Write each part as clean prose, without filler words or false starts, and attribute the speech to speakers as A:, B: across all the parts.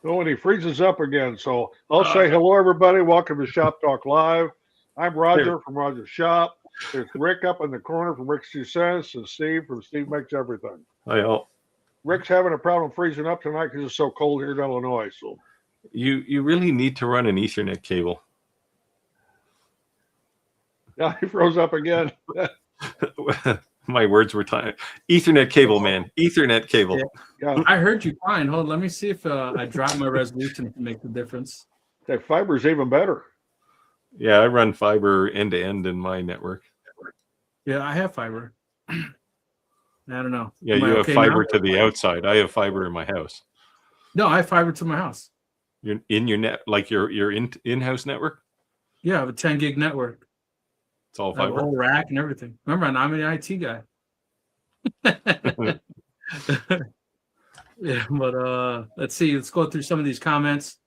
A: Oh, and he freezes up again. So I'll say hello, everybody. Welcome to Shop Talk Live. I'm Roger from Roger's Shop. There's Rick up in the corner from Rick's 2 Cents and Steve from Steve Makes Everything.
B: Hi, all.
A: Rick's having a problem freezing up tonight because it's so cold here in Illinois. So
B: you really need to run an Ethernet cable.
A: yeah, he froze up again.
B: My words were timed. Ethernet cable, man. Ethernet cable.
C: Yeah. I heard you fine. Hold on, let me see if I drop my resolution to make the difference.
A: That fiber's even better.
B: Yeah, I run fiber end to end in my network.
C: Yeah, I have fiber. I don't know.
B: Yeah, you have fiber to the outside. I have fiber in my house.
C: No, I have fiber to my house.
B: You're in your net, like your in-house network?
C: Yeah, I have a 10 gig network.
B: It's all fiber.
C: A whole rack and everything. Remember, I'm an IT guy. Yeah, but let's see. Let's go through some of these comments.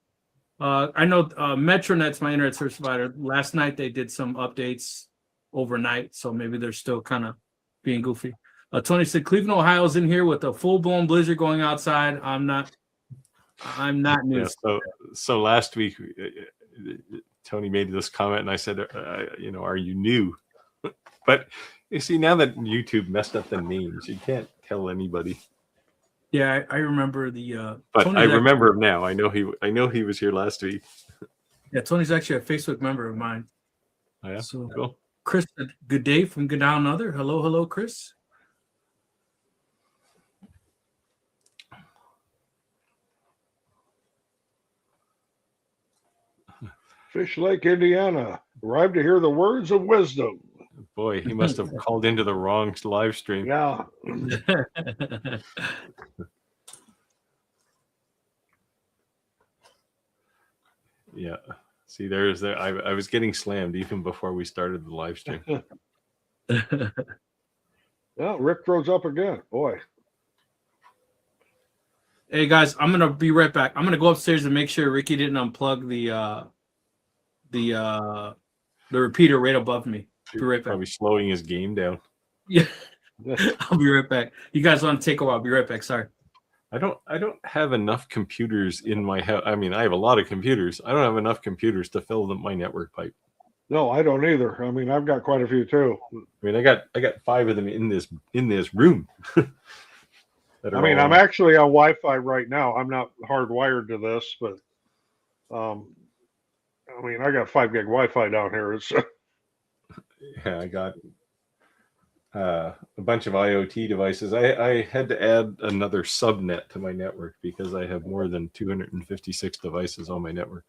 C: I know Metronet's my internet service provider. Last night they did some updates overnight, so maybe they're still kind of being goofy. Tony said Cleveland, Ohio's in here with a full-blown blizzard going outside. I'm not news.
B: Yeah, so last week Tony made this comment, and I said, are you new? But you see, now that YouTube messed up the names, you can't tell anybody.
C: Yeah, I remember the.
B: But Tony's I remember him now. I know he was here last week.
C: Yeah, Tony's actually a Facebook member of mine.
B: Oh, yeah,
C: so
B: cool.
C: Chris, good day from Good Down Under. Hello, Chris.
A: Fish Lake, Indiana. Arrived to hear the words of wisdom.
B: Boy, he must have called into the wrong live stream.
A: Yeah.
B: Yeah. See, I was getting slammed even before we started the live stream.
A: Yeah, Rick throws up again. Boy.
C: Hey guys, I'm gonna be right back. I'm gonna go upstairs and make sure Ricky didn't unplug the repeater right above me. Be right back.
B: Probably slowing his game down.
C: Yeah. I'll be right back. You guys want to take a while? I'll be right back. Sorry.
B: I don't have enough computers in my house. I mean, I have a lot of computers. I don't have enough computers to fill my network pipe.
A: No, I don't either. I mean, I've got quite a few too.
B: I mean, I got 5 of them in this room.
A: I mean, I'm actually on Wi-Fi right now. I'm not hardwired to this, but I mean, I got 5 gig Wi-Fi down here. It's
B: yeah, I got a bunch of IoT devices. I had to add another subnet to my network because I have more than 256 devices on my network.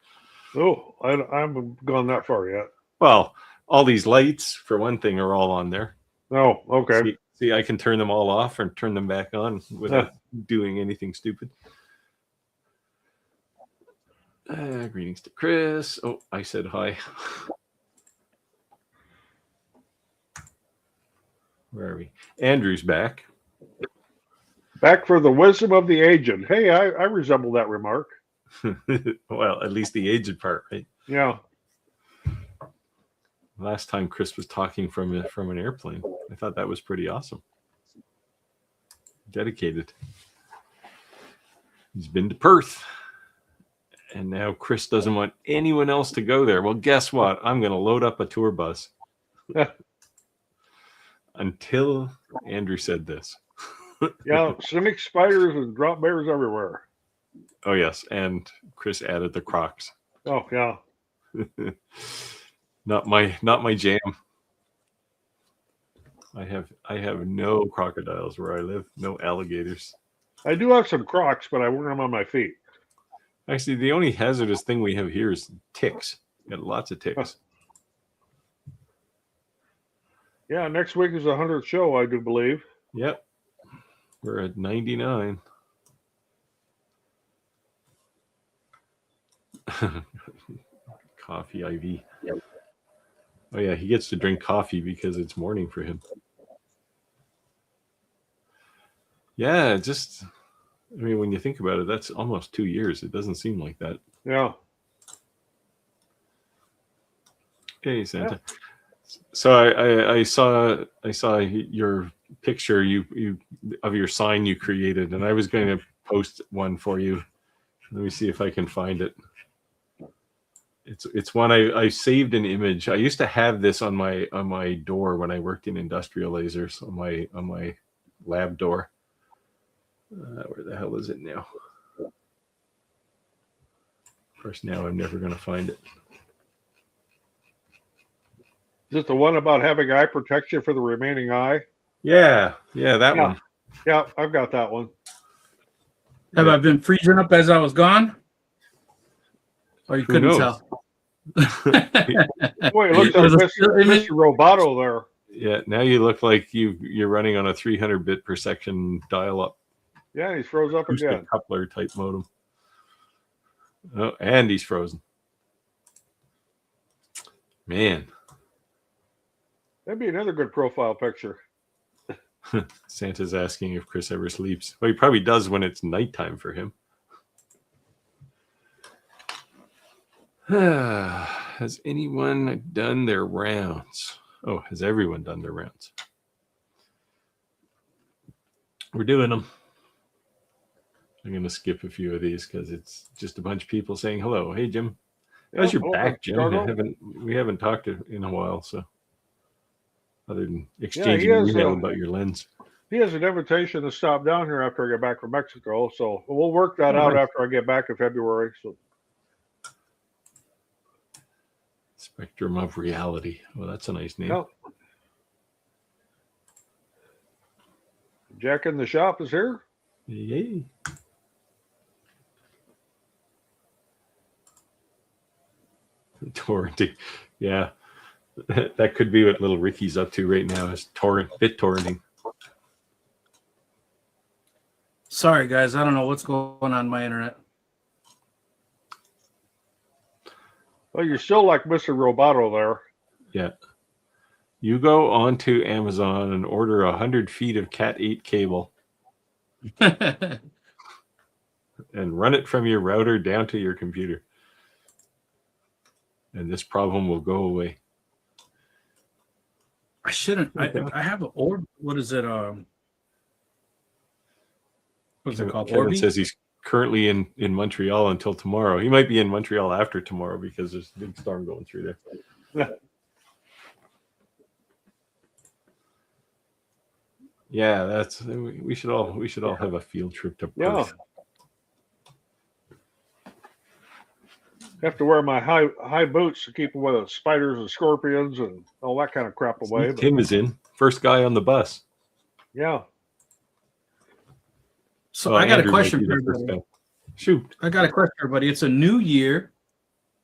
A: Oh, I haven't gone that far yet.
B: Well, all these lights, for one thing, are all on there.
A: Oh, okay.
B: See, I can turn them all off and turn them back on without doing anything stupid. Greetings to Chris. Oh, I said hi. Where are we? Andrew's back.
A: Back for the wisdom of the aged. Hey, I resemble that remark.
B: Well, at least the aged part, right?
A: Yeah.
B: Last time Chris was talking from an airplane. I thought that was pretty awesome. Dedicated. He's been to Perth. And now Chris doesn't want anyone else to go there. Well, guess what? I'm going to load up a tour bus. Until Andrew said this.
A: Yeah, cynic spiders and drop bears everywhere.
B: Oh, yes. And Chris added the Crocs.
A: Oh, yeah.
B: Not my jam. I have no crocodiles where I live, no alligators.
A: I do have some Crocs, but I wear them on my feet.
B: Actually, the only hazardous thing we have here is ticks. We got lots of ticks.
A: Yeah, next week is the 100th show, I do believe.
B: Yep. We're at 99. Coffee IV. Yep. Oh, yeah, he gets to drink coffee because it's morning for him. Yeah, I mean, when you think about it, that's almost 2 years. It doesn't seem like that.
A: Yeah.
B: Hey, Santa. Yeah. So I saw your picture you of your sign you created, and I was going to post one for you Let me see if I can find it. It's one I saved an image. I used to have this on my door when I worked in industrial lasers on my lab door. Where the hell is it now? Of course, now I'm never going to find it.
A: Is it the one about having eye protection for the remaining eye?
B: Yeah, that one.
A: Yeah, I've got that one.
C: Have I been freezing up as I was gone? Or you couldn't tell?
A: Boy, it looks like Mr. Roboto there.
B: Yeah, now you look like you're running on a 300 bit per second dial-up.
A: Yeah, he's froze up again.
B: Coupler type modem. Oh, and he's frozen. Man.
A: That'd be another good profile picture.
B: Santa's asking if Chris ever sleeps. Well, he probably does when it's nighttime for him. Has anyone done their rounds? Oh, has everyone done their rounds? We're doing them. I'm going to skip a few of these because it's just a bunch of people saying hello. Hey, Jim. How's your back, Jim? We haven't talked in a while, so other than exchanging email about your lens.
A: He has an invitation to stop down here after I get back from Mexico, so we'll work that out after I get back in February. So.
B: Spectrum of Reality. Well, that's a nice name.
A: Yep. Jack in the shop is here.
B: Yay. Torrenting. Yeah. That could be what little Ricky's up to right now is torrenting.
C: Sorry, guys. I don't know what's going on my internet.
A: Well, you're still like Mr. Roboto there.
B: Yeah. You go onto Amazon and order 100 feet of Cat 8 cable and run it from your router down to your computer. And this problem will go away.
C: I shouldn't. I have an orb. What is it? What's it called?
B: Kevin says he's currently in Montreal until tomorrow. He might be in Montreal after tomorrow because there's a big storm going through there. Yeah, we should all have a field trip to Perth.
A: Have to wear my high boots to keep away the spiders and scorpions and all that kind of crap away.
B: Tim is in. First guy on the bus.
A: Yeah.
C: So I got a question for everybody.
B: Shoot.
C: I got a question for everybody. It's a new year.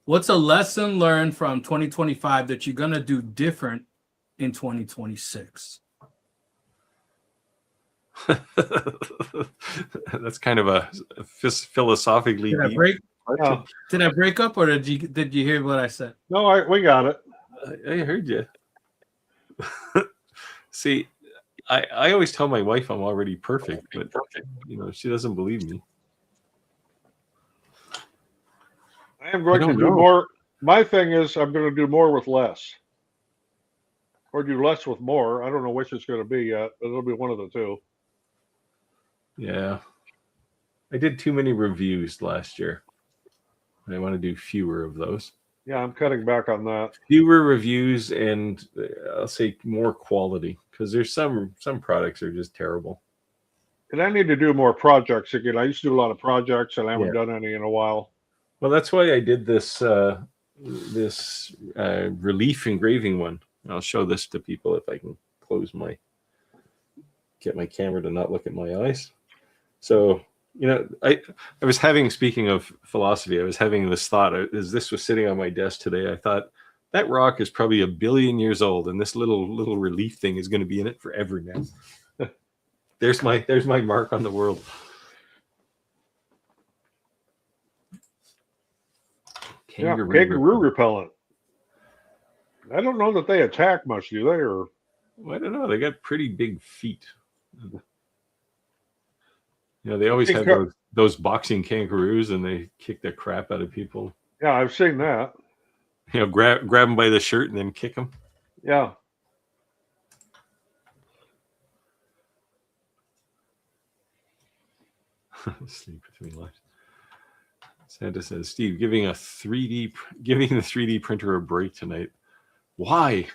C: What's a lesson learned from 2025 that you're going to do different in 2026?
B: That's kind of a philosophically deep.
C: Did I break up, or did you hear what I said?
A: No, we got it.
B: I heard you. See, I always tell my wife I'm already perfect, but she doesn't believe me.
A: I am going to do more. My thing is I'm going to do more with less, or do less with more. I don't know which it's going to be yet, but it'll be one of the two.
B: Yeah, I did too many reviews last year. I want to do fewer of those.
A: Yeah, I'm cutting back on that.
B: Fewer reviews and I'll say more quality because there's some products are just terrible.
A: And I need to do more projects again. I used to do a lot of projects and I haven't done any in a while.
B: Well, that's why I did this relief engraving one. I'll show this to people if I can get my camera to not look at my eyes. So, I was speaking of philosophy, I was having this thought as this was sitting on my desk today. I thought that rock is probably 1 billion years old, and this little relief thing is going to be in it forever now. There's my mark on the world.
A: Kangaroo repellent. I don't know that they attack much, do they? Or
B: I don't know. They got pretty big feet. They always have those boxing kangaroos, and they kick the crap out of people.
A: Yeah, I've seen that.
B: Grab them by the shirt and then kick them.
A: Yeah.
B: Sleep between lives. Santa says, Steve, giving the 3D printer a break tonight. Why?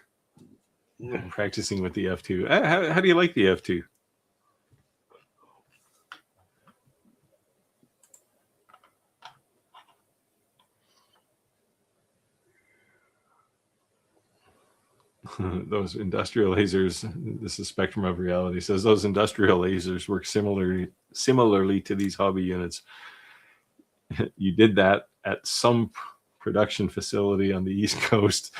A: Yeah.
B: Practicing with the F2. How do you like the F2? Those industrial lasers, this is Spectrum of Reality, says those industrial lasers work similarly to these hobby units. You did that at some production facility on the East Coast.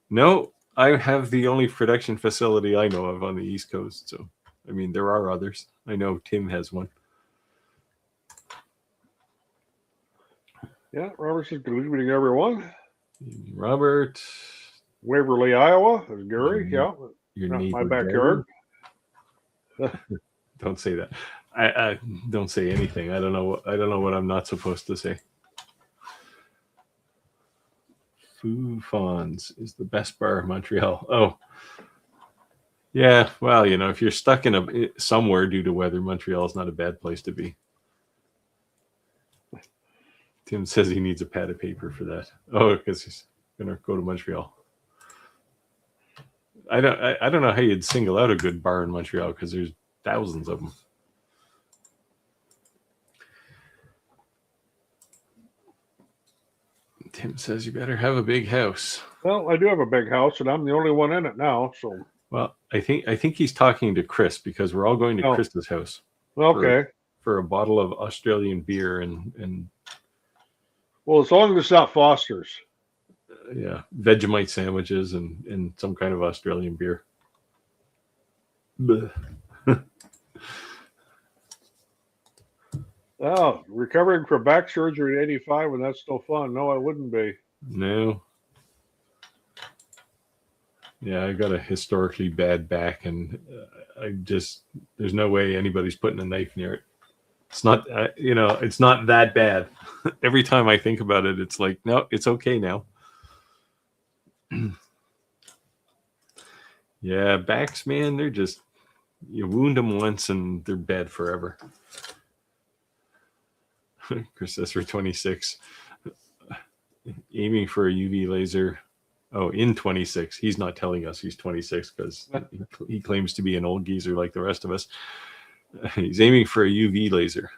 B: No, I have the only production facility I know of on the East Coast. So, I mean, there are others. I know Tim has one.
A: Yeah, Robert says, good evening, everyone.
B: Robert.
A: Waverly, Iowa. There's Gary. Yeah,
B: Your
A: not my
B: neighbor
A: backyard.
B: Don't say that. I don't say anything. I don't know what I'm not supposed to say. Foo Fons is the best bar in Montreal. Oh, yeah. Well, if you're stuck in somewhere due to weather, Montreal is not a bad place to be. Tim says he needs a pad of paper for that. Oh, because he's gonna go to Montreal. I don't know how you'd single out a good bar in Montreal because there's thousands of them. Tim says you better have a big house.
A: Well, I do have a big house, and I'm the only one in it now. So,
B: well, I think he's talking to Chris because we're all going to Chris's house.
A: Okay.
B: For a bottle of Australian beer and.
A: Well, as long as it's not Foster's.
B: Yeah, Vegemite sandwiches and some kind of Australian beer.
A: Oh, recovering from back surgery at 85, and that's still fun. No, I wouldn't be.
B: No. Yeah, I got a historically bad back, and there's no way anybody's putting a knife near it. It's not, it's not that bad. Every time I think about it, it's like, no, it's okay now. Yeah, backs, man, they're just, you wound them once and they're bad forever. Chris says for 26, aiming for a UV laser. Oh, in 26. He's not telling us he's 26 because he claims to be an old geezer like the rest of us. He's aiming for a UV laser.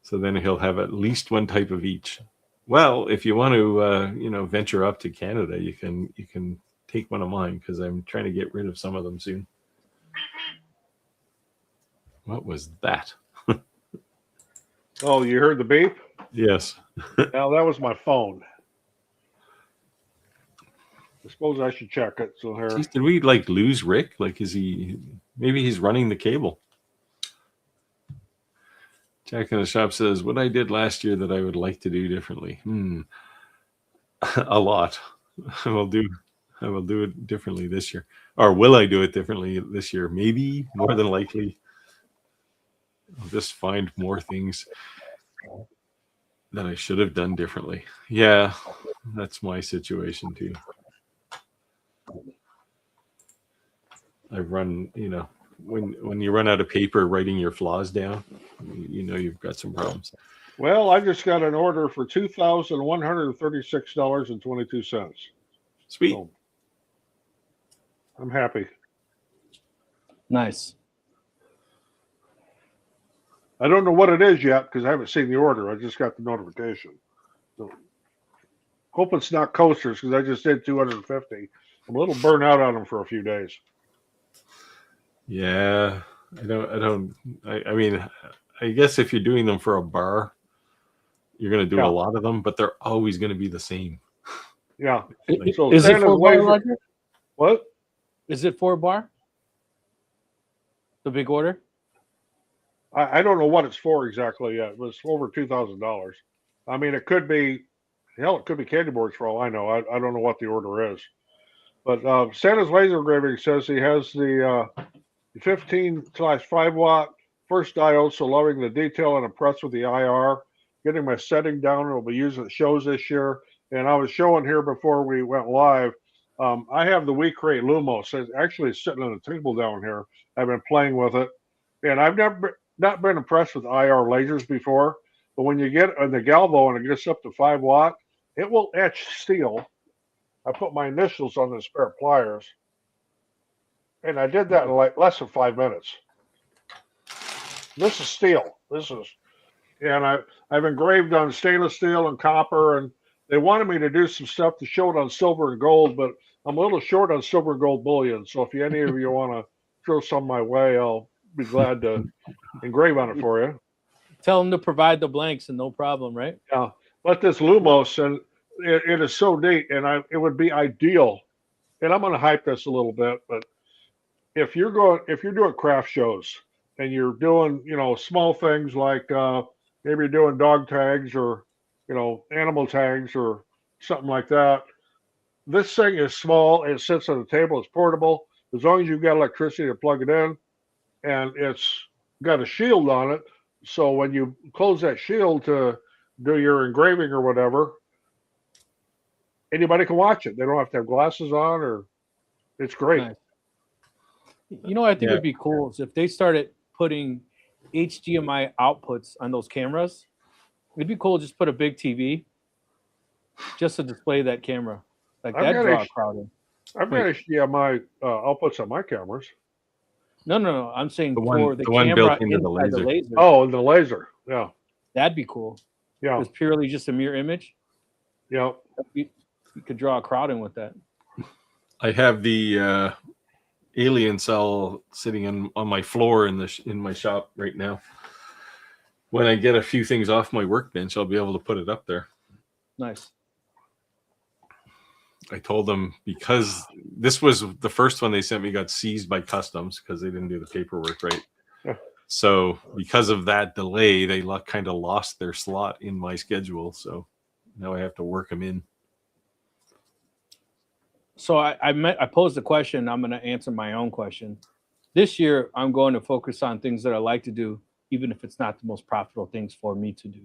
B: So then he'll have at least one type of each. Well, if you want to, venture up to Canada, you can take one of mine because I'm trying to get rid of some of them soon. What was that?
A: Oh, you heard the beep?
B: Yes.
A: Now that was my phone. I suppose I should check it. So here.
B: Jeez, did we lose Rick? Maybe he's running the cable. Jack in the shop says, what I did last year that I would like to do differently. A lot. I will do it differently this year. Or will I do it differently this year? Maybe, more than likely. I'll just find more things that I should have done differently. Yeah, that's my situation too. I've run, when you run out of paper writing your flaws down, you've got some problems.
A: Well, I just got an order for $2,136.22.
B: Sweet.
A: So I'm happy.
D: Nice.
A: I don't know what it is yet because I haven't seen the order. I just got the notification. So hope it's not coasters because I just did 250. I'm a little burnt out on them for a few days.
B: Yeah, I mean, I guess if you're doing them for a bar, you're going to do a lot of them, but they're always going to be the same.
A: Yeah.
D: So is it 4-bar, Roger?
A: What?
D: Is it 4-bar? The big order?
A: I don't know what it's for exactly yet. It was over $2,000. I mean, it could be candy boards for all I know. I don't know what the order is. But Santa's laser engraving says he has the 15/5 watt first diode, so loving the detail and impressed with the IR. Getting my setting down. We'll be using the shows this year. And I was showing here before we went live. I have the WeCreate Lumos. It's actually sitting on the table down here. I've been playing with it. And I've never not been impressed with IR lasers before, but when you get on the Galvo and it gets up to 5 watt, it will etch steel. I put my initials on the spare pliers, and I did that in like less than 5 minutes. This is steel. This is, and I've engraved on stainless steel and copper, and they wanted me to do some stuff to show it on silver and gold, but I'm a little short on silver and gold bullion. So if any of you want to throw some my way, I'll be glad to engrave on it for you.
D: Tell them to provide the blanks and no problem, right?
A: Yeah, but this Lumos, and it is so neat, and it would be ideal. And I'm going to hype this a little bit, but if you're doing craft shows and you're doing, small things like maybe you're doing dog tags or, animal tags or something like that. This thing is small. It sits on the table. It's portable. As long as you've got electricity to plug it in, and it's got a shield on it. So when you close that shield to do your engraving or whatever, anybody can watch it. They don't have to have glasses on, or it's great.
D: Nice. You know what I think would be cool is if they started putting HDMI outputs on those cameras. It'd be cool to just put a big TV just to display that camera. Like that draw a crowd in.
A: I've got HDMI outputs on my cameras.
D: No. I'm saying
B: the
D: for
B: one,
D: the
B: one
D: camera
B: built into
D: inside
B: the laser.
A: Oh, and the laser. Yeah.
D: That'd be cool.
A: Yeah.
D: It's purely just a mirror image.
A: Yeah.
D: You could draw a crowd in with that.
B: I have the alien cell sitting on my floor in my shop right now. When I get a few things off my workbench, I'll be able to put it up there.
D: Nice.
B: I told them because this was the first one they sent me got seized by customs because they didn't do the paperwork right.
A: Yeah.
B: So because of that delay, they kind of lost their slot in my schedule. So now I have to work them in.
D: So I posed a question. I'm going to answer my own question. This year, I'm going to focus on things that I like to do, even if it's not the most profitable things for me to do.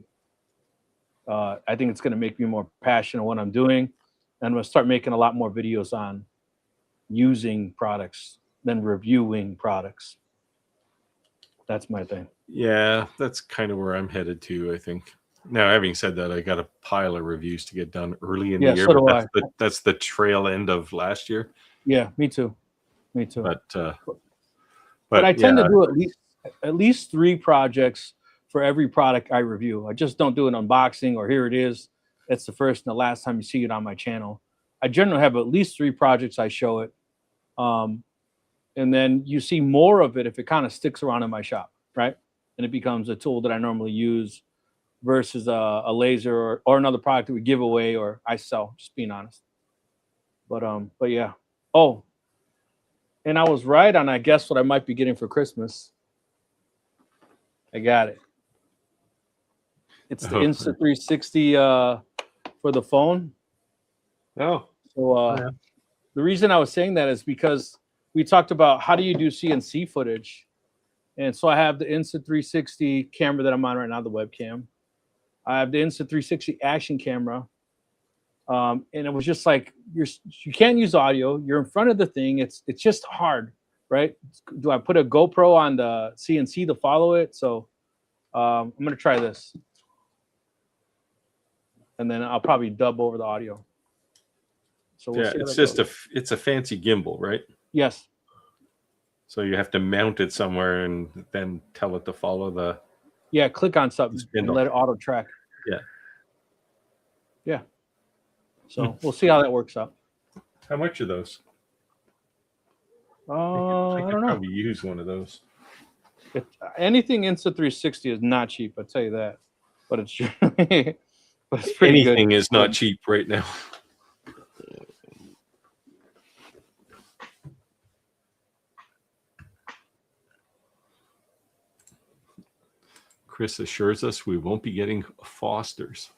D: I think it's going to make me more passionate in what I'm doing. And I'm going to start making a lot more videos on using products than reviewing products. That's my thing.
B: Yeah, that's kind of where I'm headed to, I think. Now, having said that, I got a pile of reviews to get done early in the year.
D: So do
B: but that's the trail end of last year.
D: Yeah, me too.
B: But
D: I tend to do at least 3 projects for every product I review. I just don't do an unboxing or here it is. It's the first and the last time you see it on my channel. I generally have at least 3 projects I show it. And then you see more of it if it kind of sticks around in my shop, right? And it becomes a tool that I normally use versus a laser or another product that we give away or I sell, just being honest. But yeah. Oh, and I was right on, I guess, what I might be getting for Christmas. I got it. It's the Insta360 for the phone.
A: Oh.
D: So the reason I was saying that is because we talked about how do you do CNC footage. And so I have the Insta360 camera that I'm on right now, the webcam. I have the Insta360 action camera. And it was just like, you can't use audio. You're in front of the thing. It's just hard, right? Do I put a GoPro on the CNC to follow it? So I'm going to try this. And then I'll probably dub over the audio. So we'll see
B: it's a fancy gimbal, right?
D: Yes.
B: So you have to mount it somewhere and then tell it to follow the.
D: Yeah, click on something and let it auto track.
B: Yeah.
D: Yeah. So we'll see how that works out.
B: How much are those?
D: I
B: I could
D: don't know.
B: probably use one of those.
D: Anything Insta360 is not cheap, I'll tell you that. But it's pretty
B: Anything
D: good.
B: is not cheap right now. Chris assures us we won't be getting Fosters.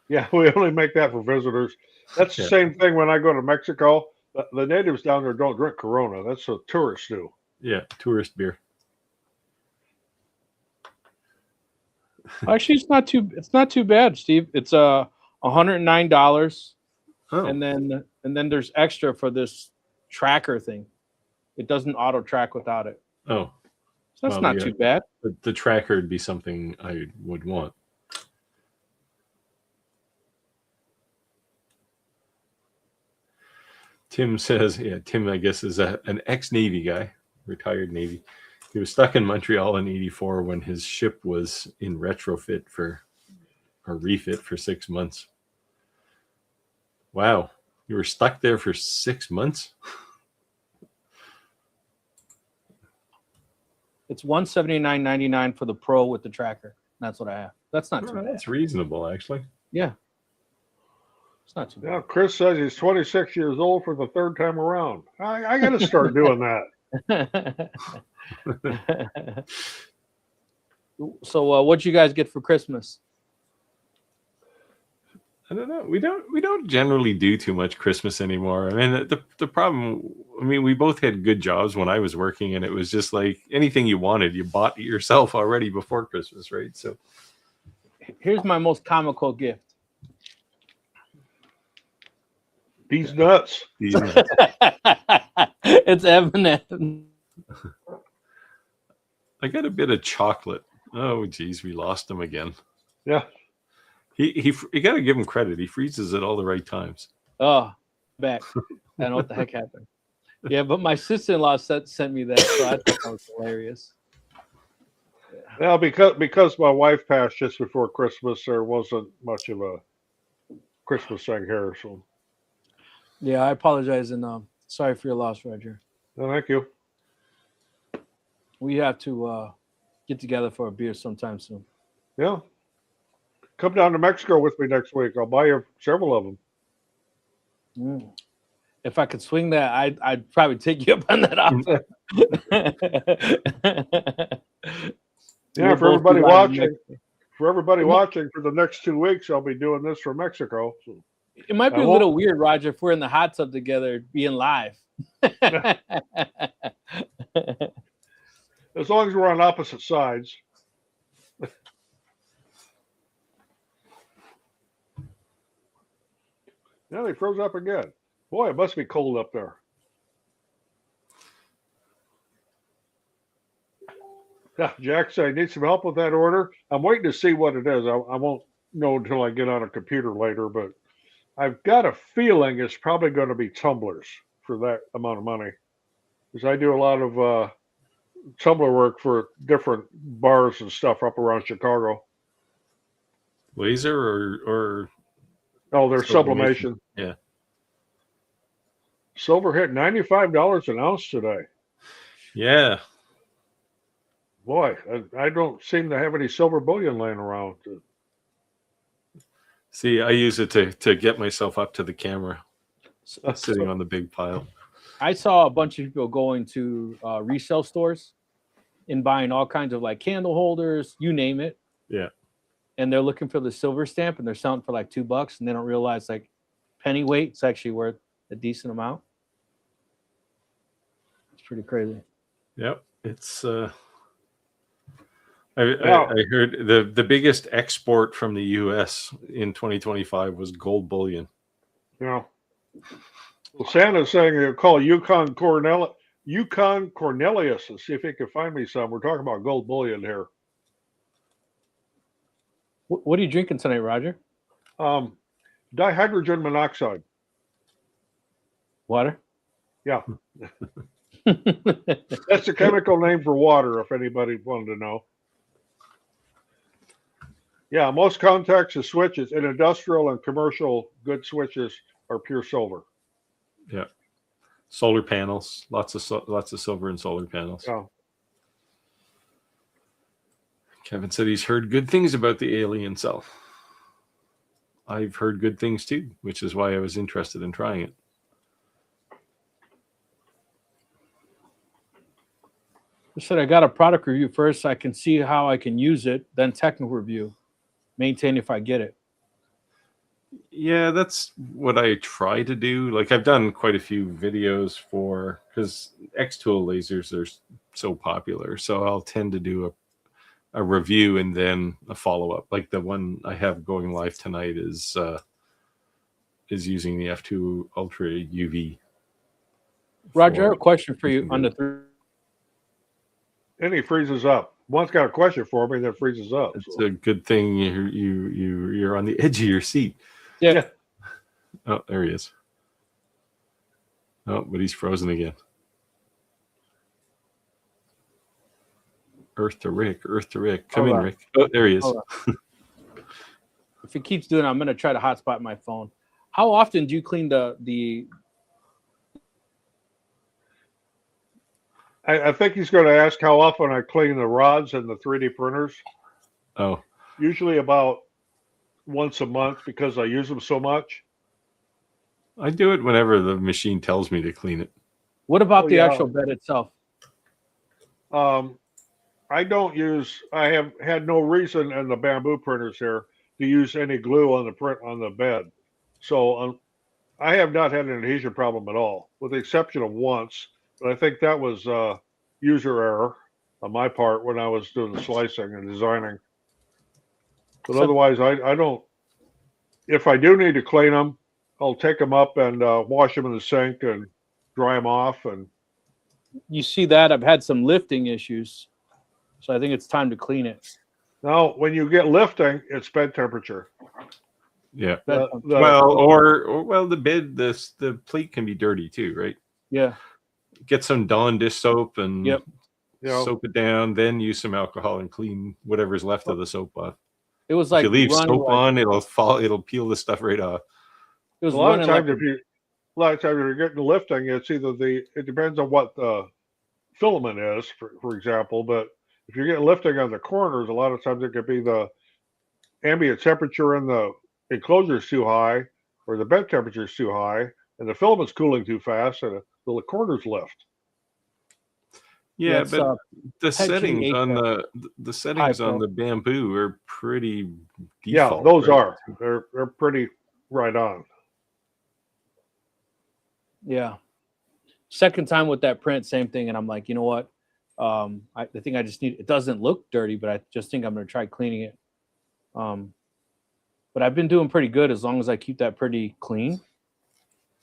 A: Yeah, we only make that for visitors. That's the same thing when I go to Mexico. The natives down there don't drink Corona. That's what tourists do.
B: Yeah, tourist beer.
D: Actually, it's not too bad, Steve. It's $109.
B: Oh.
D: And then there's extra for this tracker thing. It doesn't auto track without it.
B: Oh.
D: So that's
B: Well,
D: not
B: yeah.
D: too bad.
B: The tracker would be something I would want. Tim says, yeah, Tim, I guess, is an ex-Navy guy, retired Navy. He was stuck in Montreal in '84 when his ship was in refit for 6 months. Wow. You were stuck there for 6 months?
D: It's $179.99 for the Pro with the tracker. That's what I have. That's not too bad.
B: That's reasonable, actually.
D: Yeah. It's not too
A: Yeah,
D: bad.
A: Chris says he's 26 years old for the third time around. I got to start doing that.
D: So what'd you guys get for Christmas?
B: I don't know. We don't generally do too much Christmas anymore. I mean, the problem. I mean, we both had good jobs when I was working, and it was just like anything you wanted, you bought it yourself already before Christmas, right? So,
D: Here's my most comical gift.
A: These nuts.
D: It's M&M.
B: I got a bit of chocolate. Oh, geez, we lost him again.
A: Yeah.
B: You got to give him credit. He freezes at all the right times.
D: Oh, back. I don't know what the heck happened. Yeah, but my sister-in-law sent me that, so I thought that was hilarious.
A: Well, because my wife passed just before Christmas, there wasn't much of a Christmas thing here. So,
D: Yeah, I apologize, and sorry for your loss, Roger.
A: no, thank you.
D: We have to get together for a beer sometime soon.
A: Yeah. Come down to Mexico with me next week. I'll buy you several of them.
D: If I could swing that, I'd probably take you up on that offer.
A: Yeah, for everybody watching, for the next 2 weeks, I'll be doing this from Mexico. So.
D: It might be a little weird, Roger, if we're in the hot tub together being live.
A: As long as we're on opposite sides. Yeah, they froze up again. Boy, it must be cold up there. Yeah, Jack said, I need some help with that order. I'm waiting to see what it is. I won't know until I get on a computer later, but I've got a feeling it's probably going to be tumblers for that amount of money. Because I do a lot of tumbler work for different bars and stuff up around Chicago.
B: Laser or
A: Oh, they're sublimation.
B: Yeah.
A: Silver hit $95 an ounce today.
B: Yeah.
A: Boy, I don't seem to have any silver bullion laying around.
B: See, I use it to get myself up to the camera, sitting on the big pile.
D: I saw a bunch of people going to resale stores and buying all kinds of like candle holders, you name it.
B: Yeah.
D: And they're looking for the silver stamp and they're selling for like $2 and they don't realize like penny weight, it's actually worth a decent amount. It's pretty crazy.
B: Yep. It's I heard the biggest export from the US in 2025 was gold bullion.
A: Yeah. Well, Santa's saying he'll call Yukon Cornelius and see if he can find me some. We're talking about gold bullion here.
D: What are you drinking tonight, Roger?
A: Dihydrogen monoxide.
D: Water?
A: Yeah. That's the chemical name for water, if anybody wanted to know. Yeah, most contacts and switches in industrial and commercial good switches are pure silver.
B: Yeah. Solar panels, lots of silver in solar panels.
A: Yeah.
B: Kevin said he's heard good things about the alien cell. I've heard good things too, which is why I was interested in trying it.
D: I said I got a product review first so I can see how I can use it, then technical review. Maintain if I get it.
B: Yeah, that's what I try to do. Like I've done quite a few videos because X-Tool lasers are so popular. So I'll tend to do a review and then a follow-up. Like the one I have going live tonight is using the F2 Ultra UV.
D: Roger, I have a question for you on the
A: and he freezes up. One's got a question for me, then freezes up.
B: It's
A: So.
B: a good thing you're on the edge of your seat.
D: Yeah.
B: Oh, there he is. Oh, but he's frozen again. Earth to Rick. Come in, Rick. Oh, there he is.
D: If it keeps doing it, I'm going to try to hotspot my phone. How often do you clean the
A: I think he's going to ask how often I clean the rods and the 3D printers.
B: Oh,
A: Usually about once a month because I use them so much.
B: I do it whenever the machine tells me to clean it.
D: what about the actual bed itself?
A: I don't use. I have had no reason in the bamboo printers here to use any glue on the print on the bed. So I have not had an adhesion problem at all, with the exception of once. But I think that was user error on my part when I was doing the slicing and designing. But otherwise, I don't. If I do need to clean them, I'll take them up and wash them in the sink and dry them off. And
D: You see that I've had some lifting issues, so I think it's time to clean it.
A: now, when you get lifting, it's bed temperature.
B: Yeah.
A: The
B: the bed, the plate can be dirty too, right?
D: Yeah.
B: Get some Dawn dish soap and
D: Yep.
B: soap it down, then use some alcohol and clean whatever's left of the soap off.
D: It was like
B: if you leave
D: running
B: soap on, it'll peel the stuff right off.
D: It was
A: a lot of
D: running
A: times,
D: like
A: if you're getting lifting, it's either it depends on what the filament is, for example. But if you're getting lifting on the corners, a lot of times it could be the ambient temperature in the enclosure is too high, or the bed temperature is too high, and the filament's cooling too fast, and the corners lift.
B: Yeah,
D: That's,
B: but the
D: PEG
B: settings on
D: HVAC.
B: the settings on
D: Hypo.
B: the bamboo are pretty
A: Yeah,
B: default.
A: those
B: right?
A: are. They're pretty right on.
D: Yeah. Second time with that print, same thing. And I'm like, you know what? I think I just need, it doesn't look dirty, but I just think I'm going to try cleaning it. But I've been doing pretty good as long as I keep that pretty clean.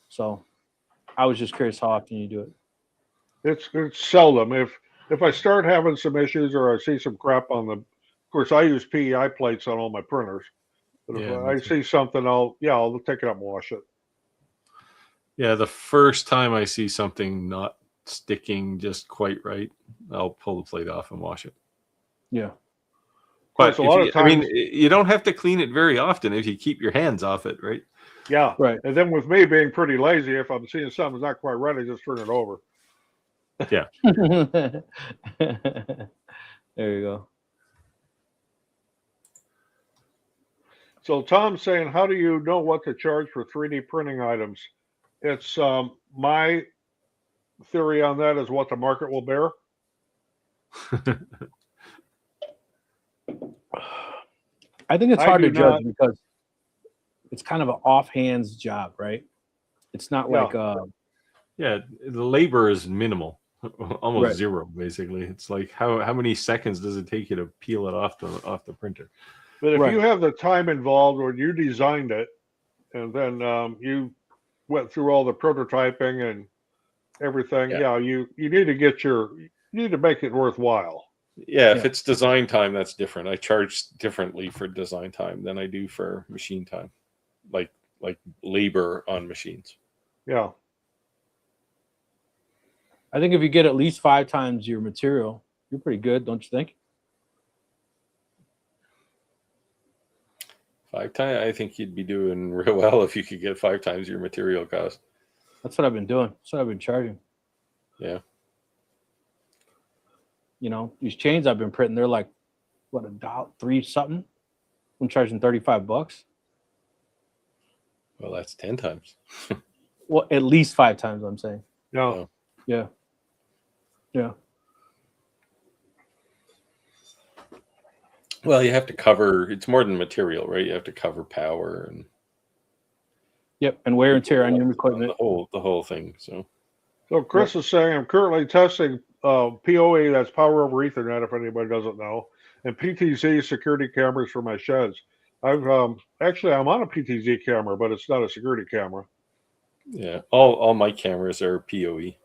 D: So I was just curious how often you do it.
A: It's seldom. If I start having some issues or I see some crap on them, of course I use PEI plates on all my printers. But if
B: Yeah,
A: I see something, I'll take it up and wash it.
B: Yeah, the first time I see something not sticking just quite right, I'll pull the plate off and wash it.
D: Yeah.
B: But
A: a lot of times,
B: you don't have to clean it very often if you keep your hands off it, right?
A: yeah.
D: Right.
A: And then with me being pretty lazy, if I'm seeing something's not quite right, I just turn it over.
B: Yeah.
D: There you go.
A: So Tom's saying, how do you know what to charge for 3D printing items? It's my theory on that is what the market will bear.
D: I think it's
A: I
D: hard
A: do
D: to judge
A: not-
D: because it's kind of an offhands job, right? It's not
A: Yeah.
D: like
B: Yeah, the labor is minimal, almost
D: Right.
B: zero, basically. It's like how many seconds does it take you to peel it off the printer?
A: But if
D: Right.
A: you have the time involved when you designed it, and then you went through all the prototyping and everything, you need to need to make it worthwhile.
B: Yeah, if
D: Yeah.
B: it's design time, that's different. I charge differently for design time than I do for machine time, like labor on machines.
A: Yeah.
D: I think if you get at least 5 times your material, you're pretty good, don't you think?
B: 5 times, I think you'd be doing real well if you could get 5 times your material cost.
D: That's what I've been doing. That's what I've been charging.
B: Yeah.
D: You know, these chains I've been printing, they're like, what, $1.03 something? I'm charging $35.
B: Well, that's 10 times.
D: Well, at least 5 times, I'm saying.
A: No.
D: Yeah. Yeah.
B: Well, you have to cover. It's more than material, right? You have to cover power and
D: Yep. And wear and tear on your equipment.
B: the whole thing. So
A: Chris is saying I'm currently testing PoE, that's power over Ethernet, if anybody doesn't know, and PTZ security cameras for my sheds. I'm on a PTZ camera, but it's not a security camera.
B: yeah, all my cameras are PoE.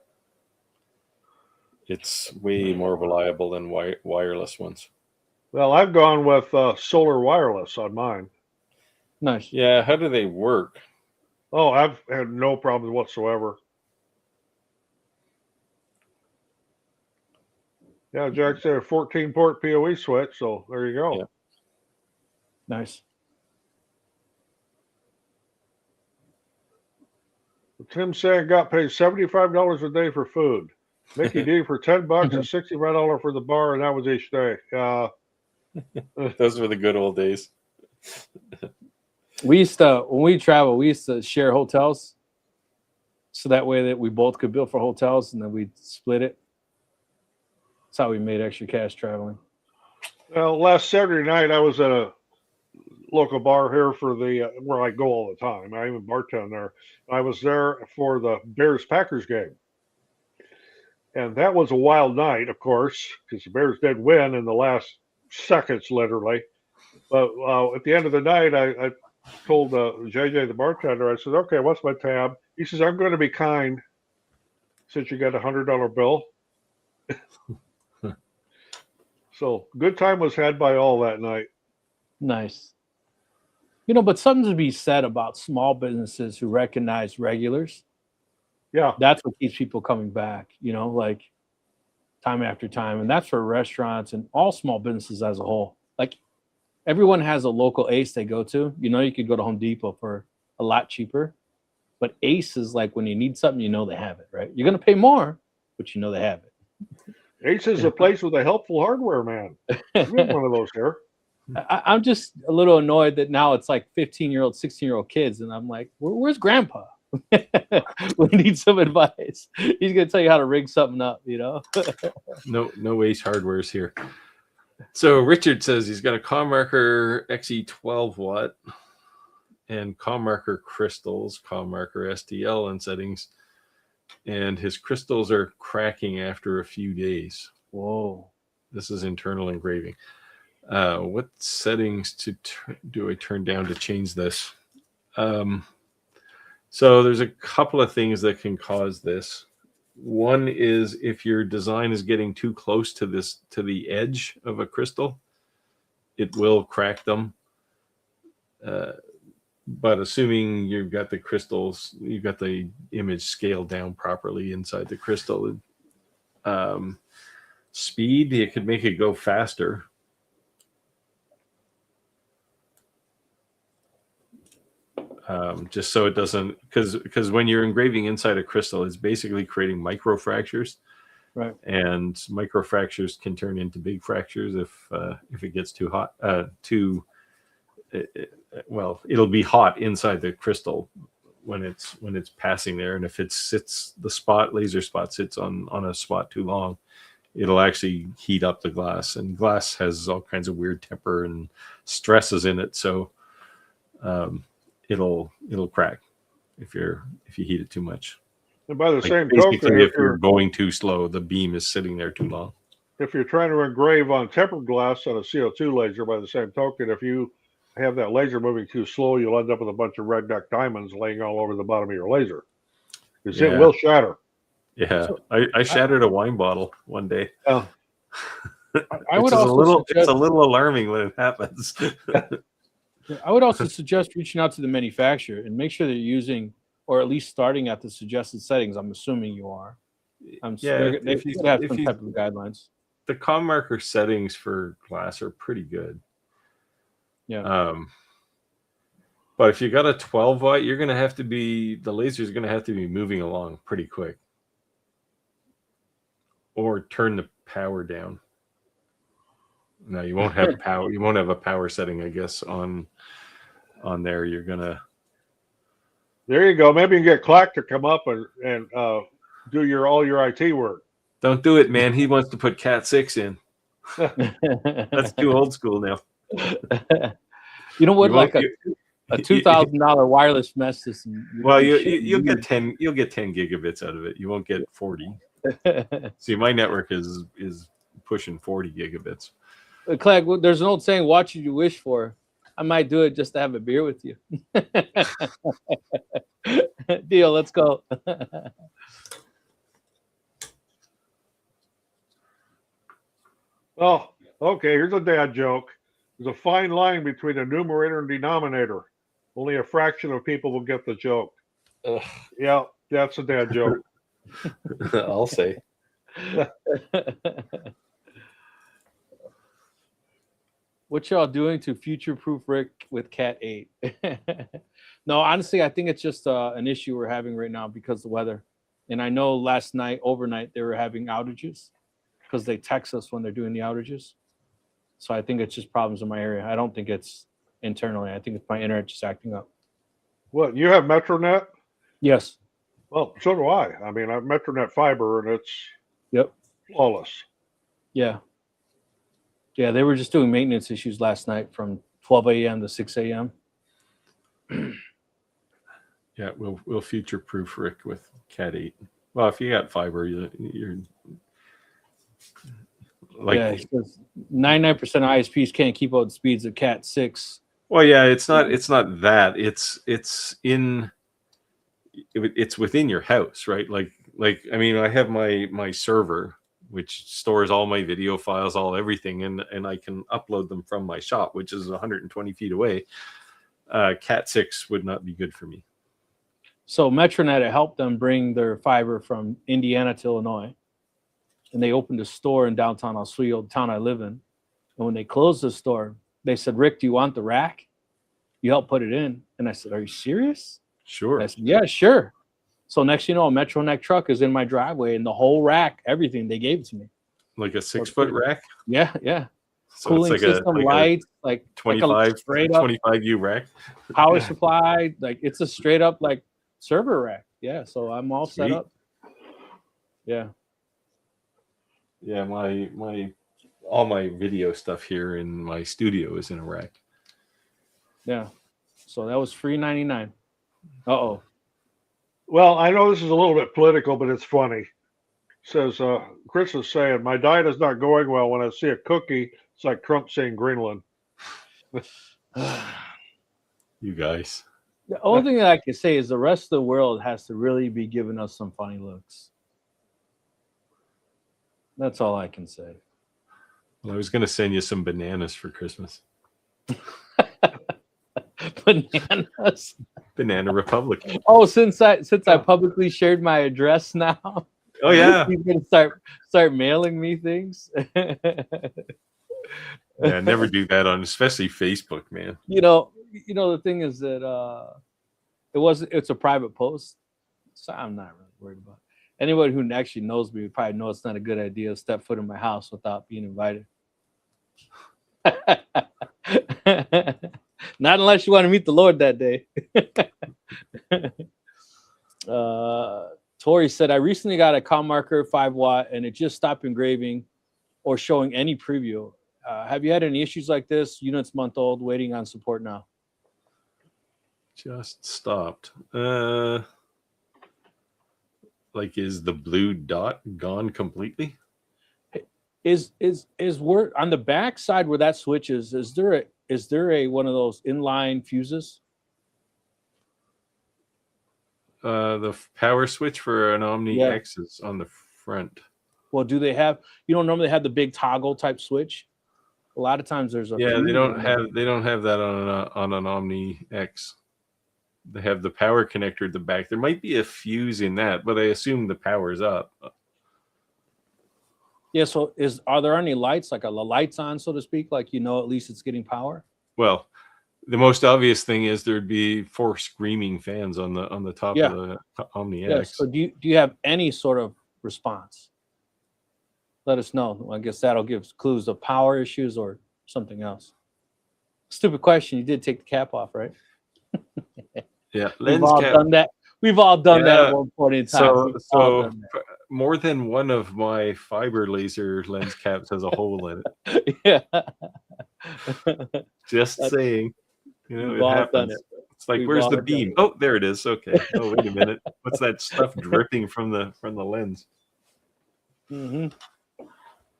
B: It's way more reliable than wireless ones.
A: Well, I've gone with solar wireless on mine.
D: Nice.
B: Yeah, how do they work?
A: Oh, I've had no problems whatsoever. Yeah, Jack said a 14-port PoE switch, so there you go.
B: Yeah.
D: Nice.
A: Tim saying got paid $75 a day for food. Mickey D for $10 and $65 for the bar, and that was each day.
B: Those were the good old days.
D: We used to, when we travel, we used to share hotels, so that way that we both could bill for hotels, and then we'd split it. That's how we made extra cash traveling.
A: Well, last Saturday night I was at a local bar here for the where I go all the time. I even bartend there. I was there for the Bears-Packers game, and that was a wild night, of course, because the Bears did win in the last seconds, literally. But at the end of the night, I told JJ, the bartender, I said, "Okay, what's my tab?" He says, "I'm going to be kind since you got a $100 bill." So good time was had by all that night.
D: Nice. You know, but something to be said about small businesses who recognize regulars.
A: Yeah.
D: That's what keeps people coming back, you know, like time after time. And that's for restaurants and all small businesses as a whole. Like everyone has a local Ace they go to. You know, you could go to Home Depot for a lot cheaper. But Ace is like when you need something, you know they have it, right? You're going to pay more, but you know they have it.
A: Ace is a place with a helpful hardware man. We have one of those here.
D: I'm just a little annoyed that now it's like 15-year-old, 16-year-old kids. And I'm like, where's grandpa? We need some advice. He's going to tell you how to rig something up, you know?
B: No Ace Hardware's here. So Richard says he's got a CommMarker XE 12 watt and CommMarker crystals, CommMarker STL in settings. And his crystals are cracking after a few days.
D: Whoa.
B: This is internal engraving. What settings do I turn down to change this? So there's a couple of things that can cause this. One is if your design is getting too close to the edge of a crystal, it will crack them. But assuming you've got the crystals, you've got the image scaled down properly inside the crystal, speed, it could make it go faster. Just so it doesn't, because when you're engraving inside a crystal, it's basically creating microfractures.
D: Right.
B: And microfractures can turn into big fractures if it gets too hot, well, it'll be hot inside the crystal when it's passing there, and if the laser spot sits on a spot too long, it'll actually heat up the glass, and glass has all kinds of weird temper and stresses in it, so it'll crack if you heat it too much.
A: And by the same
B: basically,
A: token,
B: if you're going too slow, the beam is sitting there too long.
A: If you're trying to engrave on tempered glass on a CO2 laser, by the same token, if you have that laser moving too slow, you'll end up with a bunch of redneck diamonds laying all over the bottom of your laser. Because it will shatter.
B: Yeah, so, I shattered a wine bottle one day.
A: Oh.
D: I would also
B: it's a little alarming when it happens.
D: I would also suggest reaching out to the manufacturer and make sure they're using, or at least starting at the suggested settings. I'm assuming you are. They have some type of guidelines.
B: The CommMarker settings for glass are pretty good.
D: Yeah.
B: But if you got a 12 watt, the laser is going to have to be moving along pretty quick. Or turn the power down. No, you won't have power. You won't have a power setting, I guess, on there. You're gonna.
A: There you go. Maybe you can get Clack to come up and do all your IT work.
B: Don't do it, man. He wants to put Cat 6 in. That's too old school now.
D: You know what? Like a $2,000 wireless mesh system.
B: Well, you'll get 10. You'll get 10 gigabits out of it. You won't get 40. See, my network is pushing 40 gigabits.
D: Clegg, there's an old saying: "Watch what you wish for." I might do it just to have a beer with you. Deal. Let's go.
A: Oh, okay. Here's a dad joke. There's a fine line between the numerator and denominator. Only a fraction of people will get the joke.
B: Ugh,
A: Yeah, that's a dad joke.
B: I'll say.
D: What y'all doing to future-proof Rick with Cat 8? No, honestly, I think it's just an issue we're having right now because of the weather. And I know last night, overnight, they were having outages because they text us when they're doing the outages. So I think it's just problems in my area. I don't think it's internally. I think it's my internet just acting up.
A: What, you have MetroNet?
D: Yes.
A: Well, so do I. I mean, I have MetroNet fiber, and it's
D: Yep.
A: flawless.
D: Yeah. Yeah, they were just doing maintenance issues last night from 12 a.m. to 6 a.m.
B: Yeah, we'll future proof Rick with Cat 8. Well, if you got fiber, you're like,
D: yeah, 99% of ISPs can't keep up with speeds of Cat 6.
B: well, yeah, it's not that. It's within your house, right? Like I mean, I have my server which stores all my video files, all everything, and I can upload them from my shop, which is 120 feet away. Cat 6 would not be good for me.
D: So MetroNet had helped them bring their fiber from Indiana to Illinois. And they opened a store in downtown Oswego, the town I live in. And when they closed the store, they said, Rick, do you want the rack? You help put it in. And I said, are you serious?
B: Sure.
D: I said, yeah, sure. So next, you know, a MetroNet truck is in my driveway and the whole rack, everything, they gave it to me.
B: Like a 6-foot rack?
D: Yeah, yeah.
B: So
D: Cooling
B: it's like
D: system,
B: a
D: lights, like
B: 25,
D: straight up
B: 25U rack.
D: power supply. Like it's a straight up like server rack. Yeah. So I'm all set up. Yeah.
B: Yeah, my all my video stuff here in my studio is in a rack.
D: Yeah. So that was free 99. Uh-oh.
A: Well, I know this is a little bit political, but it's funny. Says Chris is saying, my diet is not going well. When I see a cookie, it's like Trump saying Greenland.
B: You guys.
D: The only thing that I can say is the rest of the world has to really be giving us some funny looks. That's all I can say.
B: Well, I was going to send you some bananas for Christmas.
D: Bananas.
B: Banana Republic.
D: Oh, since I publicly shared my address now.
B: Oh yeah.
D: You're gonna start mailing me things.
B: Yeah, never do that on especially Facebook, man.
D: You know the thing is that it's a private post, so I'm not really worried about it. Anyone who actually knows me would probably know it's not a good idea to step foot in my house without being invited. Not unless you want to meet the Lord that day. Tori said, I recently got a com marker 5-watt and it just stopped engraving or showing any preview. Have you had any issues like this? Unit's month old, waiting on support now.
B: Just stopped. Like, is the blue dot gone completely?
D: Is where on the back side where that switch is there a one of those inline fuses?
B: The power switch for an Omni X is on the front.
D: Well, do they have? You don't normally have the big toggle type switch. A lot of times there's a.
B: Yeah, they don't have that on an Omni X. They have the power connector at the back. There might be a fuse in that, but I assume the power's up.
D: Yeah. So are there any lights, like the lights on, so to speak? Like at least it's getting power.
B: Well, the most obvious thing is there'd be 4 screaming fans on the top of the Omni X.
D: Yeah. So do you have any sort of response? Let us know. I guess that'll give clues of power issues or something else. Stupid question. You did take the cap off, right?
B: Yeah,
D: we've all done that. We've all done that at one point in time.
B: So more than one of my fiber laser lens caps has a hole in it.
D: Yeah.
B: Just saying. It
D: all
B: happens.
D: done it.
B: It's like, where's the beam? Oh, there it is. Okay. Oh, wait a minute. What's that stuff dripping from the lens?
D: Mm-hmm.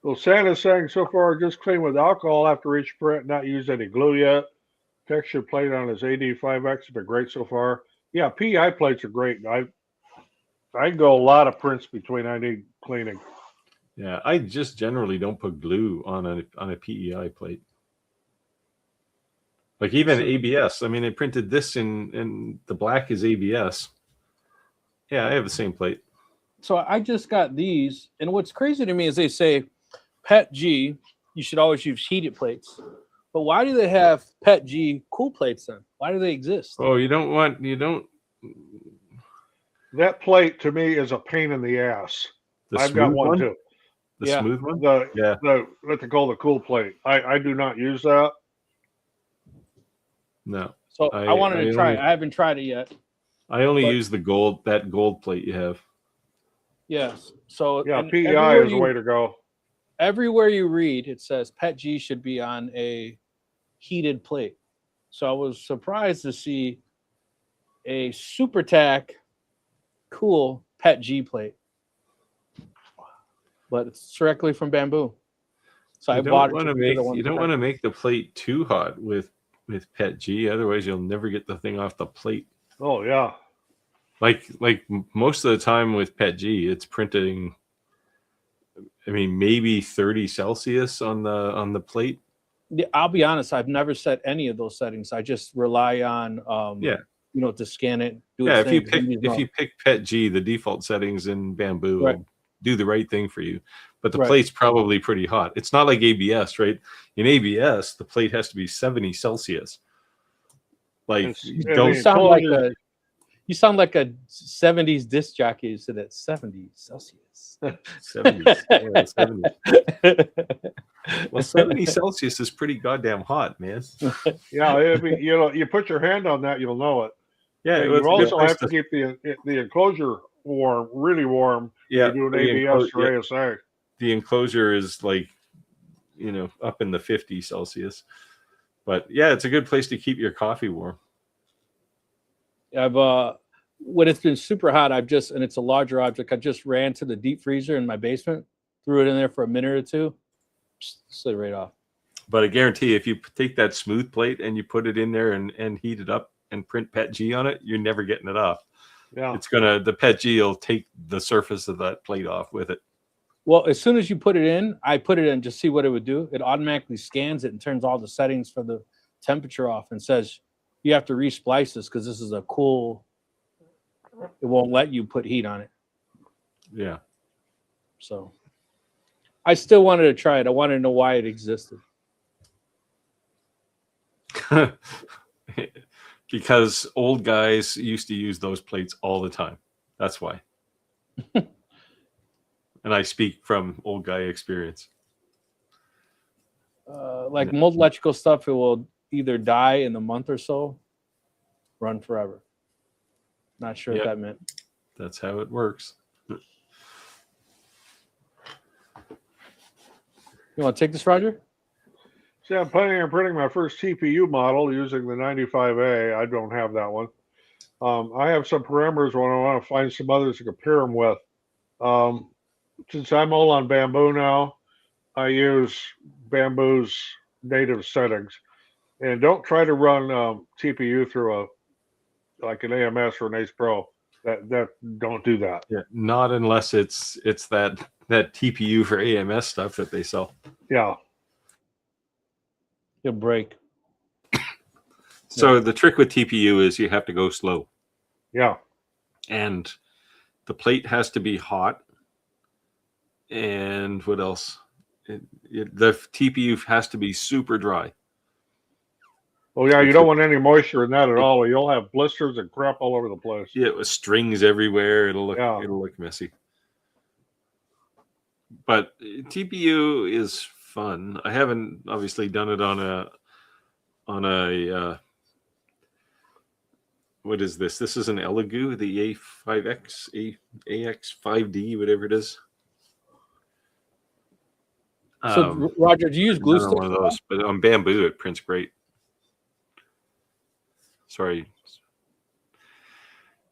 A: Well, Santa's saying so far just clean with alcohol after each print, not use any glue yet. Texture plate on his AD5X has been great so far. Yeah, PI plates are great. I go a lot of prints between I need cleaning.
B: Yeah, I just generally don't put glue on a PEI plate. Like even ABS. I mean, I printed this in the black is ABS. Yeah, I have the same plate.
D: So I just got these, and what's crazy to me is they say PET G, you should always use heated plates. But why do they have PET G cool plates then? Why do they exist?
B: Oh, you don't.
A: That plate to me is a pain in the ass.
B: The
A: I've got
B: smooth
A: one
B: one?
A: too.
B: The
D: Yeah.
B: smooth one?
A: The
B: Yeah.
A: what they call the cool plate. I do not use that.
B: No.
D: So I wanted to try it. I haven't tried it yet.
B: I only
D: But-
B: use the gold, that gold plate you have.
D: Yes. So
A: Yeah,
D: and
A: PEI is the way to go.
D: everywhere you read, it says PET G should be on a heated plate. So I was surprised to see a Super Tack cool PET G plate, but it's directly from Bamboo. So I bought it.
B: You don't want to make the plate too hot with PET G, otherwise you'll never get the thing off the plate.
A: Oh yeah.
B: Like most of the time with PET G, it's printing. I mean, maybe 30 Celsius on the plate.
D: Yeah, I'll be honest. I've never set any of those settings. I just rely on to scan it.
B: If you pick PET G, the default settings in Bamboo will do the right thing for you. But the plate's probably pretty hot. It's not like ABS, right? In ABS, the plate has to be 70 Celsius. Like
D: you sound like a 70s disc jockey who said at 70 Celsius.
B: 70. Well, 70 Celsius is pretty goddamn hot, man.
A: Yeah, you put your hand on that, you'll know it.
B: Yeah,
A: you also have to keep the enclosure warm, really warm.
B: Yeah,
A: you do an ABS or ASA.
B: The enclosure is like, up in the 50 Celsius. But yeah, it's a good place to keep your coffee warm.
D: When it's been super hot, and it's a larger object, I just ran to the deep freezer in my basement, threw it in there for a minute or two, slid right off.
B: But I guarantee if you take that smooth plate and you put it in there and heat it up and print PET G on it, you're never getting it off.
A: Yeah.
B: The PET G will take the surface of that plate off with it.
D: Well, as soon as you put it in, I put it in just see what it would do. It automatically scans it and turns all the settings for the temperature off and says you have to resplice this because this is a cool. It won't let you put heat on it.
B: Yeah.
D: So I still wanted to try it. I wanted to know why it existed.
B: Because old guys used to use those plates all the time. That's why. And I speak from old guy experience.
D: Like most electrical stuff, it will either die in a month or so, run forever. Not sure what that meant.
B: That's how it works.
D: You want to take this, Roger?
A: See, I'm planning on printing my first TPU model using the 95A. I don't have that one. I have some parameters when I want to find some others to compare them with. Since I'm all on Bamboo now, I use Bamboo's native settings. And don't try to run TPU through like an AMS or an Ace Pro. That don't do that.
B: Yeah, not unless it's that TPU for AMS stuff that they sell.
A: Yeah.
D: You'll break.
B: So the trick with TPU is you have to go slow.
A: Yeah.
B: And the plate has to be hot. And what else? The TPU has to be super dry.
A: Oh yeah, you don't want any moisture in that at all. You'll have blisters and crap all over the place.
B: Yeah, with strings everywhere. It'll look messy. But TPU is fun. I haven't obviously done it on a what is this? This is an Elegoo, the A5X, AX5D, whatever it is.
D: So, Roger, do you use glue sticks?
B: One of those, but on Bamboo, it prints great. Sorry.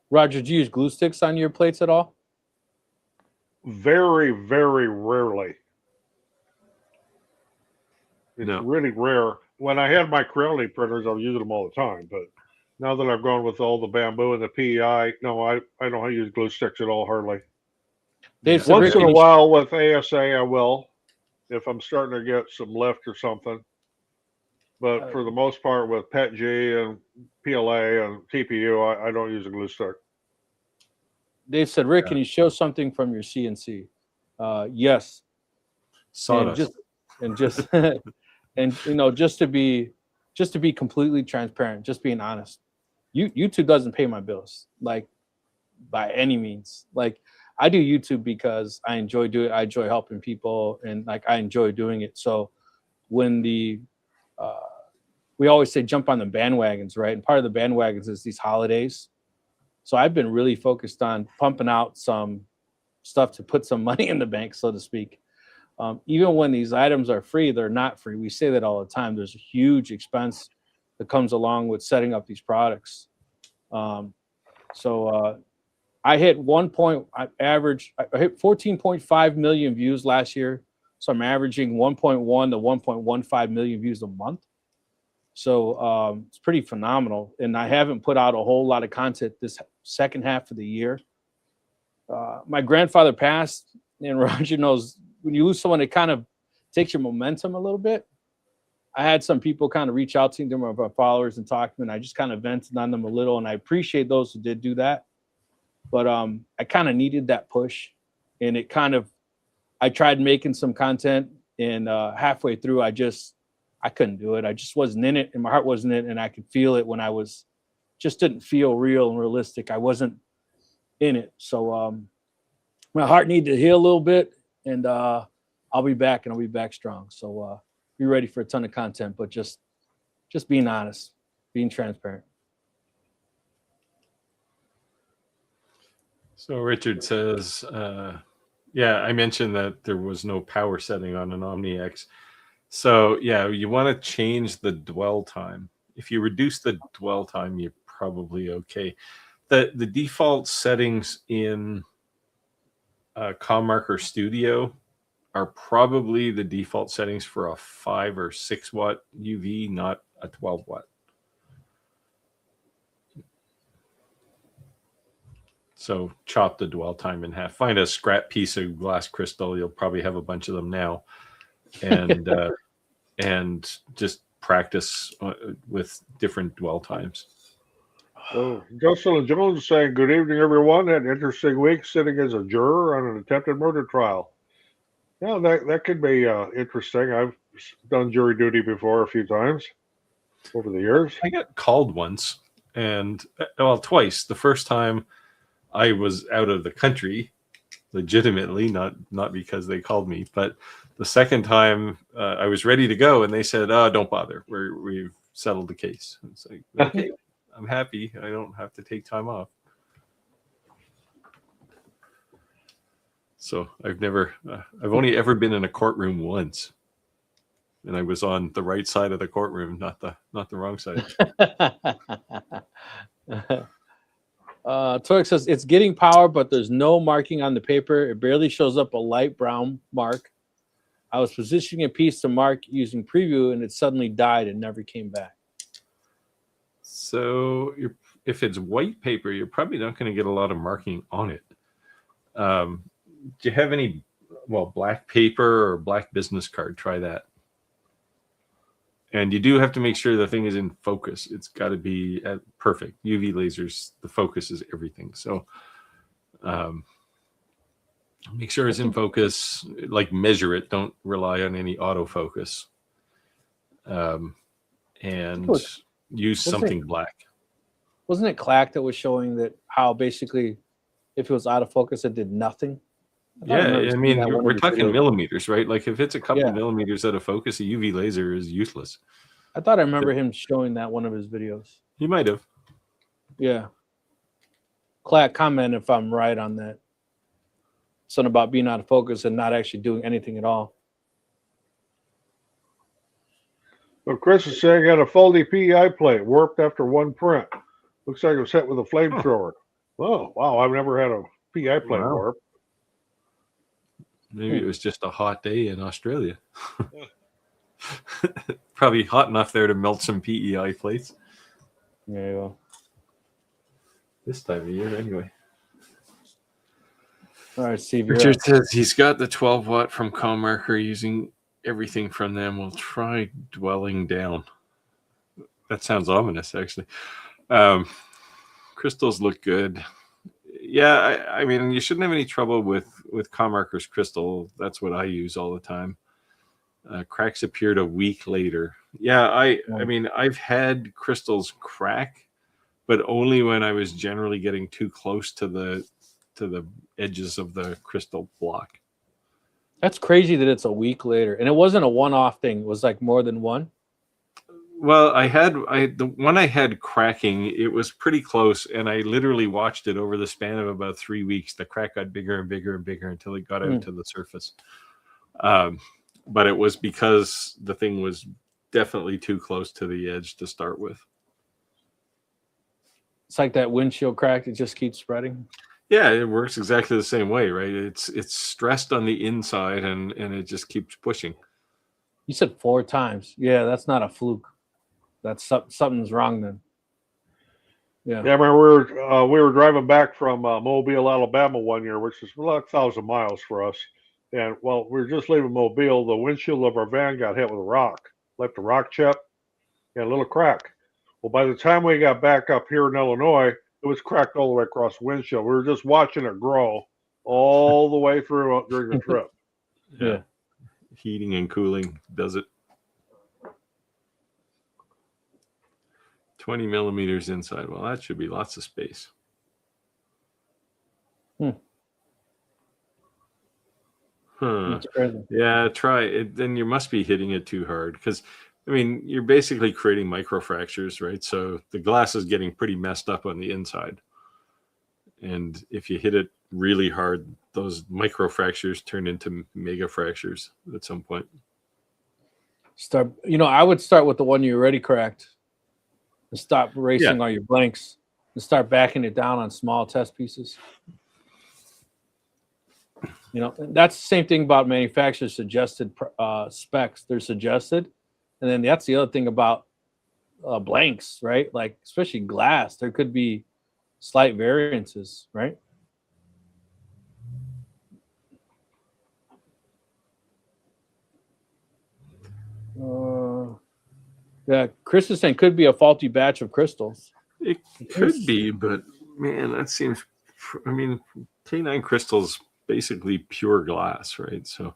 D: Roger, do you use glue sticks on your plates at all?
A: Very, very rarely. It's really rare. When I had my Creality printers, I was using them all the time. But now that I've gone with all the Bamboo and the PEI, no, I don't use glue sticks at all, hardly.
D: Dave said,
A: Once
D: Rick,
A: in a
D: can you
A: while with ASA, I will, if I'm starting to get some lift or something. But for the most part, with PETG and PLA and TPU, I don't use a glue stick.
D: Dave said, Rick,
B: Yeah.
D: can you show something from your CNC? Yes.
B: Sawdust.
D: And just and you know, just to be completely transparent, just being honest. YouTube doesn't pay my bills, like by any means. Like I do YouTube because I enjoy doing it. I enjoy helping people, and like I enjoy doing it. So when we always say jump on the bandwagons, right? And part of the bandwagons is these holidays. So I've been really focused on pumping out some stuff to put some money in the bank, so to speak. Even when these items are free, they're not free. We say that all the time. There's a huge expense that comes along with setting up these products. I hit I hit 14.5 million views last year. So I'm averaging 1.1 to 1.15 million views a month. So it's pretty phenomenal. And I haven't put out a whole lot of content this second half of the year. My grandfather passed, and Roger knows when you lose someone, it kind of takes your momentum a little bit. I had some people kind of reach out to them, of our followers, and talk to them, and I just kind of vented on them a little, and I appreciate those who did do that. But I kind of needed that push, and it kind of, I tried making some content, and halfway through, I couldn't do it. I just wasn't in it, and my heart wasn't in it, and I could feel it when I was, just didn't feel real and realistic. I wasn't in it. So my heart needed to heal a little bit, and I'll be back, and I'll be back strong. So be ready for a ton of content, but just being honest, being transparent.
B: So Richard says, yeah, I mentioned that there was no power setting on an OmniX. So yeah, you want to change the dwell time. If you reduce the dwell time, you're probably okay. The default settings in ComMarker Studio are probably the default settings for a 5 or 6 watt UV, not a 12 watt. So chop the dwell time in half. Find a scrap piece of glass crystal. You'll probably have a bunch of them now, and and just practice with different dwell times.
A: So Jocelyn Jones is saying, "Good evening, everyone. Had an interesting week sitting as a juror on an attempted murder trial." Yeah, that could be interesting. I've done jury duty before a few times over the years.
B: I got called once, and well, twice. The first time I was out of the country, legitimately, not because they called me, but the second time I was ready to go, and they said, "Oh, don't bother. We've settled the case." It's like, okay, I'm happy. I don't have to take time off. So I've only ever been in a courtroom once, and I was on the right side of the courtroom, not the wrong side.
D: Torque says it's getting power, but there's no marking on the paper. It barely shows up a light brown mark. I was positioning a piece to mark using preview, and it suddenly died and never came back.
B: So if it's white paper, you're probably not going to get a lot of marking on it. Do you have any, black paper or black business card? Try that. And you do have to make sure the thing is in focus. It's got to be perfect. UV lasers, the focus is everything. So make sure it's in focus, like measure it. Don't rely on any autofocus. And use something black.
D: Wasn't it Clack that was showing that how basically if it was out of focus, it did nothing?
B: Yeah, I mean, we're talking millimeters, right? Like if it's a couple millimeters out of focus, a UV laser is useless.
D: I thought I remember him showing that one of his videos.
B: He might have.
D: Yeah. Clack, comment if I'm right on that. Something about being out of focus and not actually doing anything at all.
A: Well, Chris is saying, "Got a faulty PEI plate, warped after one print. Looks like it was hit with a flamethrower." Oh, wow. I've never had a PEI plate warp.
B: Maybe it was just a hot day in Australia. Probably hot enough there to melt some PEI plates.
D: There you go.
B: This time of year, anyway.
D: All right, Steve, you're
B: Richard
D: up.
B: says he's got the 12 watt from ComMarker using everything from them. We'll try dwelling down. That sounds ominous, actually. Crystals look good. Yeah, I mean, you shouldn't have any trouble with ComMarker's crystal. That's what I use all the time. Cracks appeared a week later. Yeah, I mean, I've had crystals crack, but only when I was generally getting too close to the edges of the crystal block.
D: That's crazy that it's a week later, and it wasn't a one-off thing. It was like more than one.
B: Well, the one I had cracking, it was pretty close, and I literally watched it over the span of about 3 weeks. The crack got bigger and bigger and bigger until it got out to the surface. But it was because the thing was definitely too close to the edge to start with.
D: It's like that windshield crack that just keeps spreading.
B: Yeah, it works exactly the same way, right? It's stressed on the inside, and it just keeps pushing.
D: You said 4 times. Yeah, that's not a fluke. That's something's wrong then. Yeah.
A: Yeah, I remember we were driving back from Mobile, Alabama one year, which is about 1,000 miles for us. And while we were just leaving Mobile, the windshield of our van got hit with a rock, left a rock chip and a little crack. Well, by the time we got back up here in Illinois, it was cracked all the way across the windshield. We were just watching it grow all the way through during the trip.
D: Yeah.
B: Heating and cooling does it. 20 millimeters inside. Well, that should be lots of space. Huh. Yeah, try it. Then you must be hitting it too hard because, I mean, you're basically creating microfractures, right? So the glass is getting pretty messed up on the inside. And if you hit it really hard, those microfractures turn into mega fractures at some point.
D: I would start with the one you already cracked and stop racing all your blanks and start backing it down on small test pieces. That's the same thing about manufacturers' suggested specs. They're suggested. And then that's the other thing about blanks, right? Like, especially glass, there could be slight variances, right? Yeah, Chris is saying could be a faulty batch of crystals.
B: It could be, but man, that seems. I mean, K9 crystals basically pure glass, right? So,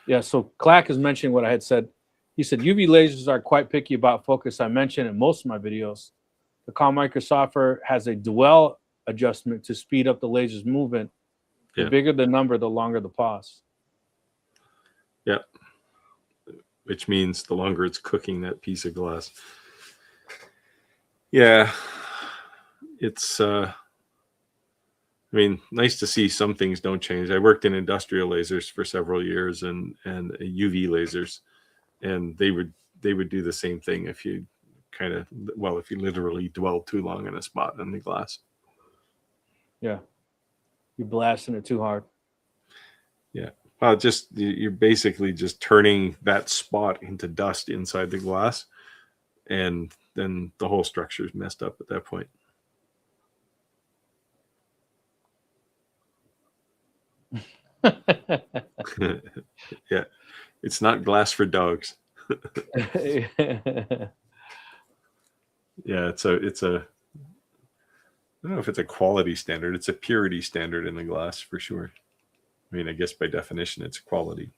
D: yeah. So Clack is mentioning what I had said. He said UV lasers are quite picky about focus. I mentioned in most of my videos, the ComMarker software has a dwell adjustment to speed up the laser's movement. The bigger the number, the longer the pause.
B: Yeah. Which means the longer it's cooking that piece of glass. Yeah. It's, I mean, nice to see some things don't change. I worked in industrial lasers for several years and UV lasers, and they would do the same thing if you if you literally dwell too long in a spot in the glass.
D: Yeah. You're blasting it too hard.
B: Yeah. Well, you're basically just turning that spot into dust inside the glass, and then the whole structure is messed up at that point. Yeah, it's not glass for dogs. Yeah, it's a. I don't know if it's a quality standard. It's a purity standard in the glass for sure. I mean, I guess by definition, it's quality.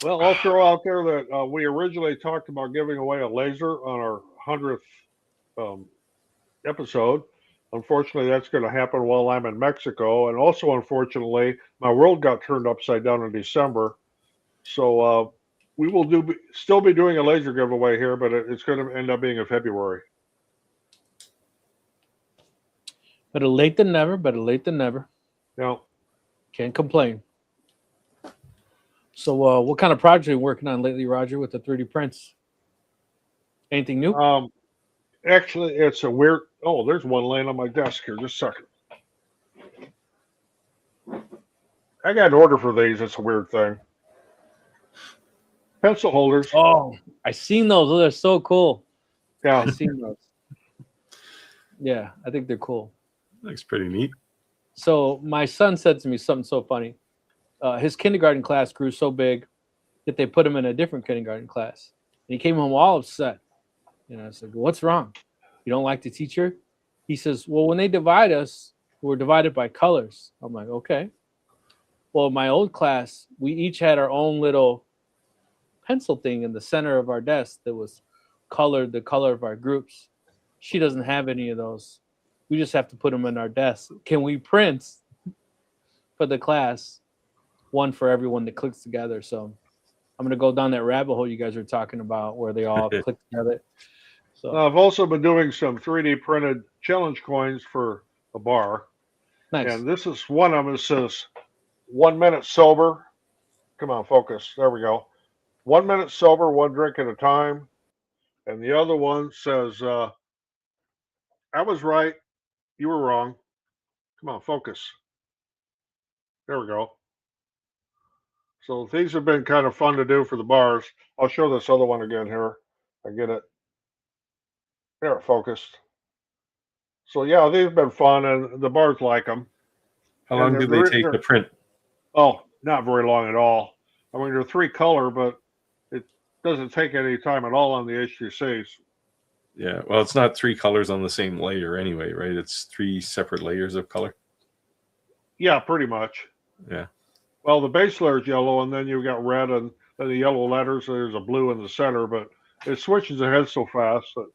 A: Well, I'll throw out there that we originally talked about giving away a laser on our 100th episode. Unfortunately, that's going to happen while I'm in Mexico. And also, unfortunately, my world got turned upside down in December. So we will still be doing a laser giveaway here, but it's going to end up being in February.
D: Better late than never. Better late than never.
A: Yeah.
D: Can't complain. So what kind of project are you working on lately, Roger, with the 3D prints? Anything new?
A: Actually, it's a weird... Oh, there's one laying on my desk here. Just a second. I got an order for these. It's a weird thing. Pencil holders.
D: Oh, I seen those. Those are so cool.
A: Yeah.
D: I seen those. Yeah, I think they're cool.
B: Looks pretty neat.
D: So my son said to me something so funny. His kindergarten class grew so big that they put him in a different kindergarten class. And he came home all upset. And I said, what's wrong? You don't like the teacher? He says, well, when they divide us, we're divided by colors. I'm like, okay. Well, in my old class, we each had our own little pencil thing in the center of our desk that was colored the color of our groups. She doesn't have any of those. We just have to put them in our desk. Can we print for the class one for everyone that clicks together? So I'm going to go down that rabbit hole you guys are talking about where they all click together. So
A: I've also been doing some 3D printed challenge coins for a bar.
D: nice.
A: And this is one of them. It says 1 minute sober. Come on, focus. There we go. 1 minute sober, one drink at a time. And the other one says, I was right. You were wrong. Come on, focus. There we go. So these have been kind of fun to do for the bars. I'll show this other one again here. I get it. There, it focused. So yeah, these have been fun, and the bars like them.
B: How
A: And
B: long do they take to print?
A: Oh, not very long at all. I mean, they're 3-color, but it doesn't take any time at all on the HTCs.
B: Yeah, well, it's not 3 colors on the same layer anyway, right? It's 3 separate layers of color.
A: Yeah, pretty much.
B: Yeah.
A: Well, the base layer is yellow, and then you've got red and then the yellow letters. So there's a blue in the center, but it switches ahead so fast that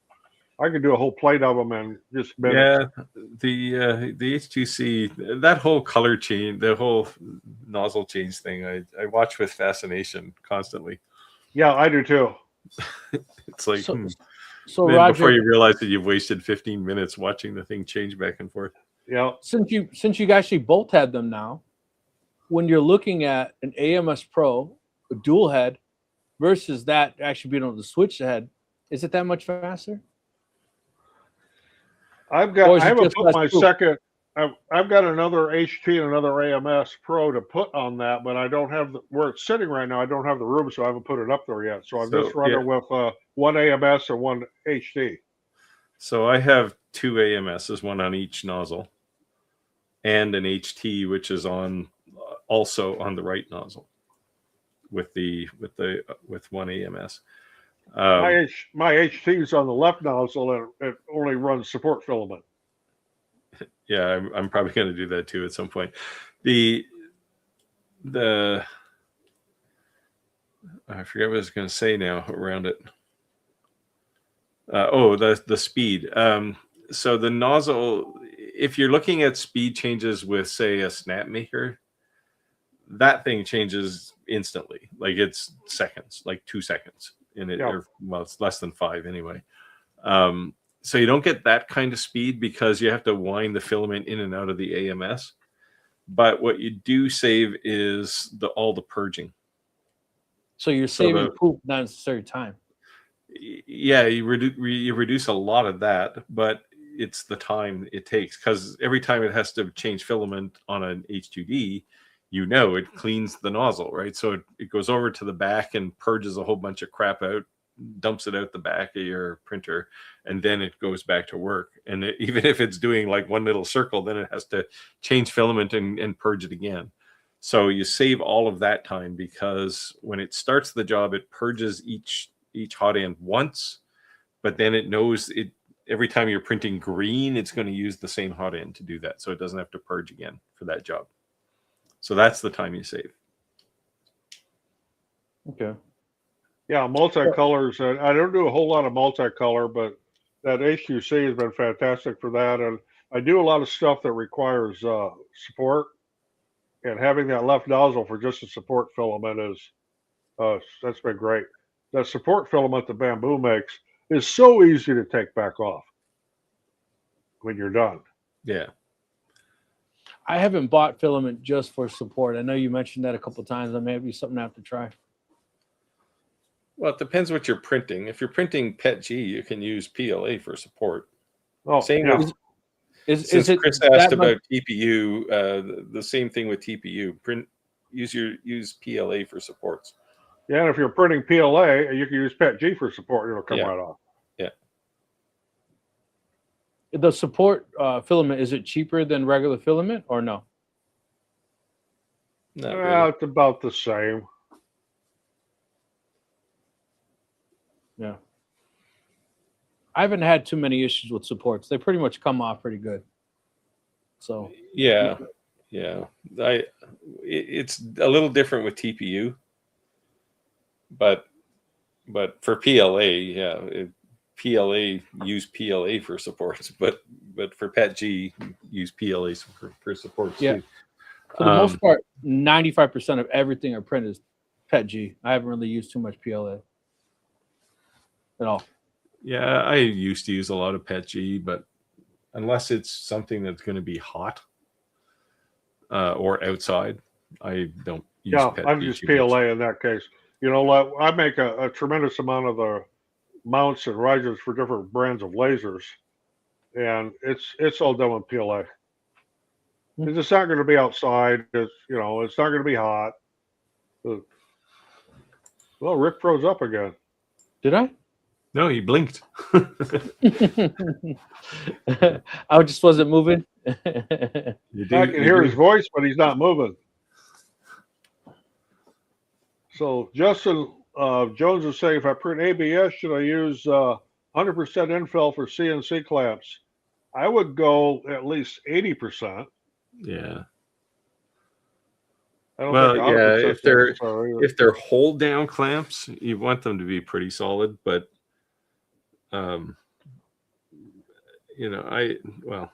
A: I can do a whole plate of them in just minutes.
B: Yeah, the H2C, that whole color change, the whole nozzle change thing, I watch with fascination constantly.
A: Yeah, I do too.
B: It's like,
D: so
B: then
D: Roger,
B: before you realize that you've wasted 15 minutes watching the thing change back and forth.
A: Yeah.
D: since you actually both had them now, when you're looking at an AMS Pro, a dual head, versus that actually being able to switch the head, is it that much faster?
A: I haven't put my second. I've got another HT and another AMS Pro to put on that, but I don't have where it's sitting right now. I don't have the room, so I haven't put it up there yet. So I'm just running with one AMS and one HT.
B: So I have 2 AMSs, one on each nozzle, and an HT, which is on also on the right nozzle with one AMS.
A: My HT is on the left nozzle, and it only runs support filament.
B: Yeah, I'm probably going to do that too at some point. I forget what I was going to say now around it. The speed. So the nozzle, if you're looking at speed changes with, say, a snap maker, that thing changes instantly. Like it's seconds, like 2 seconds in it.
A: Yeah.
B: Well, it's less than 5 anyway. So you don't get that kind of speed because you have to wind the filament in and out of the AMS. But what you do save is all the purging.
D: So you're saving poop, not necessary time.
B: Yeah, you reduce a lot of that, but it's the time it takes, because every time it has to change filament on an H2D, it cleans the nozzle, right? So it goes over to the back and purges a whole bunch of crap out, dumps it out the back of your printer, and then it goes back to work. And even if it's doing like one little circle, then it has to change filament and purge it again. So you save all of that time, because when it starts the job, it purges each hot end once, but then it knows it every time you're printing green, it's going to use the same hot end to do that, so it doesn't have to purge again for that job. So that's the time you save.
D: Okay.
A: Yeah, multicolors. I don't do a whole lot of multicolor, but that H2C has been fantastic for that. And I do a lot of stuff that requires support, and having that left nozzle for just a support filament that's been great. That support filament that Bamboo makes is so easy to take back off when you're done.
B: Yeah.
D: I haven't bought filament just for support. I know you mentioned that a couple of times. That may be something I have to try.
B: Well, it depends what you're printing. If you're printing PETG, you can use PLA for support.
A: Oh,
B: same
A: yeah.
B: with, since Chris asked about TPU, the same thing with TPU. Use PLA for supports.
A: Yeah, and if you're printing PLA, you can use PETG for support. It'll come right off.
B: Yeah.
D: the support filament, is it cheaper than regular filament or no?
B: Not really.
A: It's about the same.
D: Yeah. I haven't had too many issues with supports. They pretty much come off pretty good. So
B: Yeah. It's a little different with TPU, but for PLA, PLA use PLA for supports, but for PET-G use PLA for supports too.
D: For the most part, 95% of everything I print is PET-G. I haven't really used too much PLA at all.
B: Yeah, I used to use a lot of PET-G, but unless it's something that's going to be hot or outside, I don't use PET-G.
A: I'm just PLA in that case. You know, like I make a tremendous amount of the mounts and risers for different brands of lasers, and it's all done with PLA. It's just not going to be outside. It's it's not going to be hot. Well, Rick froze up again.
D: Did I?
B: No, he blinked.
D: I just wasn't moving.
A: I can hear his voice, but he's not moving. So Justin Jones is saying, if I print ABS, should I use 100% infill for CNC clamps? I would go at least 80%.
B: Yeah.
A: I don't
B: Well,
A: think
B: yeah,
A: 100%
B: if they're hold down clamps, you want them to be pretty solid, but I don't know.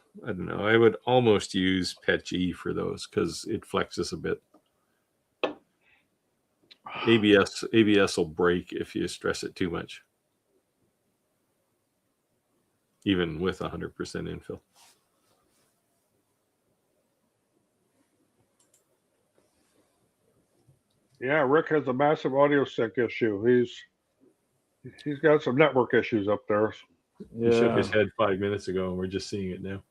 B: I would almost use PET-G for those because it flexes a bit. ABS will break if you stress it too much, even with 100% infill.
A: Yeah, Rick has a massive audio sync issue. He's got some network issues up there.
B: He shook his head 5 minutes ago, and we're just seeing it now.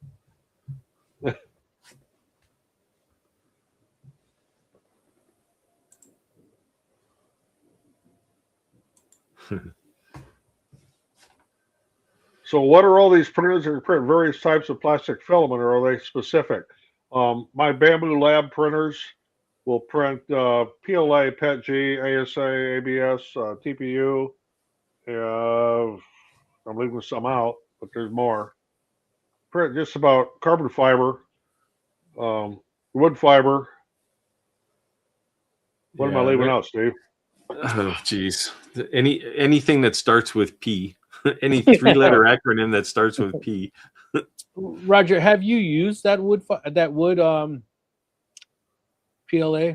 A: So what are all these printers that print various types of plastic filament, or are they specific? My Bamboo Lab printers will print PLA, PET-G, ASA, ABS, TPU. I'm leaving some out, but there's more. Print just about carbon fiber, wood fiber. What am I leaving out, Steve?
B: Oh, geez. Anything that starts with P. Any three-letter acronym that starts with P.
D: Roger, have you used that wood PLA?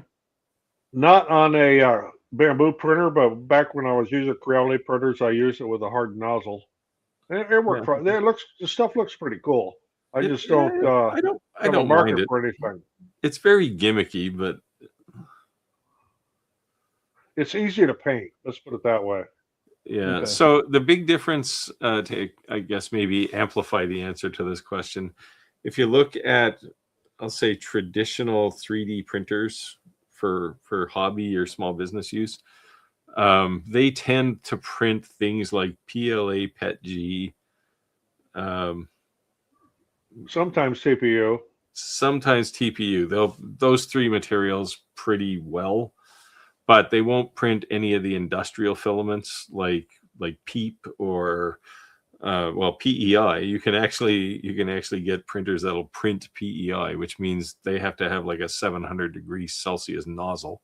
A: Not on a bamboo printer, but back when I was using Creole printers, I used it with a hard nozzle. It worked fine. The stuff looks pretty cool. I don't have a market for anything.
B: It's very gimmicky, but
A: it's easy to paint. Let's put it that way.
B: Yeah. Okay. So the big difference, to I guess maybe amplify the answer to this question, if you look at, I'll say, traditional 3D printers for hobby or small business use, they tend to print things like PLA, PET-G,
A: sometimes TPU.
B: Sometimes TPU. Those three materials pretty well. But they won't print any of the industrial filaments like PEEP or PEI. You can actually get printers that'll print PEI, which means they have to have like a 700 degrees Celsius nozzle.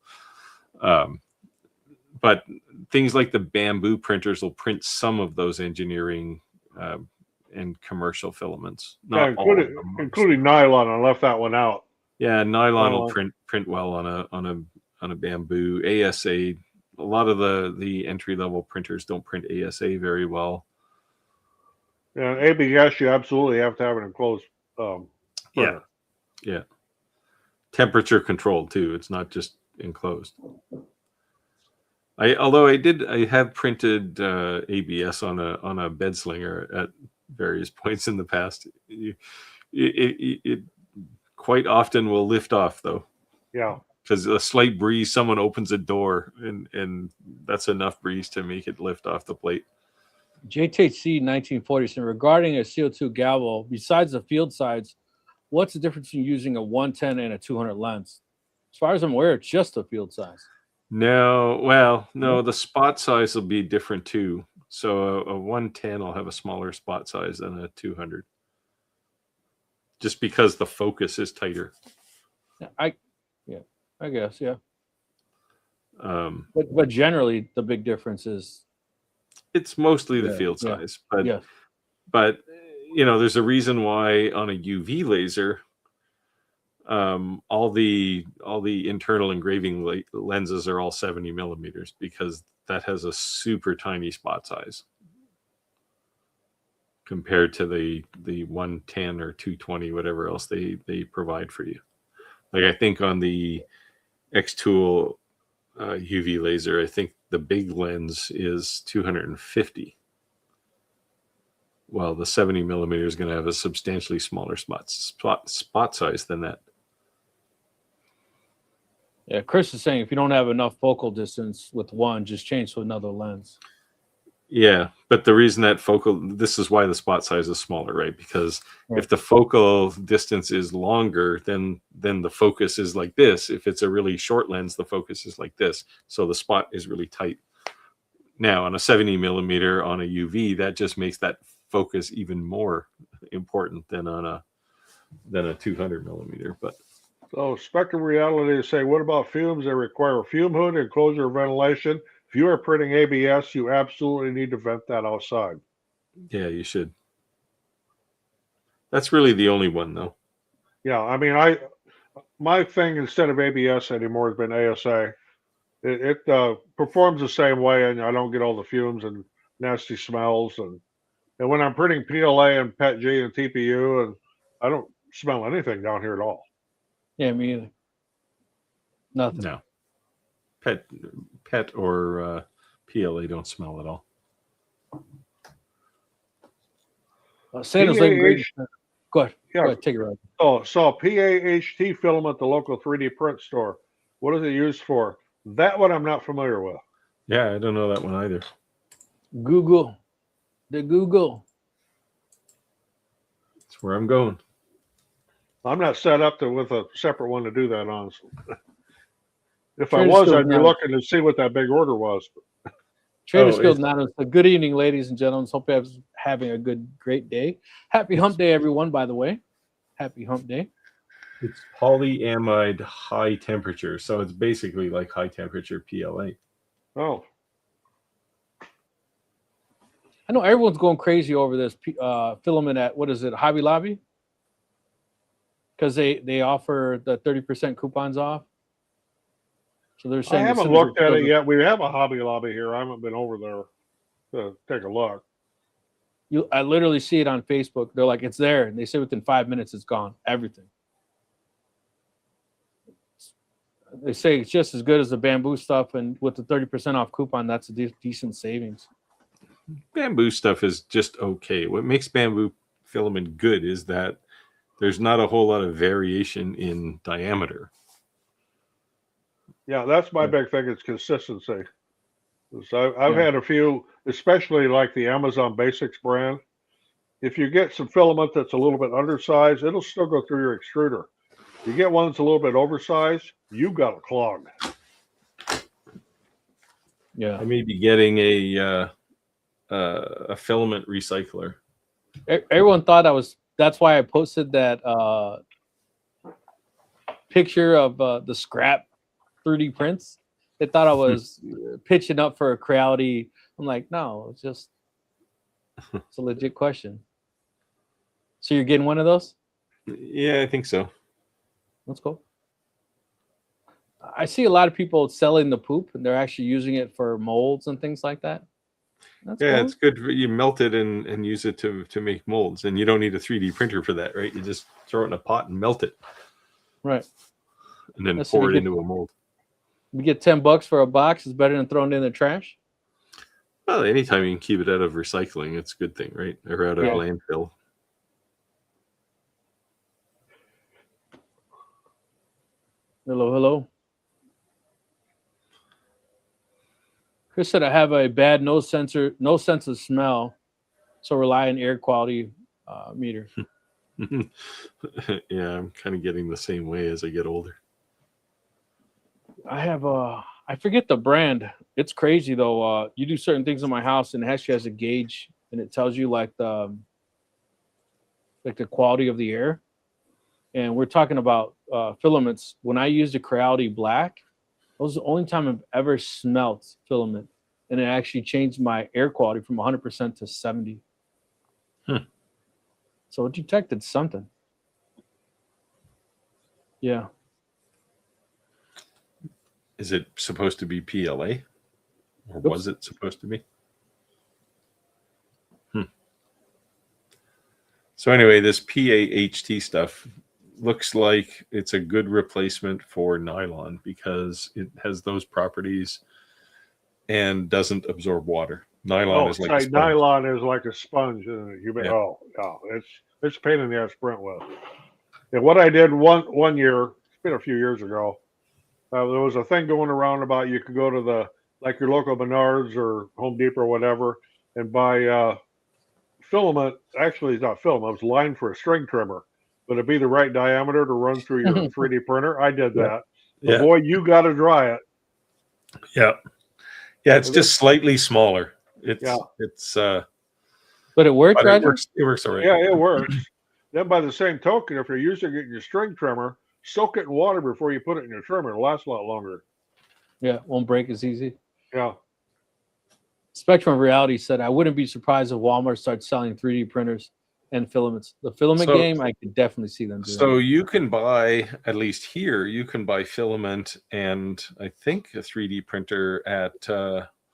B: But things like the bamboo printers will print some of those engineering and commercial filaments. Not
A: including nylon. I left that one out.
B: Yeah, nylon will print well on a bamboo. ASA, a lot of the entry level printers don't print ASA very well.
A: Yeah, ABS, you absolutely have to have an enclosed printer.
B: Yeah. Temperature controlled too. It's not just enclosed. I have printed ABS on a bed slinger at various points in the past. It quite often will lift off though.
A: Yeah.
B: Because a slight breeze, someone opens a door, and that's enough breeze to make it lift off the plate.
D: JTC 1940s, and regarding a CO2 gavel, besides the field size, what's the difference between using a 110 and a 200 lens? As far as I'm aware, it's just the field size.
B: No, well, no, the spot size will be different too. So a 110 will have a smaller spot size than a 200. Just because the focus is tighter.
D: I guess, yeah.
B: Um,
D: But generally, the big difference is
B: it's mostly the
D: Yeah,
B: field
D: yeah,
B: size, but
D: yeah.
B: but there's a reason why on a UV laser, all the internal engraving lenses are all 70 millimeters because that has a super tiny spot size compared to the 110 or 220, whatever else they provide for you. Like I think on the X-Tool UV laser, I think the big lens is 250. Well, the 70 millimeter is going to have a substantially smaller spot size than that.
D: Yeah, Chris is saying if you don't have enough focal distance with one, just change to another lens.
B: Yeah, but the reason that this is why the spot size is smaller, right? Because if the focal distance is longer, then the focus is like this. If it's a really short lens, the focus is like this. So the spot is really tight. Now, on a 70 millimeter on a UV, that just makes that focus even more important than on a 200 millimeter. But
A: So Spectrum Reality is saying, what about fumes that require a fume hood, enclosure, ventilation? If you are printing ABS, you absolutely need to vent that outside.
B: yeah, you should. That's really the only one, though.
A: Yeah, I mean, my thing instead of ABS anymore has been ASA. It performs the same way, and I don't get all the fumes and nasty smells. And when I'm printing PLA and PETG and TPU, and I don't smell anything down here at all.
D: Yeah, me either. Nothing.
B: No. PET or PLA don't smell at all.
D: Santa's looking great. Go ahead.
A: Yeah.
D: Go ahead. Take it right.
A: Oh, saw PAHT filament at the local 3D print store. What is it used for? That one I'm not familiar with.
B: Yeah, I don't know that one either.
D: Google. The Google.
B: That's where I'm going.
A: I'm not set up with a separate one to do that, honestly. If I
D: Trader
A: was,
D: Skills
A: I'd be
D: Anonymous.
A: looking to see what that big order was.
D: Trader Skills Anonymous. Good evening, ladies and gentlemen. Hope you're having a great day. Happy Hump Day, everyone, by the way. Happy Hump Day.
B: It's polyamide high temperature, so it's basically like high temperature PLA.
A: Oh.
D: I know everyone's going crazy over this filament at, what is it, Hobby Lobby? Because they offer the 30% coupons off. So they're saying
A: I haven't looked at it yet. We have a Hobby Lobby here. I haven't been over there to take a look.
D: I literally see it on Facebook. They're like, it's there. And they say within 5 minutes, it's gone. Everything. They say it's just as good as the bamboo stuff. And with the 30% off coupon, that's a decent savings.
B: Bamboo stuff is just okay. What makes bamboo filament good is that there's not a whole lot of variation in diameter.
A: Yeah, that's my big thing. It's consistency. So I've had a few, especially like the Amazon Basics brand. If you get some filament that's a little bit undersized, it'll still go through your extruder. You get one that's a little bit oversized, you got a clog.
D: Yeah,
B: I may be getting a filament recycler.
D: Everyone thought that's why I posted that picture of the scrap 3D prints. They thought I was pitching up for a Creality. I'm like, no, it's a legit question. So you're getting one of those?
B: Yeah, I think so.
D: Let's go. I see a lot of people selling the poop, and they're actually using it for molds and things like that. That's cool.
B: It's good. You melt it and use it to make molds, and you don't need a 3D printer for that, right? You just throw it in a pot and melt it.
D: Right.
B: And then pour it into a mold.
D: You get $10 for a box. It's better than throwing it in the trash.
B: Well, anytime you can keep it out of recycling, it's a good thing, right? Or out of landfill.
D: Hello. Chris said, I have a bad no sense of smell, so rely on air quality meter.
B: Yeah, I'm kind of getting the same way as I get older.
D: I have I forget the brand. It's crazy though. You do certain things in my house, and it actually has a gauge, and it tells you like the quality of the air. And we're talking about filaments. When I used a Creality Black, that was the only time I've ever smelt filament, and it actually changed my air quality from 100% to 70. So it detected something. Yeah.
B: Is it supposed to be PLA? Or was it supposed to be? So anyway, this PAHT stuff looks like it's a good replacement for nylon because it has those properties and doesn't absorb water. Nylon is like a sponge.
A: Nylon is like a sponge, isn't it?
B: Yeah.
A: Oh, yeah, it's a pain in the ass to print with. And what I did one year, it's been a few years ago, there was a thing going around about you could go to your local Menards or Home Depot or whatever and buy filament. Actually, it's not filament. It was lined for a string trimmer, but it'd be the right diameter to run through your 3D printer. I did that. But boy, you got to dry it.
B: Yeah. Yeah, it's just slightly smaller. It's
D: but it works, right?
B: It works all right.
A: Yeah, it works. Then by the same token, if you're using it in your string trimmer, soak it in water before you put it in your trimmer. It'll last a lot longer.
D: Yeah, won't break as easy.
A: Yeah.
D: Spectrum of Reality said, I wouldn't be surprised if Walmart starts selling 3D printers and filaments. The filament game, I could definitely see them doing.
B: So you can buy, at least here, you can buy filament and I think a 3D printer at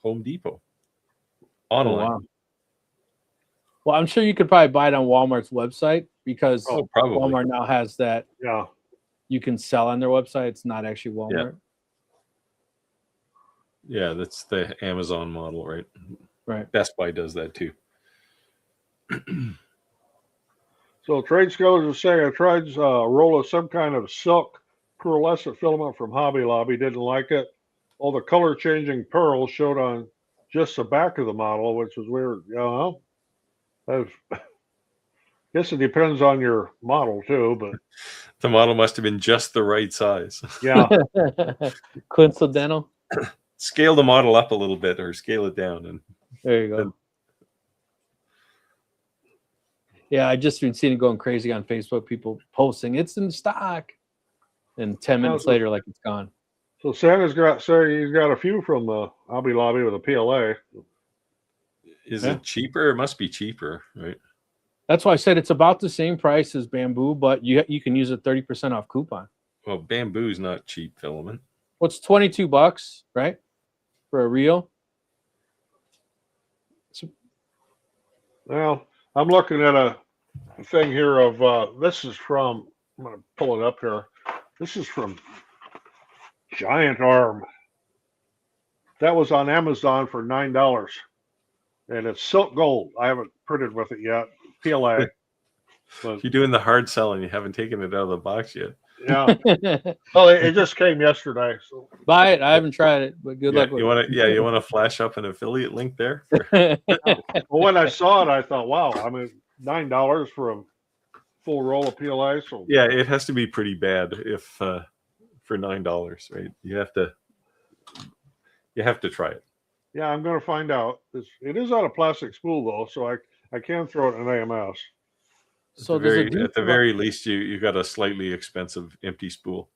B: Home Depot online.
D: Oh, wow. Well, I'm sure you could probably buy it on Walmart's website because Walmart now has that.
A: Yeah.
B: You
D: can sell on their website. It's not actually Walmart.
B: Yeah, that's the Amazon model, right?
D: Right.
B: Best Buy does that too.
A: So trade scholars are saying I tried a roll of some kind of silk pearlescent filament from Hobby Lobby. Didn't like it. All the color changing pearls showed on just the back of the model, which was weird. I guess it depends on your model too, but
B: the model must have been just the right size.
A: Yeah.
D: Coincidental.
B: Scale the model up a little bit or scale it down, and
D: there you go. Yeah, I just been seeing it going crazy on Facebook. People posting it's in stock, and 10 minutes later, like it's gone.
A: So Santa's got he's got a few from the Hobby Lobby with a PLA.
B: Is it cheaper? It must be cheaper, right?
D: That's why I said it's about the same price as bamboo, but you can use a 30% off coupon.
B: Well, bamboo's not cheap filament.
D: Well, it's $22, right? For a reel.
A: Well, I'm looking at a thing here of this is from, I'm going to pull it up here. This is from Giant Arm. That was on Amazon for $9. And it's silk gold. I haven't printed with it yet. PLA.
B: But you're doing the hard selling. You haven't taken it out of the box yet.
A: Yeah. Well, it just came yesterday. So
D: buy it. I haven't tried it, but good luck with
B: it. You want to flash up an affiliate link there?
A: Well, when I saw it, I thought, wow, I mean, $9 for a full roll of PLA. So
B: yeah, it has to be pretty bad if for $9, right? You have to try it.
A: Yeah, I'm going to find out. It is on a plastic spool though, so I can throw it in an AMS.
B: So at the very least, you got a slightly expensive empty spool.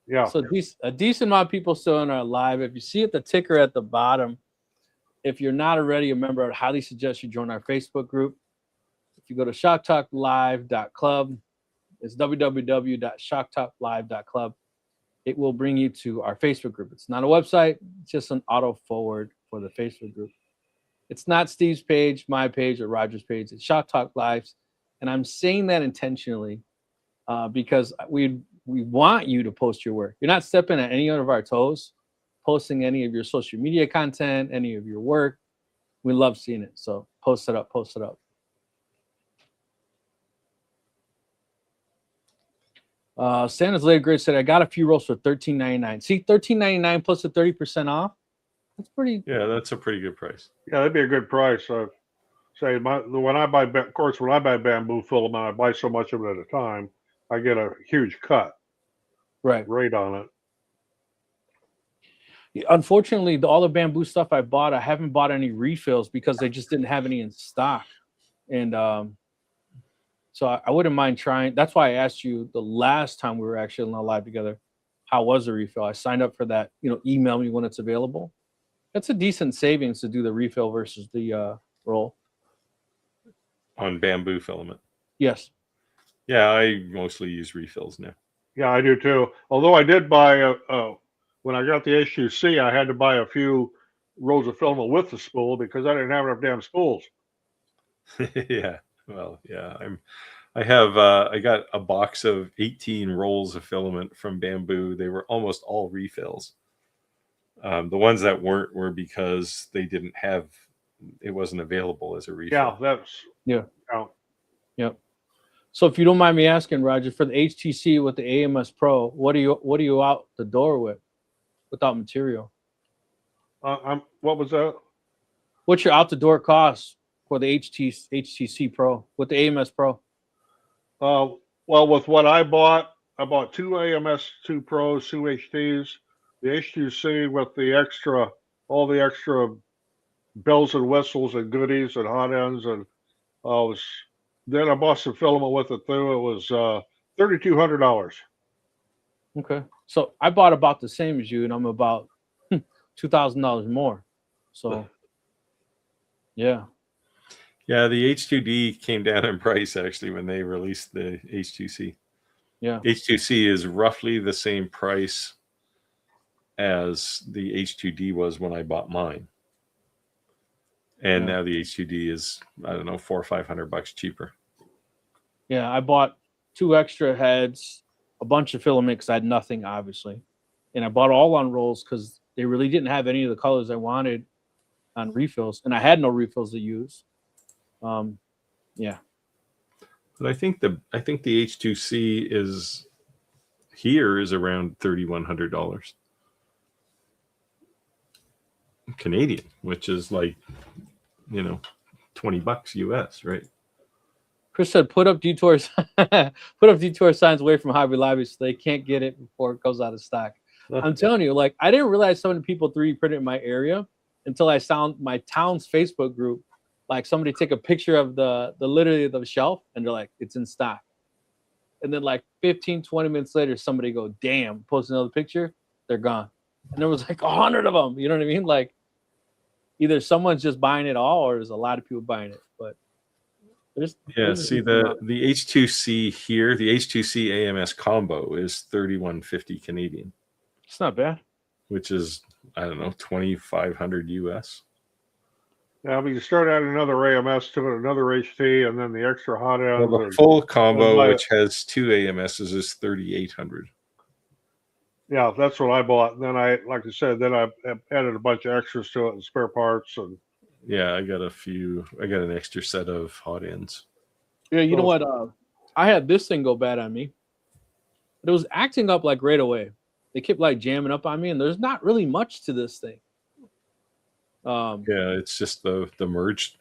A: Yeah.
D: So a decent amount of people still in our live. If you see the ticker at the bottom, if you're not already a member, I'd highly suggest you join our Facebook group. If you go to shocktalklive.club, it's www.shocktalklive.club. It will bring you to our Facebook group. It's not a website. It's just an auto forward for the Facebook group. It's not Steve's page, my page, or Roger's page. It's Shock Talk Live's. And I'm saying that intentionally because we want you to post your work. You're not stepping at any of our toes, posting any of your social media content, any of your work. We love seeing it. So post it up, post it up. Santa's Later Grid said, I got a few rolls for $13.99. See, $13.99 plus the 30% off. That's pretty.
B: Yeah, that's a pretty good price.
A: Yeah, that'd be a good price. Say when I buy, of course, when I buy bamboo filament, I buy so much of it at a time. I get a huge cut
D: Right.
A: rate on it.
D: Unfortunately, all the bamboo stuff I bought, I haven't bought any refills because they just didn't have any in stock. And so I wouldn't mind trying. That's why I asked you the last time we were actually on live together, how was the refill? I signed up for that. Email me when it's available. That's a decent savings to do the refill versus the roll.
B: On bamboo filament.
D: Yes.
B: Yeah, I mostly use refills now.
A: Yeah, I do too. Although I did buy when I got the HUC, I had to buy a few rolls of filament with the spool because I didn't have enough damn spools.
B: Yeah. Well, yeah. I got a box of 18 rolls of filament from bamboo. They were almost all refills. The ones that weren't were because they didn't have, it wasn't available as a refill.
A: Yeah.
D: Yep. So if you don't mind me asking, Roger, for the HTC with the AMS Pro, what are you out the door with without material?
A: What was that?
D: What's your out the door cost for the HTC Pro with the AMS Pro?
A: Well, with what I bought two AMS2 Pros, two HTs, the HTC with all the extra bells and whistles and goodies and hot ends, and then I bought some filament with it too. It was $3,200.
D: Okay, so I bought about the same as you, and I'm about $2,000 more. So, yeah.
B: Yeah, the H2D came down in price actually when they released the H2C.
D: Yeah.
B: H2C is roughly the same price as the H2D was when I bought mine. And now the H2D is, I don't know, $400 or $500 cheaper.
D: Yeah, I bought 2 extra heads, a bunch of filament because I had nothing, obviously. And I bought all on rolls because they really didn't have any of the colors I wanted on refills. And I had no refills to use. Yeah.
B: But I think the H2C is around $3,100 Canadian, which is like, $20 US, right?
D: Chris said, put up detour signs away from Hobby Lobby so they can't get it before it goes out of stock. I'm telling you, like, I didn't realize so many people 3D printed in my area until I found my town's Facebook group. Like, somebody take a picture of the literally the shelf and they're like, it's in stock. And then like 15, 20 minutes later, somebody go, damn, post another picture, they're gone. And there was like 100 of them. You know what I mean? Like, either someone's just buying it all or there's a lot of people buying it. But
B: see the H2C here, the H2C AMS combo is $3,150 Canadian.
D: It's not bad.
B: Which is, I don't know, $2,500 US.
A: Yeah, but you start adding another AMS to it, another HT, and then the extra hot ends.
B: Well, the full combo, which has 2 AMSs, is $3,800.
A: Yeah, that's what I bought. And then like I said, I added a bunch of extras to it and spare parts. And
B: yeah, I got an extra set of hot ends.
D: Yeah, you know what? I had this thing go bad on me. But it was acting up like right away. They kept like jamming up on me, and there's not really much to this thing.
B: Yeah, it's just the merged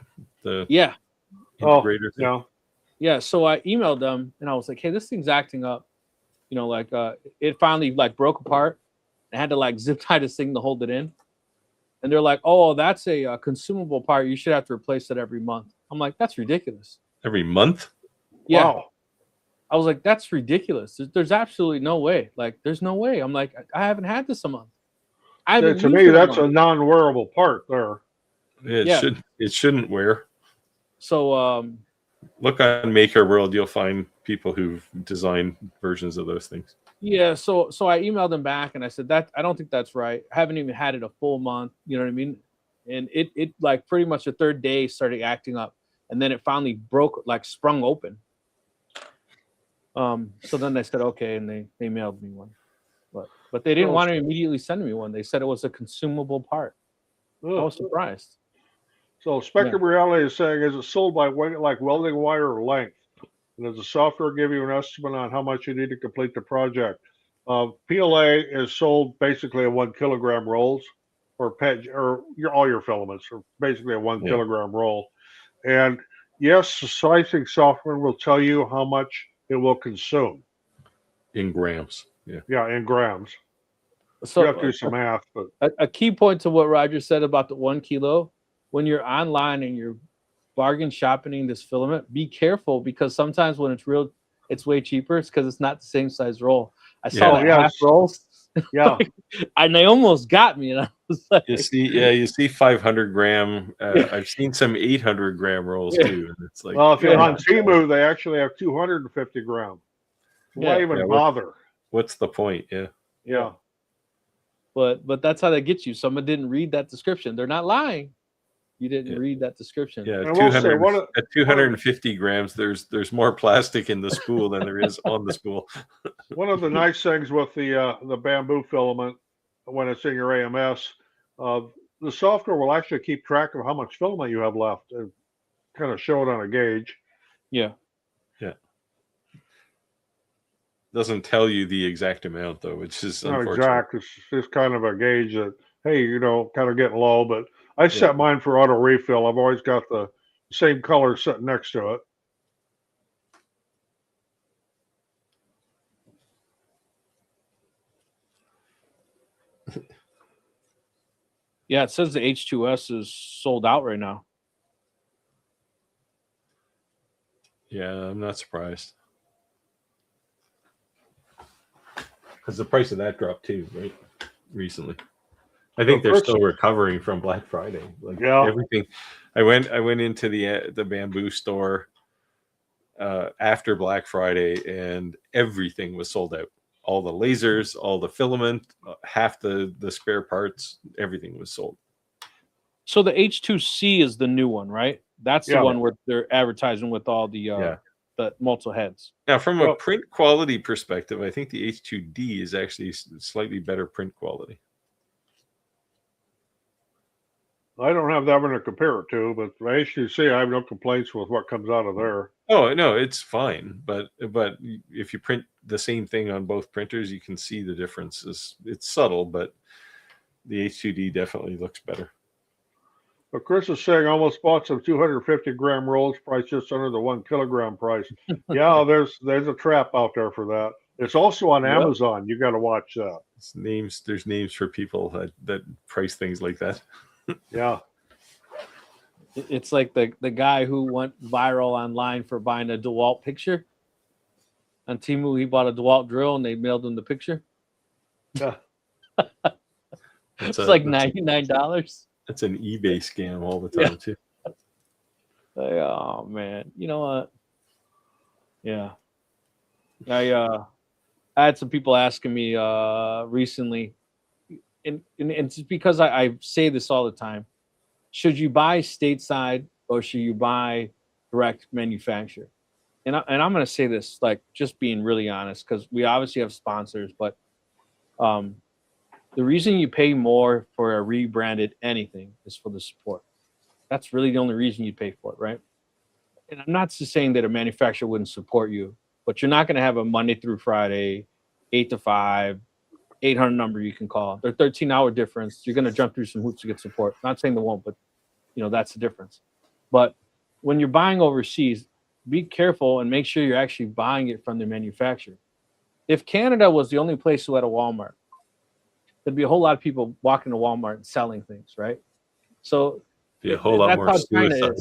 D: yeah
B: integrator thing.
D: Yeah. So I emailed them and I was like, hey, this thing's acting up. Like it finally like broke apart. I had to like zip tie this thing to hold it in. And they're like, oh, that's a consumable part. You should have to replace it every month. I'm like, that's ridiculous.
B: Every month?
D: Yeah.
A: Wow.
D: I was like, that's ridiculous. There's absolutely no way. Like, there's no way. I'm like, I haven't had this a month.
A: To me, that's a non-wearable part there.
B: It shouldn't wear.
D: So
B: look on Maker World, you'll find people who've designed versions of those things.
D: Yeah, so I emailed them back and I said that I don't think that's right. I haven't even had it a full month, you know what I mean? And it like pretty much the third day started acting up, and then it finally broke, like sprung open. So then they said okay, and they mailed me one. But they didn't want to immediately send me one. They said it was a consumable part. I was surprised.
A: So Spectrum Reality is saying, is it sold by like welding wire or length? And does the software give you an estimate on how much you need to complete the project? PLA is sold basically in 1 kilogram rolls. or all your filaments are basically a 1
B: Yeah.
A: kilogram roll. And yes, the slicing software will tell you how much it will consume.
B: In grams. Yeah.
A: Yeah, in grams.
D: So
A: You have to do some math, but
D: a key point to what Roger said about the 1 kilo, when you're online and you're bargain shopping this filament, be careful, because sometimes when it's real, it's way cheaper. It's because it's not the same size roll. I saw
A: Oh,
D: that
A: yes.
D: half rolls.
A: yeah,
D: And they almost got me. And I was like,
B: You see 500 gram.
D: Yeah.
B: I've seen some 800 gram rolls
D: Yeah.
B: too, and it's like,
A: well, if you're
D: Yeah.
A: on Temu, they actually have 250 gram. Why
D: Yeah.
A: even
B: Yeah,
A: bother?
B: what's the point? Yeah.
A: Yeah.
D: but that's how they get you. Someone didn't read that description. They're not lying. You didn't
B: Yeah.
D: read that description.
B: Yeah,
A: And I will say,
B: 200 at 250 grams, there's more plastic in the spool than there is on the spool.
A: One of the nice things with the bamboo filament, when it's in your AMS, the software will actually keep track of how much filament you have left and kind of show it on a gauge.
D: Yeah.
B: Doesn't tell you the exact amount though, which is
A: Not
B: unfortunate.
A: exact. It's just kind of a gauge that, hey, kind of getting low. But I set mine for auto refill. I've always got the same color sitting next to it.
D: Yeah, it says the H2S is sold out right now.
B: Yeah, I'm not surprised. Because the price of that dropped too, right? Recently. I think they're still recovering from Black Friday. Like everything. I went into the bamboo store after Black Friday, and everything was sold out. All the lasers, all the filament, half the spare parts, everything was sold.
D: So the H2C is the new one, right? That's the one where they're advertising with all the multiple heads.
B: Now, from a print quality perspective, I think the H2D is actually slightly better print quality.
A: I don't have that one to compare it to, but the H2C, I have no complaints with what comes out of there.
B: Oh no, it's fine. But if you print the same thing on both printers, you can see the differences. It's subtle, but the H2D definitely looks better.
A: But Chris is saying almost bought some 250 gram rolls, price just under the 1 kilogram price. Yeah, there's a trap out there for that. It's also on Amazon. You got to watch that.
B: There's names for people that price things like that.
A: Yeah.
D: It's like the guy who went viral online for buying a DeWalt picture. On Temu, he bought a DeWalt drill and they mailed him the picture.
A: Yeah.
D: It's like $99.
B: That's an eBay scam all the time too.
D: Oh man, you know what? Yeah, I had some people asking me recently, and it's because I say this all the time: should you buy stateside or should you buy direct manufacturer? And I'm going to say this, like, just being really honest, because we obviously have sponsors, but the reason you pay more for a rebranded anything is for the support. That's really the only reason you pay for it, right? And I'm not just saying that a manufacturer wouldn't support you, but you're not going to have a Monday through Friday, 8 to 5, 800 number you can call. They're 13-hour difference. You're going to jump through some hoops to get support. Not saying they won't, but that's the difference. But when you're buying overseas, be careful and make sure you're actually buying it from the manufacturer. If Canada was the only place who had a Walmart, there'd be a whole lot of people walking to Walmart and selling things, right? So
B: be a whole lot more suicides.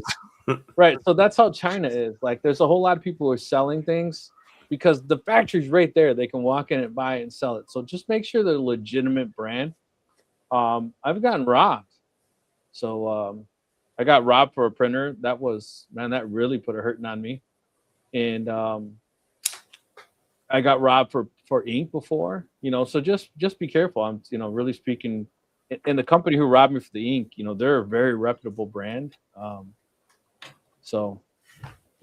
D: Right. So that's how China is. Like, there's a whole lot of people who are selling things because the factory's right there. They can walk in and buy it and sell it. So just make sure they're a legitimate brand. I've gotten robbed. So I got robbed for a printer. That really put a hurting on me. And I got robbed for ink before, so just be careful. I'm, really speaking, and the company who robbed me for the ink, they're a very reputable brand. So,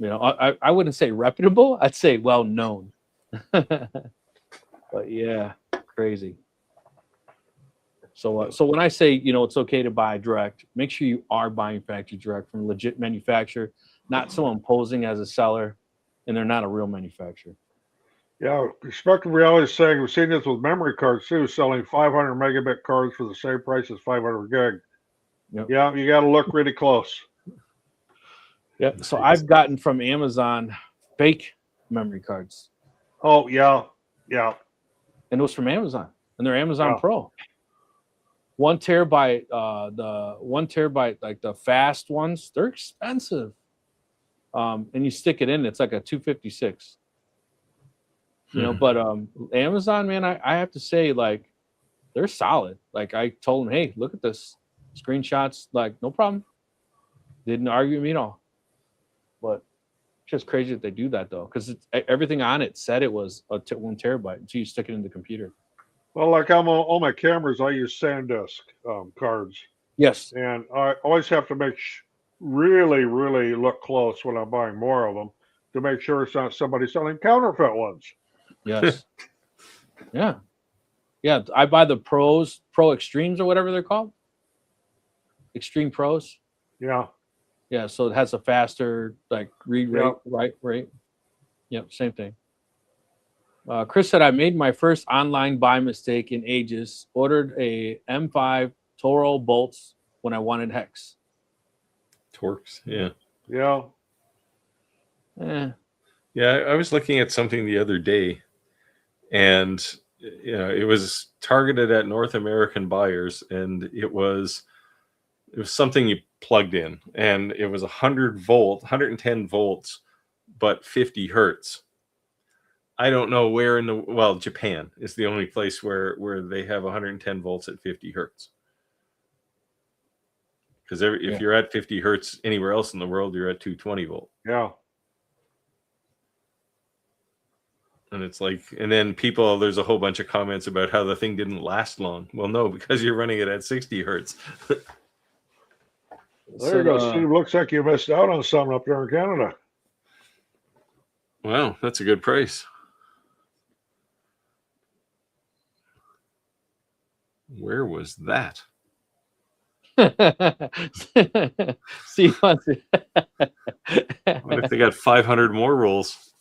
D: I wouldn't say reputable. I'd say well-known. But yeah, crazy. So when I say, it's okay to buy direct, make sure you are buying factory direct from a legit manufacturer, not someone posing as a seller, and they're not a real manufacturer.
A: Yeah, Spectrum Reality is saying we've seen this with memory cards too, selling 500 megabit cards for the same price as 500 gig.
D: Yep.
A: Yeah, you got to look really close.
D: Yeah. So I've gotten from Amazon fake memory cards,
A: Oh yeah, yeah.
D: and it was from Amazon, and they're Amazon
A: Yeah.
D: Pro. 1 terabyte, the 1 terabyte, like the fast ones, they're expensive. And you stick it in, it's like a 256. You know, but Amazon, man, I have to say, like, they're solid. Like, I told them, hey, look at this screenshots, like, no problem. Didn't argue with me at all. But just crazy that they do that though, because everything on it said it was 1 terabyte until you stick it in the computer.
A: Well, like I'm on all my cameras, I use SanDisk cards,
D: Yes.
A: and I always have to make really, really look close when I'm buying more of them to make sure it's not somebody selling counterfeit ones.
D: Yes. Yeah. Yeah. I buy the Pro Extremes or whatever they're called. Extreme Pros.
A: Yeah.
D: Yeah. So it has a faster like read rate,
A: Yep.
D: write rate. Yep. Same thing. Chris said, I made my first online buy mistake in ages. Ordered a M5 Toro bolts when I wanted hex.
B: Torx, yeah.
A: Yeah.
B: Yeah, I was looking at something the other day, and you know, it was targeted at North American buyers, and it was something you plugged in, and it was 110 volts, but 50 hertz. I don't know where in the Japan is the only place where they have 110 volts at 50 hertz. Because if you're at 50 hertz anywhere else in the world, you're at 220 volt.
A: Yeah.
B: And it's like, and then there's a whole bunch of comments about how the thing didn't last long. Well, no, because you're running it at 60 hertz.
A: There you go, Steve. Looks like you missed out on something up there in Canada.
B: Wow, that's a good price. Where was that?
D: See, what
B: if they got 500 more rolls?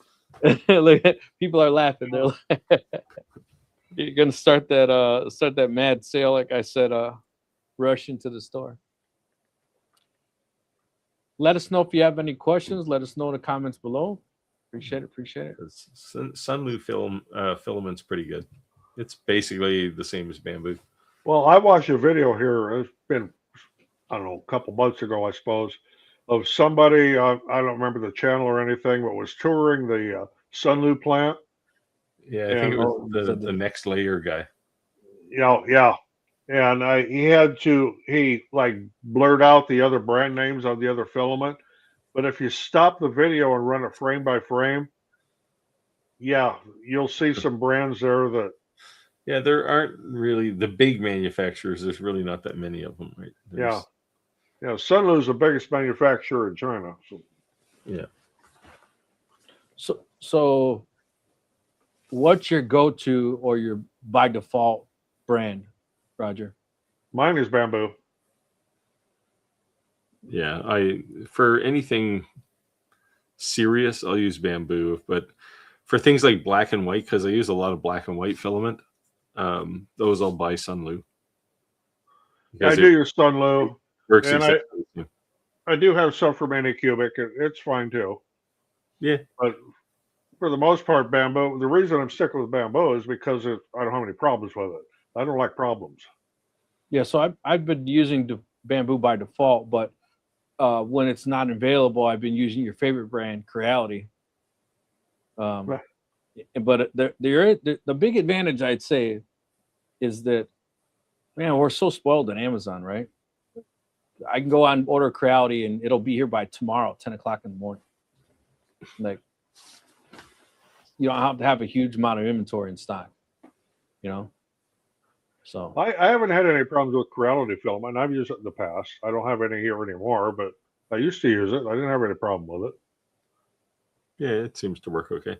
D: Look, people are laughing. They're like, you're gonna start that mad sale, like I said. Rush into the store. Let us know if you have any questions. Let us know in the comments below. Appreciate it.
B: Sunlu filament's pretty good. It's basically the same as bamboo.
A: Well, I watched a video here. It's been, I don't know, a couple months ago, I suppose, of somebody, I don't remember the channel or anything, but was touring the Sunlu plant.
B: Yeah, I think it was the next layer guy.
A: Yeah. And he like blurred out the other brand names on the other filament. But if you stop the video and run it frame by frame, yeah, you'll see some brands there that.
B: Yeah, there aren't really the big manufacturers. There's really not that many of them, right?
A: Yeah. Sunlu is the biggest manufacturer in China. So.
B: Yeah.
D: So, what's your go-to or your by default brand, Roger?
A: Mine is bamboo.
B: Yeah, for anything serious, I'll use bamboo, but for things like black and white, because I use a lot of black and white filament, those I'll buy Sunlu.
A: I do use Sunlu,
B: and
A: I do have some from Anycubic. It's fine too.
B: Yeah,
A: but for the most part, bamboo. The reason I'm sticking with bamboo is because I don't have any problems with it. I don't like problems.
D: Yeah, so I've been using the bamboo by default, but when it's not available, I've been using your favorite brand, Creality. But the big advantage, I'd say, is that, man, we're so spoiled in Amazon, right? I can go on order Creality and it'll be here by tomorrow, 10 o'clock in the morning. Like, you don't have to have a huge amount of inventory in stock, you know? So
A: I haven't had any problems with Creality filament. I've used it in the past. I don't have any here anymore, but I used to use it. I didn't have any problem with it.
B: Yeah, it seems to work okay.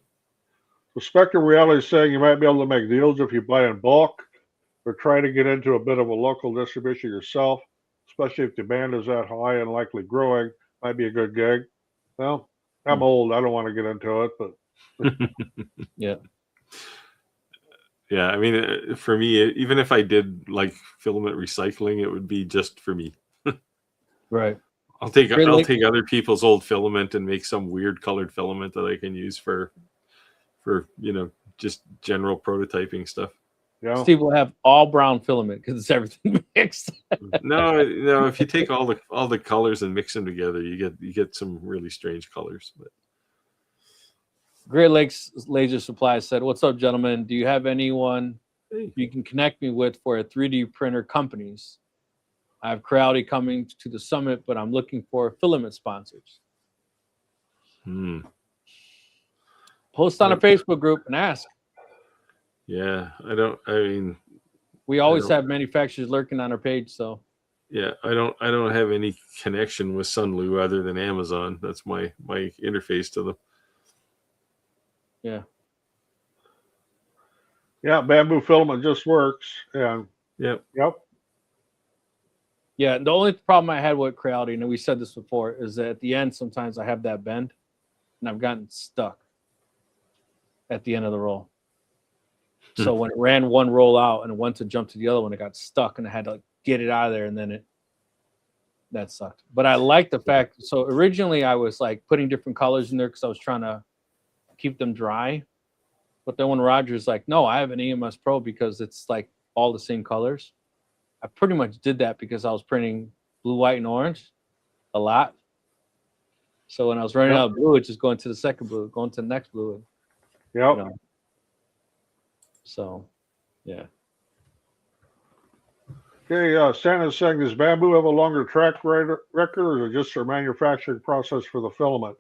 A: So Spectrum Reality is saying you might be able to make deals if you buy in bulk or try to get into a bit of a local distribution yourself, especially if demand is that high and likely growing. Might be a good gig. Well, I'm old. I don't want to get into it, but
D: yeah.
B: Yeah, I mean, for me, even if I did like filament recycling, it would be just for me.
D: Right.
B: I'll take
D: Great Lake-
B: other people's old filament and make some weird colored filament that I can use for just general prototyping stuff.
A: Yeah.
D: Steve will have all brown filament because it's everything mixed.
B: No, if you take all the colors and mix them together, you get some really strange colors. But
D: Great Lakes Laser Supply said, "What's up, gentlemen? Do you have anyone
B: hey,
D: you can connect me with for a 3D printer companies? I have Crowdy coming to the summit, but I'm looking for filament sponsors. Post on a Facebook group and ask.
B: Yeah, I mean,
D: We always
B: don't-
D: have manufacturers lurking on our page, so
B: yeah, I don't have any connection with Sunlu other than Amazon. That's my interface to them.
D: yeah.
A: Yeah, bamboo filament just works. And
B: Yep.
A: yep.
D: Yeah, the only problem I had with Crowdy, and we said this before, is that at the end sometimes I have that bend, and I've gotten stuck at the end of the roll. So when it ran one roll out and it went to jump to the other one, it got stuck, and I had to like get it out of there, and then that sucked. But I like the fact. So originally I was like putting different colors in there because I was trying to keep them dry. But then when Roger's like, "No, I have an EMS Pro because it's like all the same colors," I pretty much did that because I was printing blue, white, and orange a lot. So when I was running out of blue, it's just going to the second blue, going to the next blue.
A: Yep.
D: You know. So, yeah.
A: Okay, Santa's saying, does bamboo have a longer track record, or is it just their manufacturing process for the filament?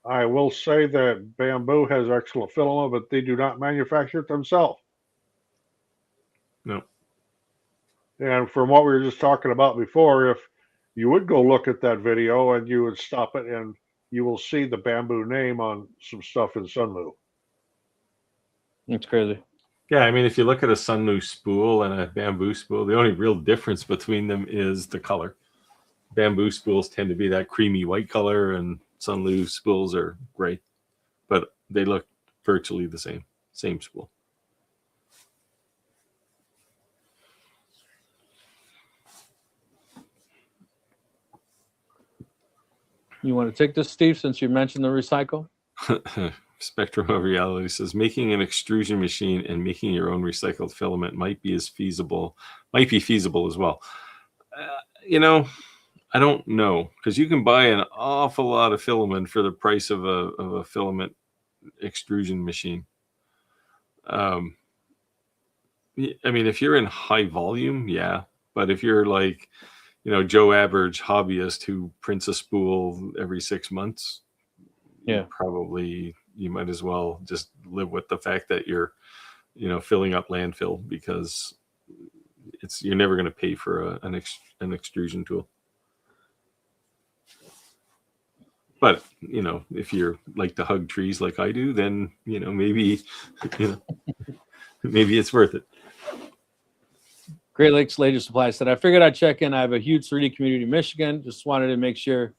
A: I will say that bamboo has excellent filament, but they do not manufacture it themselves.
B: No.
A: And from what we were just talking about before, if you would go look at that video and you would stop it, and you will see the bamboo name on some stuff in Sunlu.
D: It's crazy.
B: Yeah, I mean, if you look at a Sunlu spool and a bamboo spool, the only real difference between them is the color. Bamboo spools tend to be that creamy white color, and Sunlu spools are gray, but they look virtually the same spool.
D: You want to take this, Steve, since you mentioned the recycle?
B: Spectrum of Reality says making an extrusion machine and making your own recycled filament might be feasible as well. I don't know, because you can buy an awful lot of filament for the price of a filament extrusion machine. I mean, if you're in high volume, yeah, but if you're like, Joe Average hobbyist who prints a spool every 6 months,
D: Yeah,
B: you might as well just live with the fact that you're, filling up landfill, because you're never going to pay for an extrusion tool. But, if you're like to hug trees like I do, then, maybe it's worth it.
D: Great Lakes Laser Supply said, I figured I'd check in. I have a huge 3D community in Michigan. Just wanted to make sure,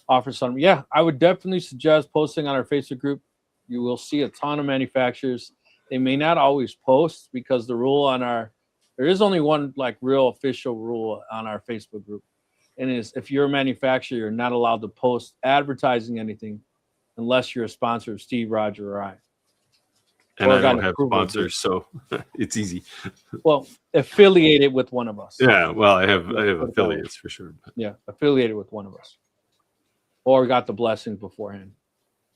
D: offer some. Yeah, I would definitely suggest posting on our Facebook group. You will see a ton of manufacturers. They may not always post because the rule there is only one like real official rule on our Facebook group. And is if you're a manufacturer, you're not allowed to post advertising anything unless you're a sponsor of Steve, Roger, or I.
B: And
D: Or
B: I
D: got
B: don't
D: an
B: have
D: approval of
B: sponsors, so it's easy.
D: Well, affiliated with one of us.
B: Yeah, well, I have affiliates for sure. But.
D: Yeah, affiliated with one of us. Or got the blessings beforehand.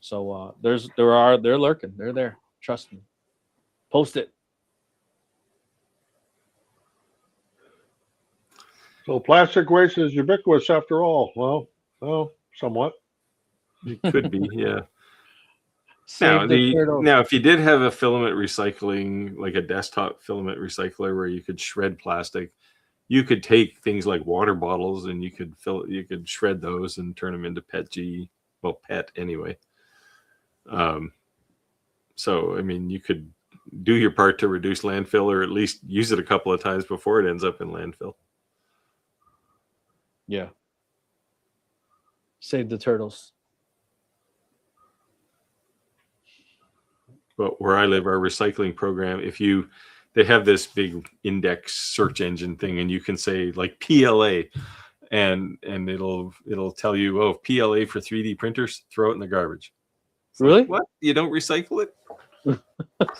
D: So they're lurking. They're there. Trust me. Post it.
A: So plastic waste is ubiquitous after all. Well, somewhat.
B: It could be, yeah.
D: Save the turtle.
B: Now, if you did have a filament recycling, like a desktop filament recycler where you could shred plastic, you could take things like water bottles and you could shred those and turn them into PET anyway. So, I mean, you could do your part to reduce landfill, or at least use it a couple of times before it ends up in landfill.
D: Yeah. Save the turtles.
B: but where I live, our recycling program, they have this big index search engine thing, and you can say like PLA, and it'll tell you, oh, PLA for 3D printers, throw it in the garbage. It's
D: Really?
B: like, what? You don't recycle it?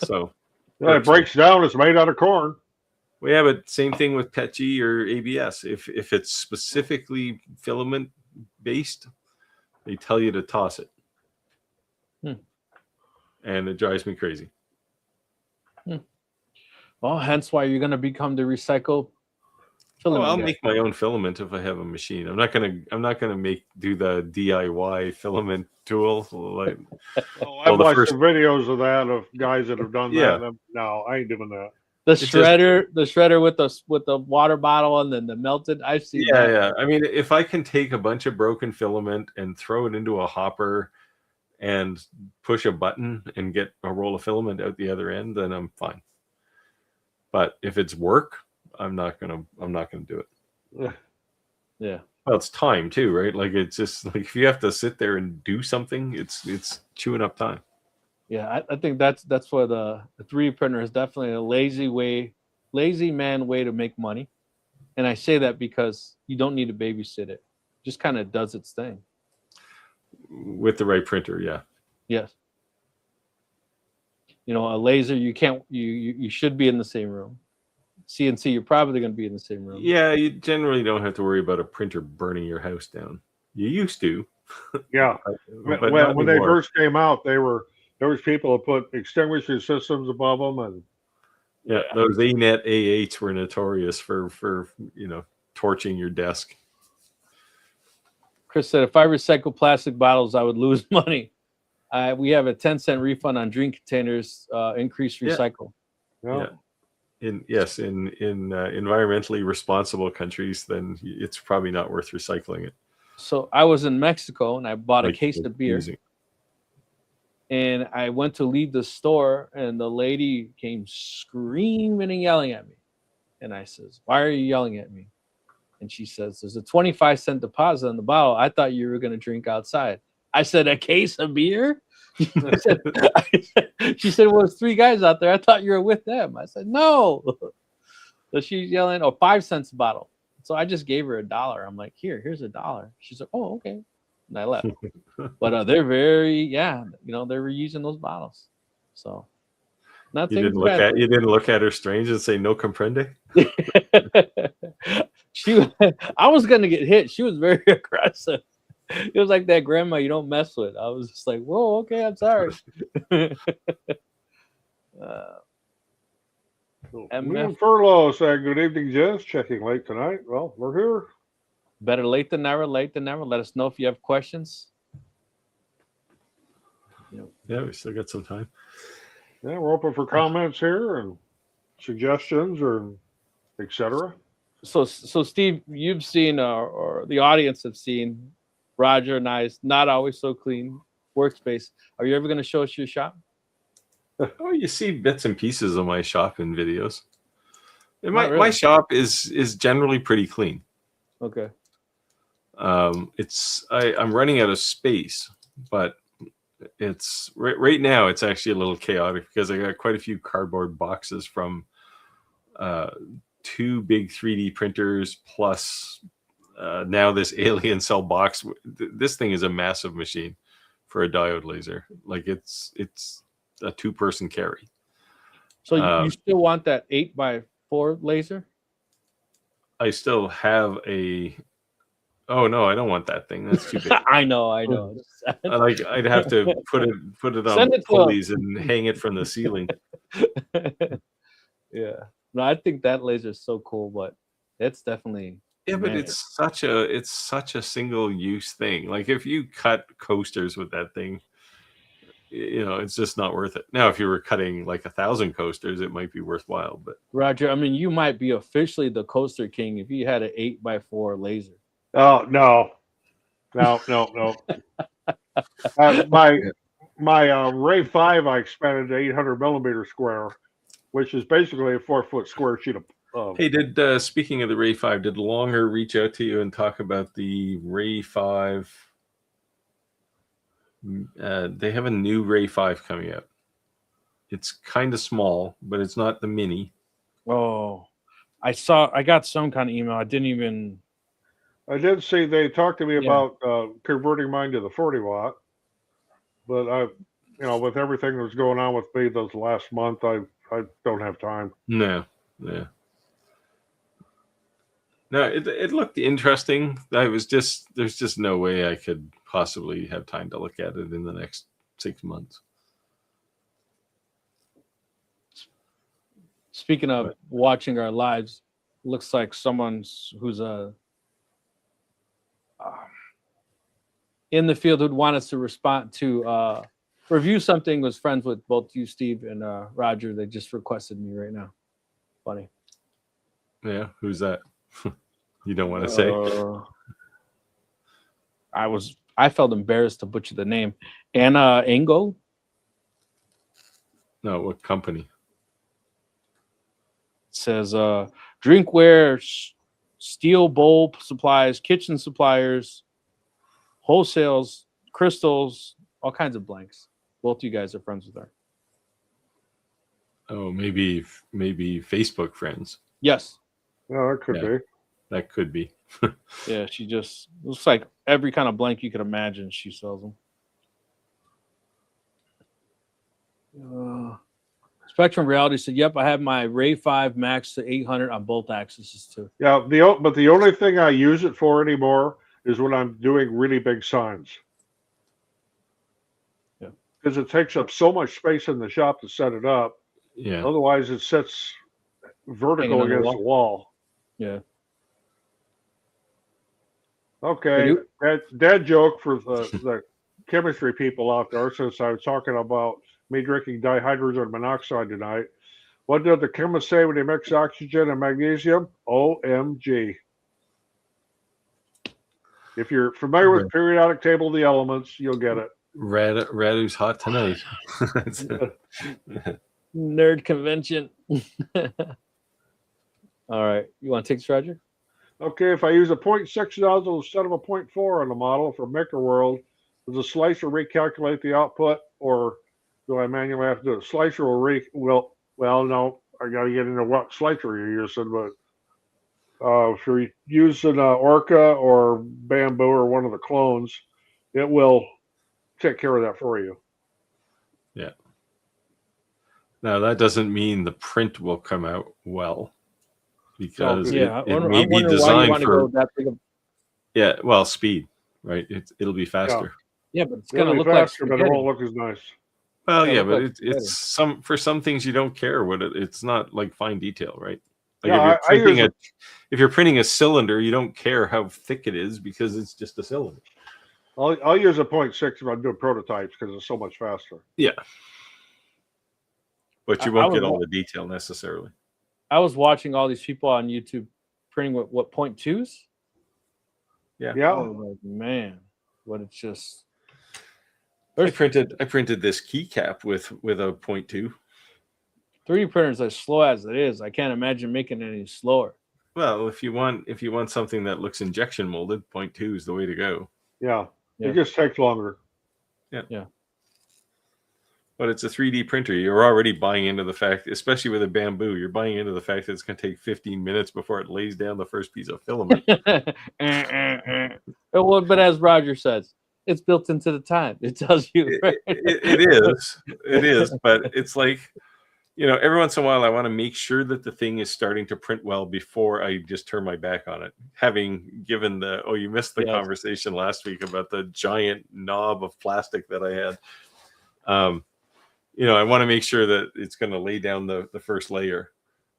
B: So
A: Yeah, it breaks down. It's made out of corn.
B: well, yeah, but same thing with PETG or ABS. If it's specifically filament based, they tell you to toss it. And it drives me crazy.
D: Well, hence why you're going to become the recycle filament
B: I'll
D: guy.
B: make my own filament if I have a machine. I'm not gonna do the DIY filament tool. Like,
A: I've watched some videos of that of guys that have done that.
B: Yeah.
A: No, I ain't doing that.
D: The shredder with the water bottle and then the melted. I've seen that.
B: Yeah. I mean, if I can take a bunch of broken filament and throw it into a hopper and push a button and get a roll of filament out the other end, then I'm fine. But if it's work, I'm not gonna do it.
D: Yeah.
B: Well, it's time too, right? Like, it's just like if you have to sit there and do something, it's chewing up time.
D: Yeah, I think that's where the 3D printer is definitely a lazy man way to make money. And I say that because you don't need to babysit it. It just kind of does its thing.
B: With the right printer, yeah.
D: Yes. You know, a laser, you should be in the same room. CNC, you're probably going to be in the same room.
B: Yeah, you generally don't have to worry about a printer burning your house down. You used to.
A: Yeah.
B: but
A: when they first came out, there was people who put extinguisher systems above them, and
B: yeah, those ANET A8s were notorious for torching your desk.
D: Chris said, if I recycle plastic bottles, I would lose money. We have a 10-cent refund on drink containers. Increased recycle.
A: Yeah.
B: In environmentally responsible countries, then it's probably not worth recycling it.
D: So I was in Mexico and I bought a case of beer. And I went to leave the store and the lady came screaming and yelling at me. And I says, why are you yelling at me? And she says, there's a 25-cent deposit on the bottle. I thought you were going to drink outside. I said, a case of beer? She said, well, there's 3 guys out there. I thought you were with them. I said, no. So she's yelling, 5 cents a bottle. So I just gave her $1. I'm like, here's $1. She's like, oh, okay. And I left. But they're very, they're reusing those bottles. So nothing.
B: You didn't look at her strange and say no comprende.
D: I was gonna get hit. She was very aggressive. It was like that grandma you don't mess with. I was just like, whoa, okay, I'm sorry.
A: William Furlow said, good evening, gents. Checking late tonight. Well, we're here.
D: Better late than never, Let us know if you have questions.
B: Yeah, we still got some time.
A: Yeah, we're open for comments here and suggestions or etc.
D: So Steve, you've seen, or the audience have seen, Roger and I's not always so clean workspace. Are you ever going to show us your shop?
B: Oh, you see bits and pieces of my shop in videos. And my shop is generally pretty clean.
D: Okay.
B: I'm running out of space, but it's right now it's actually a little chaotic because I got quite a few cardboard boxes from 2 big 3D printers plus now this alien cell box. This thing is a massive machine for a diode laser. Like it's a 2-person carry.
D: So you still want that 8x4 laser?
B: I still have a. Oh no, I don't want that thing. That's too big.
D: I know.
B: I'd have to put it on pulleys and hang it from the ceiling.
D: Yeah. No, I think that laser is so cool, but it's definitely.
B: Yeah, but it's such a single use thing. Like if you cut coasters with that thing, it's just not worth it. Now, if you were cutting like 1,000 coasters, it might be worthwhile. But
D: Roger, I mean, you might be officially the coaster king if you had an 8x4 laser.
A: Oh no. My Ray 5, I expanded to 800 millimeter square, which is basically a 4-foot square sheet of.
B: Hey, speaking of the Ray 5, did Longer reach out to you and talk about the Ray 5? They have a new Ray 5 coming out. It's kind of small, but it's not the mini.
D: Oh, I got some kind of email. I didn't even.
A: I did see they talked to me
D: Yeah.
A: about converting mine to the 40 watt, but with everything that's going on with me this last month, I don't have time.
B: No. It looked interesting. There's just no way I could possibly have time to look at it in the next 6 months.
D: Speaking of watching our lives, looks like someone's who's in the field who'd want us to respond to review something, was friends with both you, Steve, and Roger. They just requested me right now. Funny.
B: Yeah, who's that? You don't want to say?
D: I felt embarrassed to butcher the name. Anna Engel?
B: No, what company?
D: It says drinkware, steel bowl supplies, kitchen suppliers, wholesales, crystals, all kinds of blanks. Both you guys are friends with her.
B: Oh, maybe Facebook friends.
D: Yes.
A: Yeah, that could be.
B: That could be.
D: Yeah, she just looks like every kind of blank you could imagine. She sells them. Spectrum Reality said, "Yep, I have my Ray 5 Max to 800 on both axes too."
A: Yeah, but the only thing I use it for anymore is when I'm doing really big signs.
D: Yeah,
A: because it takes up so much space in the shop to set it up.
B: Yeah.
A: Otherwise, it sits vertical against the wall.
D: Yeah.
A: Okay, dad joke for the chemistry people out there, since I was talking about me drinking dihydrogen monoxide tonight. What did the chemist say when he mixed oxygen and magnesium? OMG. If you're familiar with periodic table of the elements, you'll get it.
B: Radu's hot tonight.
D: Nerd convention. All right. You want to take this, Roger?
A: Okay, if I use a 0.6 nozzle instead of a 0.4 on the model for Maker World, does the slicer recalculate the output, or do I manually have to do it? Slicer will no, I got to get into what slicer you're using, but if you're using Orca or Bamboo or one of the clones, it will take care of that for you.
B: Yeah. Now, that doesn't mean the print will come out well, because it may be designed for speed, right? It'll be faster.
D: Yeah, but it's going to look faster,
A: but it won't look as nice.
B: Well, yeah, but it's for some things you don't care what it's not like fine detail, right? Like if you're printing a cylinder, you don't care how thick it is because it's just a cylinder.
A: I'll use a 0.6 if I'm doing prototypes because it's so much faster.
B: Yeah, but you won't get all the detail necessarily.
D: I was watching all these people on YouTube printing what 0.2s.
A: Yeah.
D: Oh, man, what it's just.
B: I printed this keycap with a 0.2.
D: 3D printers are slow as it is. I can't imagine making it any slower.
B: Well, if you want something that looks injection molded, 0.2 is the way to go.
A: Yeah. It just takes longer.
D: Yeah.
B: But it's a 3D printer. You're already buying into the fact, especially with a Bamboo, you're buying into the fact that it's going to take 15 minutes before it lays down the first piece of filament.
D: Well, but as Roger says, it's built into the time. It tells you. Right?
B: It is. But it's like, every once in a while, I want to make sure that the thing is starting to print well before I just turn my back on it. Having given you missed the conversation last week about the giant knob of plastic that I had. I want to make sure that it's going to lay down the first layer.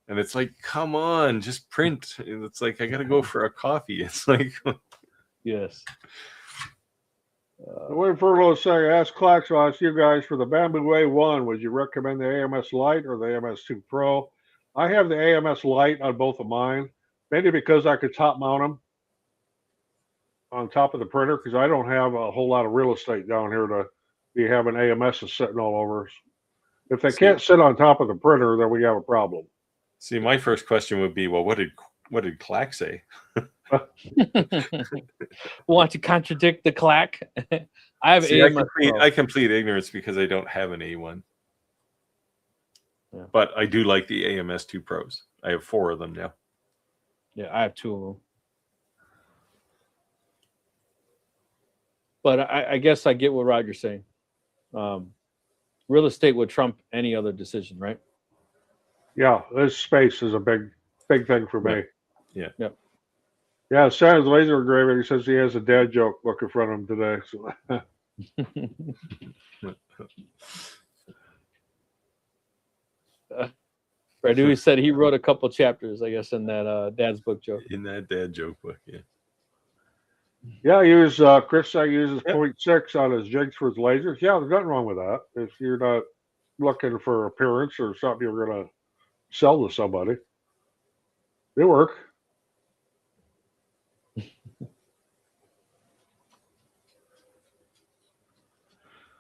B: And it's like, come on, just print. And it's like, I got to go for a coffee. It's like,
D: yes.
A: Wait for a little second. Ask Clax, I'll ask you guys, for the Bamboo A1, would you recommend the AMS Lite or the AMS 2 Pro? I have the AMS Lite on both of mine, mainly because I could top mount them on top of the printer, because I don't have a whole lot of real estate down here to be having AMS sitting all over us. If they can't sit on top of the printer, then we have a problem.
B: See, my first question would be, well, what did Clack say?
D: Want to contradict the Clack? I have AMS.
B: I complete ignorance because I don't have an A1.
D: Yeah.
B: But I do like the AMS2 Pros. I have 4 of them now.
D: Yeah, I have 2 of them. But I guess I get what Roger's saying. Real estate would trump any other decision, right?
A: Yeah, this space is a big thing for me.
B: Yeah.
D: Yep.
A: Yeah, Santa's laser engraver. He says he has a dad joke book in front of him today. So.
D: He said he wrote a couple chapters, I guess, in that dad's book joke.
B: In that dad joke book, yeah.
A: Yeah, Chris uses 0.6 on his jigs for his lasers. Yeah, there's nothing wrong with that. If you're not looking for appearance or something you're going to sell to somebody, they work.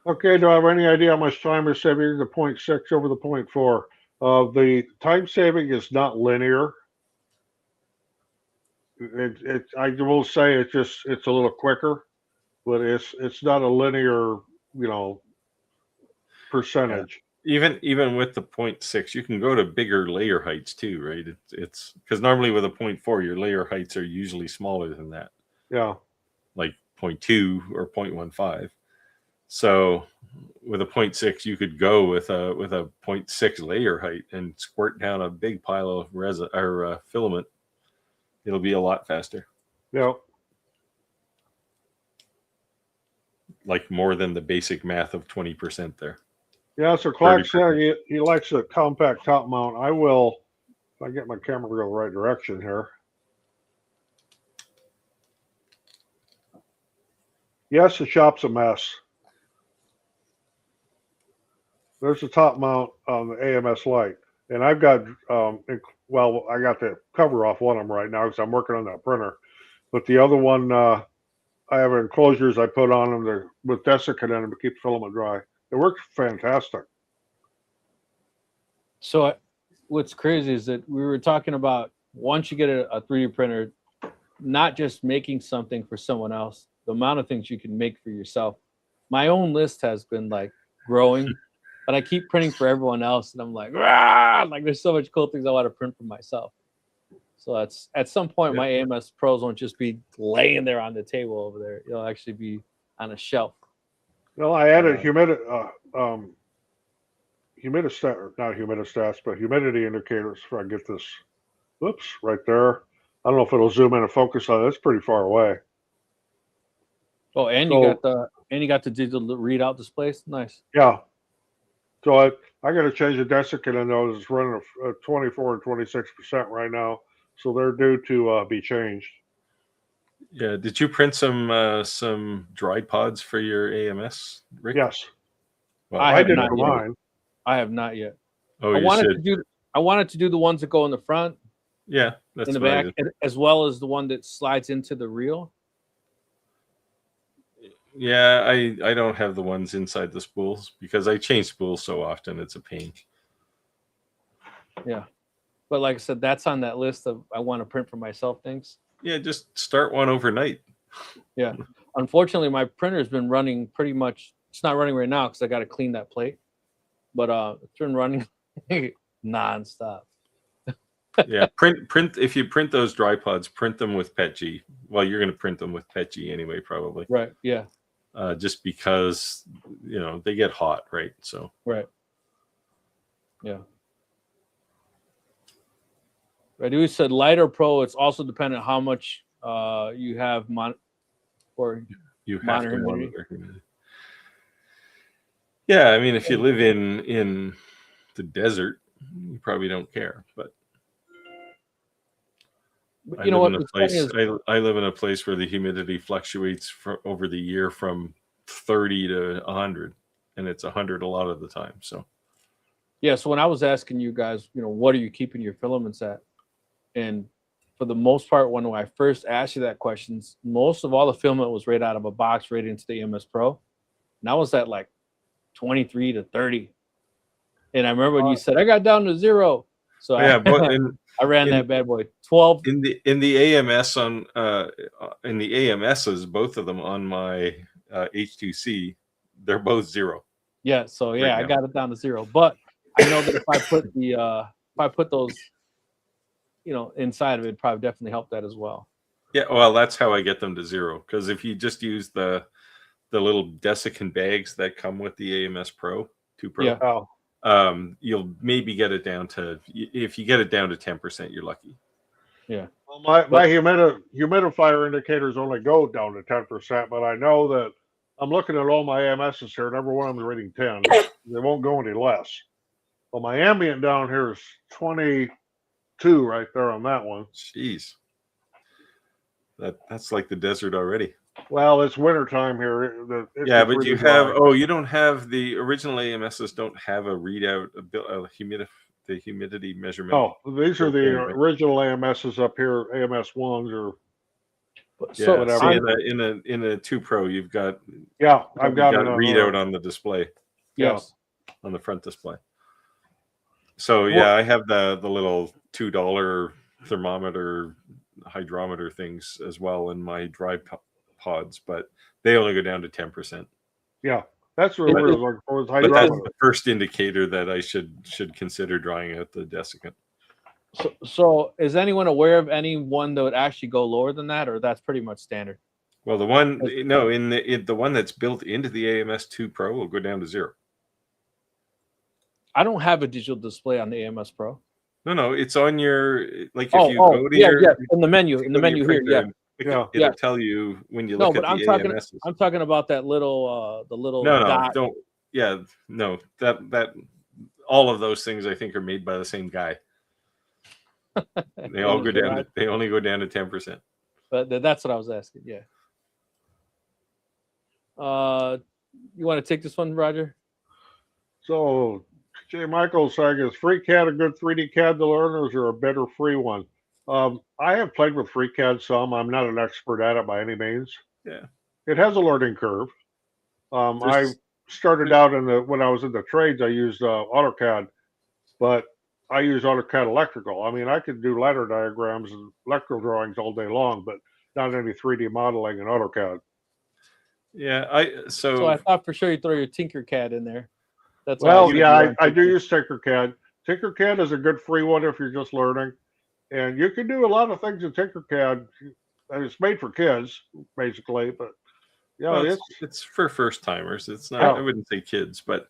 A: Okay, do I have any idea how much time is saving the 0.6 over the 0.4? The time saving is not linear. I will say it's a little quicker, but it's not a linear, percentage.
B: Yeah. Even with the 0.6, you can go to bigger layer heights too, right? It's because normally with a 0.4, your layer heights are usually smaller than that.
A: Yeah.
B: Like 0.2 or 0.15. So with a 0.6, you could go with a 0.6 layer height and squirt down a big pile of resin or filament. It'll be a lot faster.
A: Yeah.
B: Like more than the basic math of 20% there.
A: Yeah, so Clark said he likes a compact top mount. I will, if I get my camera to go the right direction here. Yes, the shop's a mess. There's a top mount on the AMS light. And I've got, I got the cover off one of them right now because I'm working on that printer. But the other one, I have enclosures I put on them with desiccant in them to keep the filament dry. It works fantastic.
D: So what's crazy is that we were talking about once you get a 3D printer, not just making something for someone else, the amount of things you can make for yourself. My own list has been like growing, but I keep printing for everyone else. And I'm like, there's so much cool things I want to print for myself. So that's at some point, my AMS Pros won't just be laying there on the table over there. It'll actually be on a shelf.
A: Well, I added humidity indicators if I get this. Whoops, right there. I don't know if it'll zoom in and focus on it. It's pretty far away.
D: Oh, and you got the digital readout displays. Nice.
A: Yeah. So I got to change the desiccant in those. It's running a 24 and 26% right now, so they're due to be changed.
B: Yeah. Did you print some dry pods for your AMS, Rick?
A: Yes.
B: Well,
A: I did for mine.
D: I have not yet.
B: Oh,
D: I wanted to do the ones that go in the front.
B: Yeah, that's
D: in the back, as well as the one that slides into the reel.
B: Yeah, I don't have the ones inside the spools because I change spools so often. It's a pain.
D: Yeah. But like I said, that's on that list of I want to print for myself things.
B: Yeah, just start one overnight.
D: Yeah. Unfortunately, my printer's been running pretty much. It's not running right now because I got to clean that plate. But it's been running nonstop.
B: Yeah, print. If you print those dry pods, print them with PETG. Well, you're going to print them with PETG anyway, probably.
D: Right. Yeah.
B: Just because they get hot, right? So.
D: Right. Yeah. Radu said lighter pro. It's also dependent on how much you have
B: you have to monitor humidity. Yeah, I mean, if you live in the desert, you probably don't care. But I live in a place where the humidity fluctuates over the year from 30 to 100, and it's 100 a lot of the time. So.
D: Yeah. So when I was asking you guys, what are you keeping your filaments at? And for the most part, when I first asked you that question, most of all the filament was right out of a box right into the AMS Pro. And I was at like 23 to 30. And I remember when you said I got down to 0. So
B: yeah,
D: I ran that bad boy 12
B: in the AMS in the AMSs, both of them on my H2C, they're both 0.
D: Yeah, so
B: right
D: I got it down to 0. But I know that if I put those, inside of it, it'd probably definitely help that as well.
B: Yeah, well, that's how I get them to 0. Because if you just use the little desiccant bags that come with the AMS Pro 2 Pro,
D: Yeah.
B: you'll maybe get it down to, if you get it down to 10%, you're lucky.
D: Yeah.
A: Well, my humidifier indicators only go down to 10%, but I know that I'm looking at all my AMSs here, and every one of them is reading 10. They won't go any less. Well, my ambient down here is 22 right there on that one.
B: Jeez. That's like the desert already.
A: Well, it's wintertime here. It's
B: Yeah,
A: just
B: but
A: really
B: you
A: dry.
B: have, you don't have the original AMSs don't have a readout, the humidity measurement.
A: Oh, these are the
B: built in, right?
A: original AMSs up here, AMS ones or
B: Yeah,
A: whatever.
B: see, in a 2 Pro, you've got
A: I've got it
B: readout on the display.
D: Yes.
B: On the front display. So yeah, I have the little $2 thermometer hydrometer things as well in my dry pods, but they only go down to 10%.
A: Yeah, that's what we're looking for. Is
B: But that's
A: hydrometer.
B: the first indicator that I should consider drying out the desiccant.
D: So is anyone aware of anyone that would actually go lower than that, or that's pretty much standard?
B: Well, the one the one that's built into the AMS 2 Pro will go down to 0.
D: I don't have a digital display on the AMS Pro.
B: No, it's on your, like, if you go to your
D: in the menu here,
B: it'll tell you when you look at the AMSs.
D: I'm talking about that little
B: No, don't. Yeah, no, that all of those things I think are made by the same guy. They all go down. They only go down to 10%.
D: But that's what I was asking. Yeah. You want to take this one, Roger?
A: So J. Michael saying, is FreeCAD a good 3D CAD to learn, or is there a better free one? I have played with FreeCAD some. I'm not an expert at it by any means.
B: Yeah,
A: it has a learning curve. I started out when I was in the trades, I used AutoCAD, but I use AutoCAD electrical. I mean, I could do ladder diagrams and electrical drawings all day long, but not any 3D modeling in AutoCAD.
B: Yeah,
D: so I thought for sure you'd throw your Tinkercad in there. That's
A: I do use Tinkercad. Tinkercad is a good free one if you're just learning, and you can do a lot of things in Tinkercad. And it's made for kids, basically, but
B: it's for first timers. It's not. I wouldn't say kids, but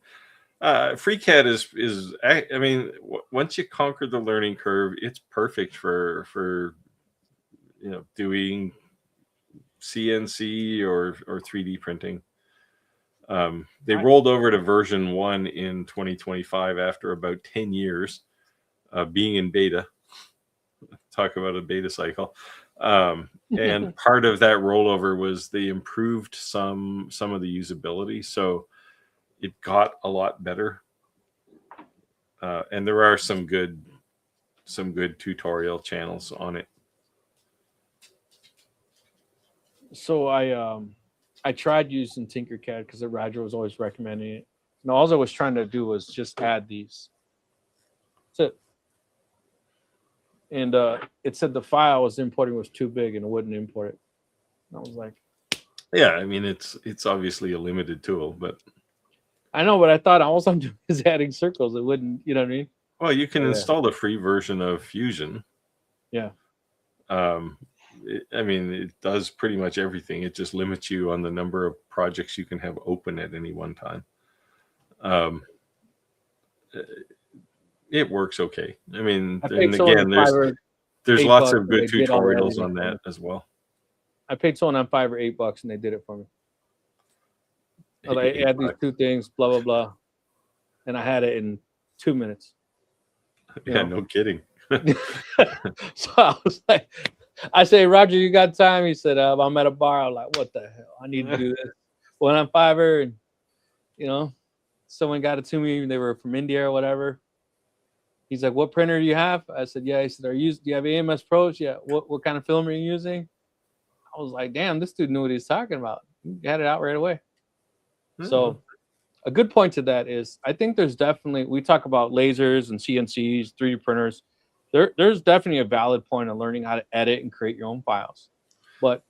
B: FreeCAD is. I mean, once you conquer the learning curve, it's perfect for doing CNC or 3D printing. They rolled over to version 1 in 2025 after about 10 years being in beta. Talk about a beta cycle. And part of that rollover was they improved some of the usability, so it got a lot better. And there are some good tutorial channels on it.
D: So I tried using Tinkercad because Roger was always recommending it. And all I was trying to do was just add these. That's it. And it said the file I was importing was too big and it wouldn't import it. And I was like,
B: yeah, I mean it's obviously a limited tool, but
D: I know, but I thought all I'm doing is adding circles. It wouldn't, you know what I mean?
B: Well, you can install the free version of Fusion.
D: Yeah.
B: I mean, it does pretty much everything. It just limits you on the number of projects you can have open at any one time. It works okay. I mean, and again, there's lots of good tutorials on that as well.
D: I paid someone on $5 or $8 and they did it for me. I add these two things, blah blah blah, and I had it in 2 minutes.
B: Yeah, no kidding.
D: So I was like, I say, Roger, you got time? He said, I'm at a bar. I'm like, what the hell? I need to do this. Went on Fiverr, and someone got it to me. They were from India or whatever. He's like, what printer do you have? I said, yeah. He said, do you have AMS Pros? Yeah. What kind of film are you using? I was like, damn, this dude knew what he was talking about. He had it out right away. Mm-hmm. So a good point to that is I think there's definitely, we talk about lasers and CNCs, 3D printers. There's definitely a valid point of learning how to edit and create your own files. But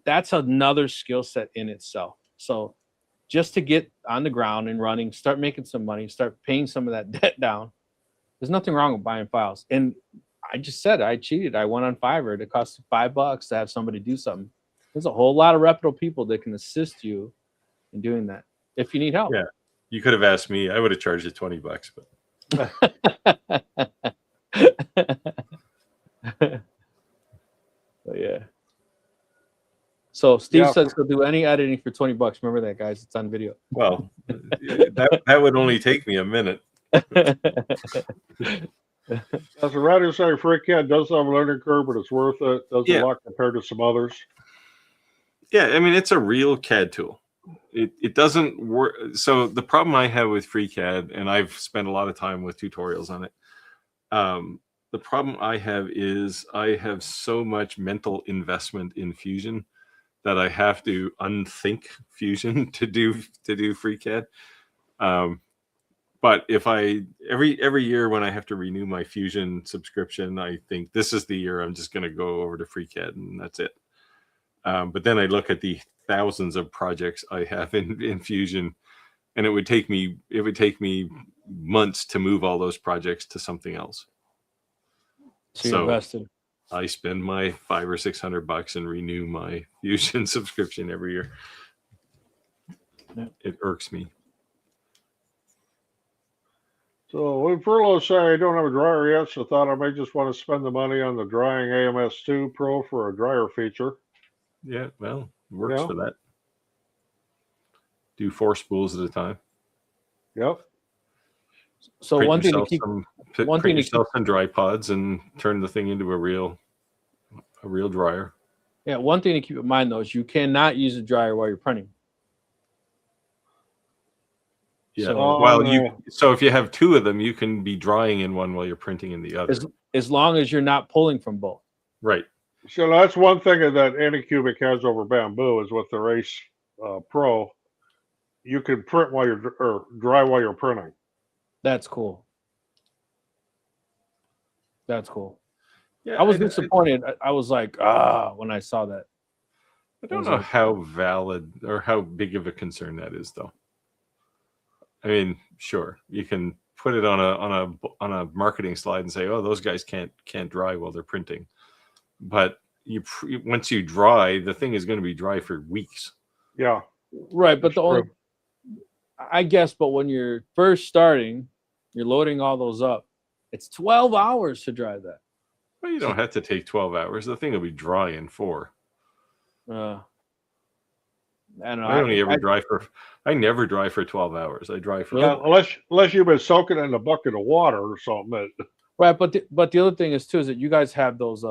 D: that's another skill set in itself. So just to get on the ground and running, start making some money, start paying some of that debt down. There's nothing wrong with buying files. And I just said I cheated. I went on Fiverr. It cost $5 to have somebody do something. There's a whole lot of reputable people that can assist you in doing that if you need help.
B: Yeah. You could have asked me. I would have charged you $20, but
D: But yeah. So Steve says he'll do any editing for $20. Remember that, guys? It's on video.
B: well, that would only take me a minute.
A: As a writer say, FreeCAD does have a learning curve, but it's worth it. Does a lot compared to some others.
B: Yeah, I mean, it's a real CAD tool. It doesn't work. So the problem I have with FreeCAD, and I've spent a lot of time with tutorials on it, the problem I have is I have so much mental investment in Fusion that I have to unthink Fusion to do FreeCAD. But if I every year when I have to renew my Fusion subscription, I think this is the year I'm just going to go over to FreeCAD and that's it. But then I look at the thousands of projects I have in Fusion, and it would take me months to move all those projects to something else.
D: So you're invested.
B: I spend my $500 or $600 and renew my Fusion subscription every year.
D: Yeah.
B: It irks me.
A: So when Furlough say I don't have a dryer yet, so thought I may just want to spend the money on the drying AMS2 Pro for a dryer feature.
B: Yeah, well, it works for that. Do 4 spools at a time.
A: Yep.
D: So
B: Print
D: one thing to
B: yourself
D: keep
B: some dry pods and turn the thing into a real dryer.
D: Yeah, one thing to keep in mind though is you cannot use a dryer while you're printing.
B: Yeah.
D: So,
B: so if you have 2 of them, you can be drying in one while you're printing in the other.
D: As long as you're not pulling from both.
B: Right.
A: So that's one thing that Anycubic has over Bamboo is with their Ace Pro. You can print while or dry while you're printing.
D: That's cool. That's cool.
B: Yeah,
D: I was disappointed. I was like, when I saw that.
B: I don't know how valid or how big of a concern that is, though. I mean, sure, you can put it on a marketing slide and say, "Oh, those guys can't dry while they're printing," but once you dry, the thing is going to be dry for weeks.
A: Yeah,
D: right. But I guess, but when you're first starting, you're loading all those up. It's 12 hours to dry that.
B: Well, you don't have to take 12 hours. The thing will be dry in 4. I never dry for 12 hours. I dry for
A: unless you've been soaking in a bucket of water or something.
D: Right, but the other thing is too is that you guys have those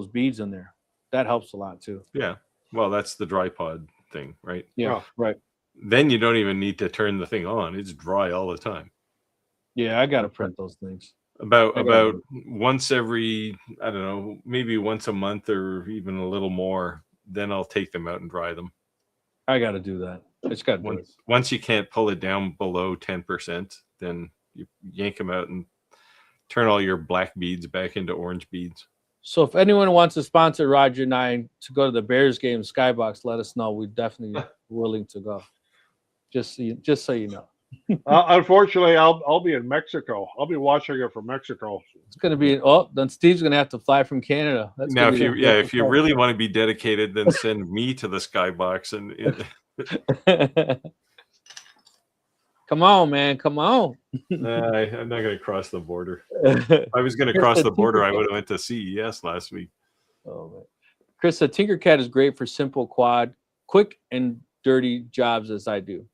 D: beads in there. That helps a lot too.
B: Yeah. Well, that's the dry pod thing, right?
D: Yeah, right.
B: Then you don't even need to turn the thing on. It's dry all the time.
D: Yeah, I got to print those things.
B: About once every, I don't know, maybe once a month or even a little more, then I'll take them out and dry them.
D: I got to do that. It's got
B: once you can't pull it down below 10%, then you yank them out and turn all your black beads back into orange beads.
D: So if anyone wants to sponsor Roger and I to go to the Bears game Skybox, let us know. We're definitely willing to go. Just so you know.
A: Unfortunately, I'll be in Mexico. I'll be watching it from Mexico.
D: It's going to be then Steve's going to have to fly from Canada.
B: That's now, if you really want to be dedicated, then send me to the Skybox and.
D: Come on, man! Come on.
B: I'm not going to cross the border. If I was going to cross the border, I would have went to CES last week.
D: Oh man, Chris said Tinkercad is great for simple quad, quick and dirty jobs as I do.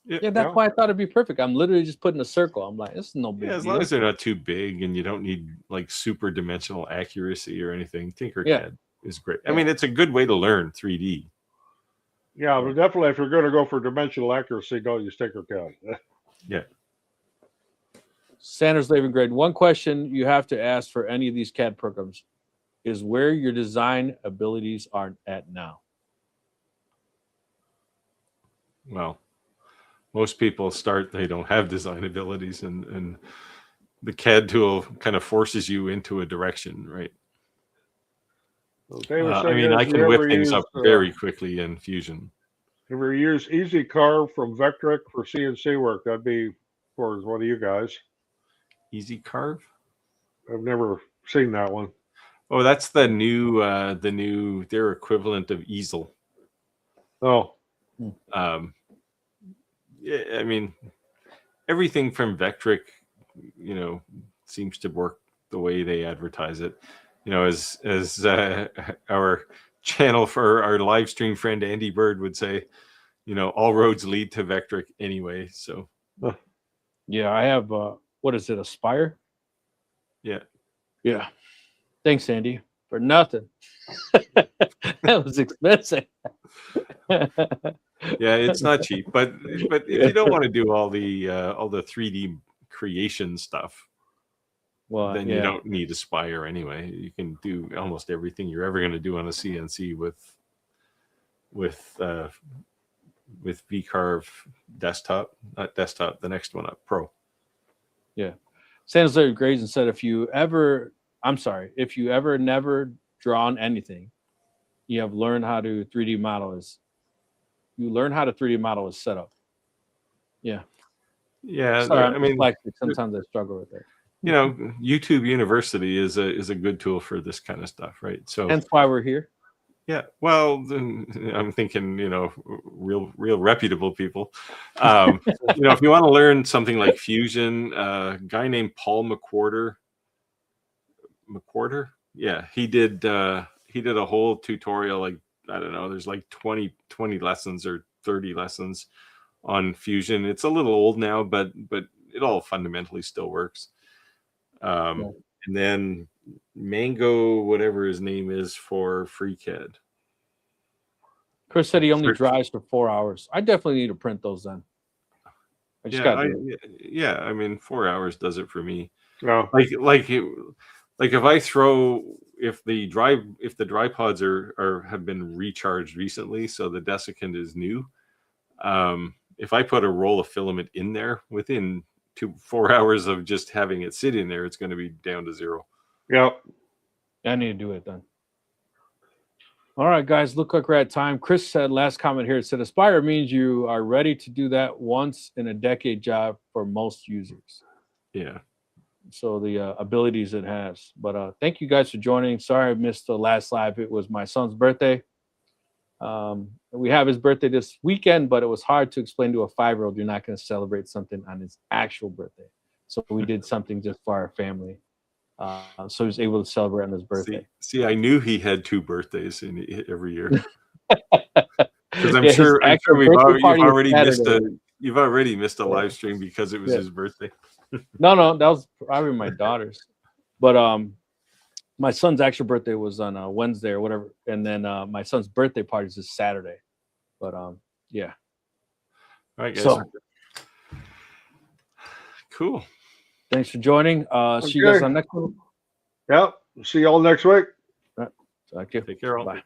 D: Yeah, that's why I thought it'd be perfect. I'm literally just putting a circle. I'm like, this is no big deal.
B: As long as they're not too big and you don't need like super dimensional accuracy or anything, Tinkercad is great. I mean, it's a good way to learn 3D.
A: Yeah, but definitely if you're going to go for dimensional accuracy, don't use Tinkercad.
B: Yeah.
D: Sanders Levengrade, one question you have to ask for any of these CAD programs is where your design abilities are at now.
B: Well, most people they don't have design abilities, and the CAD tool kind of forces you into a direction, right?
A: So David
B: I mean, I can whip things up very quickly in Fusion.
A: Ever use Easy Carve from Vectric for CNC work? That'd be for one of you guys.
B: Easy Carve?
A: I've never seen that one.
B: Oh, that's the new their equivalent of easel.
A: Oh,
B: Yeah, I mean, everything from Vectric, seems to work the way they advertise it. As our channel for our live stream friend Andy Bird would say, all roads lead to Vectric anyway. So,
D: yeah, I have what is it, Aspire?
B: yeah.
D: Thanks, Andy, for nothing. That was expensive.
B: Yeah, it's not cheap, but if you don't want to do all the 3D creation stuff,
D: Well,
B: then you don't need Aspire anyway. You can do almost everything you're ever going to do on a CNC with VCarve desktop, not desktop, the next one up, Pro.
D: Yeah. Sanders Larry Grayson said, if you ever never drawn anything, you have learned how to 3D model you learn how to 3D model is setup. Yeah.
B: Yeah.
D: Sorry,
B: I mean,
D: sometimes I struggle with it.
B: YouTube University is a good tool for this kind of stuff, right? So
D: hence why we're here.
B: Yeah, well, I'm thinking, real reputable people. If you want to learn something like Fusion, a guy named Paul McWhorter, yeah, he did a whole tutorial, like, I don't know, there's like 20 lessons or 30 lessons on Fusion. It's a little old now, but it all fundamentally still works. And then Mango, whatever his name is, for FreeCAD.
D: Chris said he only dries for 4 hours. I definitely need to print those then. I just got to.
B: Yeah, I mean, 4 hours does it for me.
A: no.
B: Like if the dry pods have been recharged recently, so the desiccant is new. If I put a roll of filament in there, within 4 hours of just having it sit in there, it's going to be down to 0.
A: Yep.
D: I need to do it then. All right, guys, look like we're at time. Chris said, last comment here, it said, Aspire means you are ready to do that once in a decade job for most users.
B: Yeah.
D: So the abilities it has. But thank you guys for joining. Sorry I missed the last live. It was my son's birthday. We have his birthday this weekend, but it was hard to explain to a 5-year-old you're not going to celebrate something on his actual birthday. So we did something just for our family. So he was able to celebrate on his birthday.
B: See, I knew he had 2 birthdays every year. Because I'm sure you've already missed a live stream because it was his birthday.
D: No, that was probably my daughter's. But my son's actual birthday was on Wednesday or whatever, and then my son's birthday party is this Saturday. But yeah.
B: All right, guys.
D: So,
B: cool.
D: Thanks for joining. See you guys on next one.
A: Yep. See y'all next week.
D: Thank you.
B: Take care, all.
D: Bye.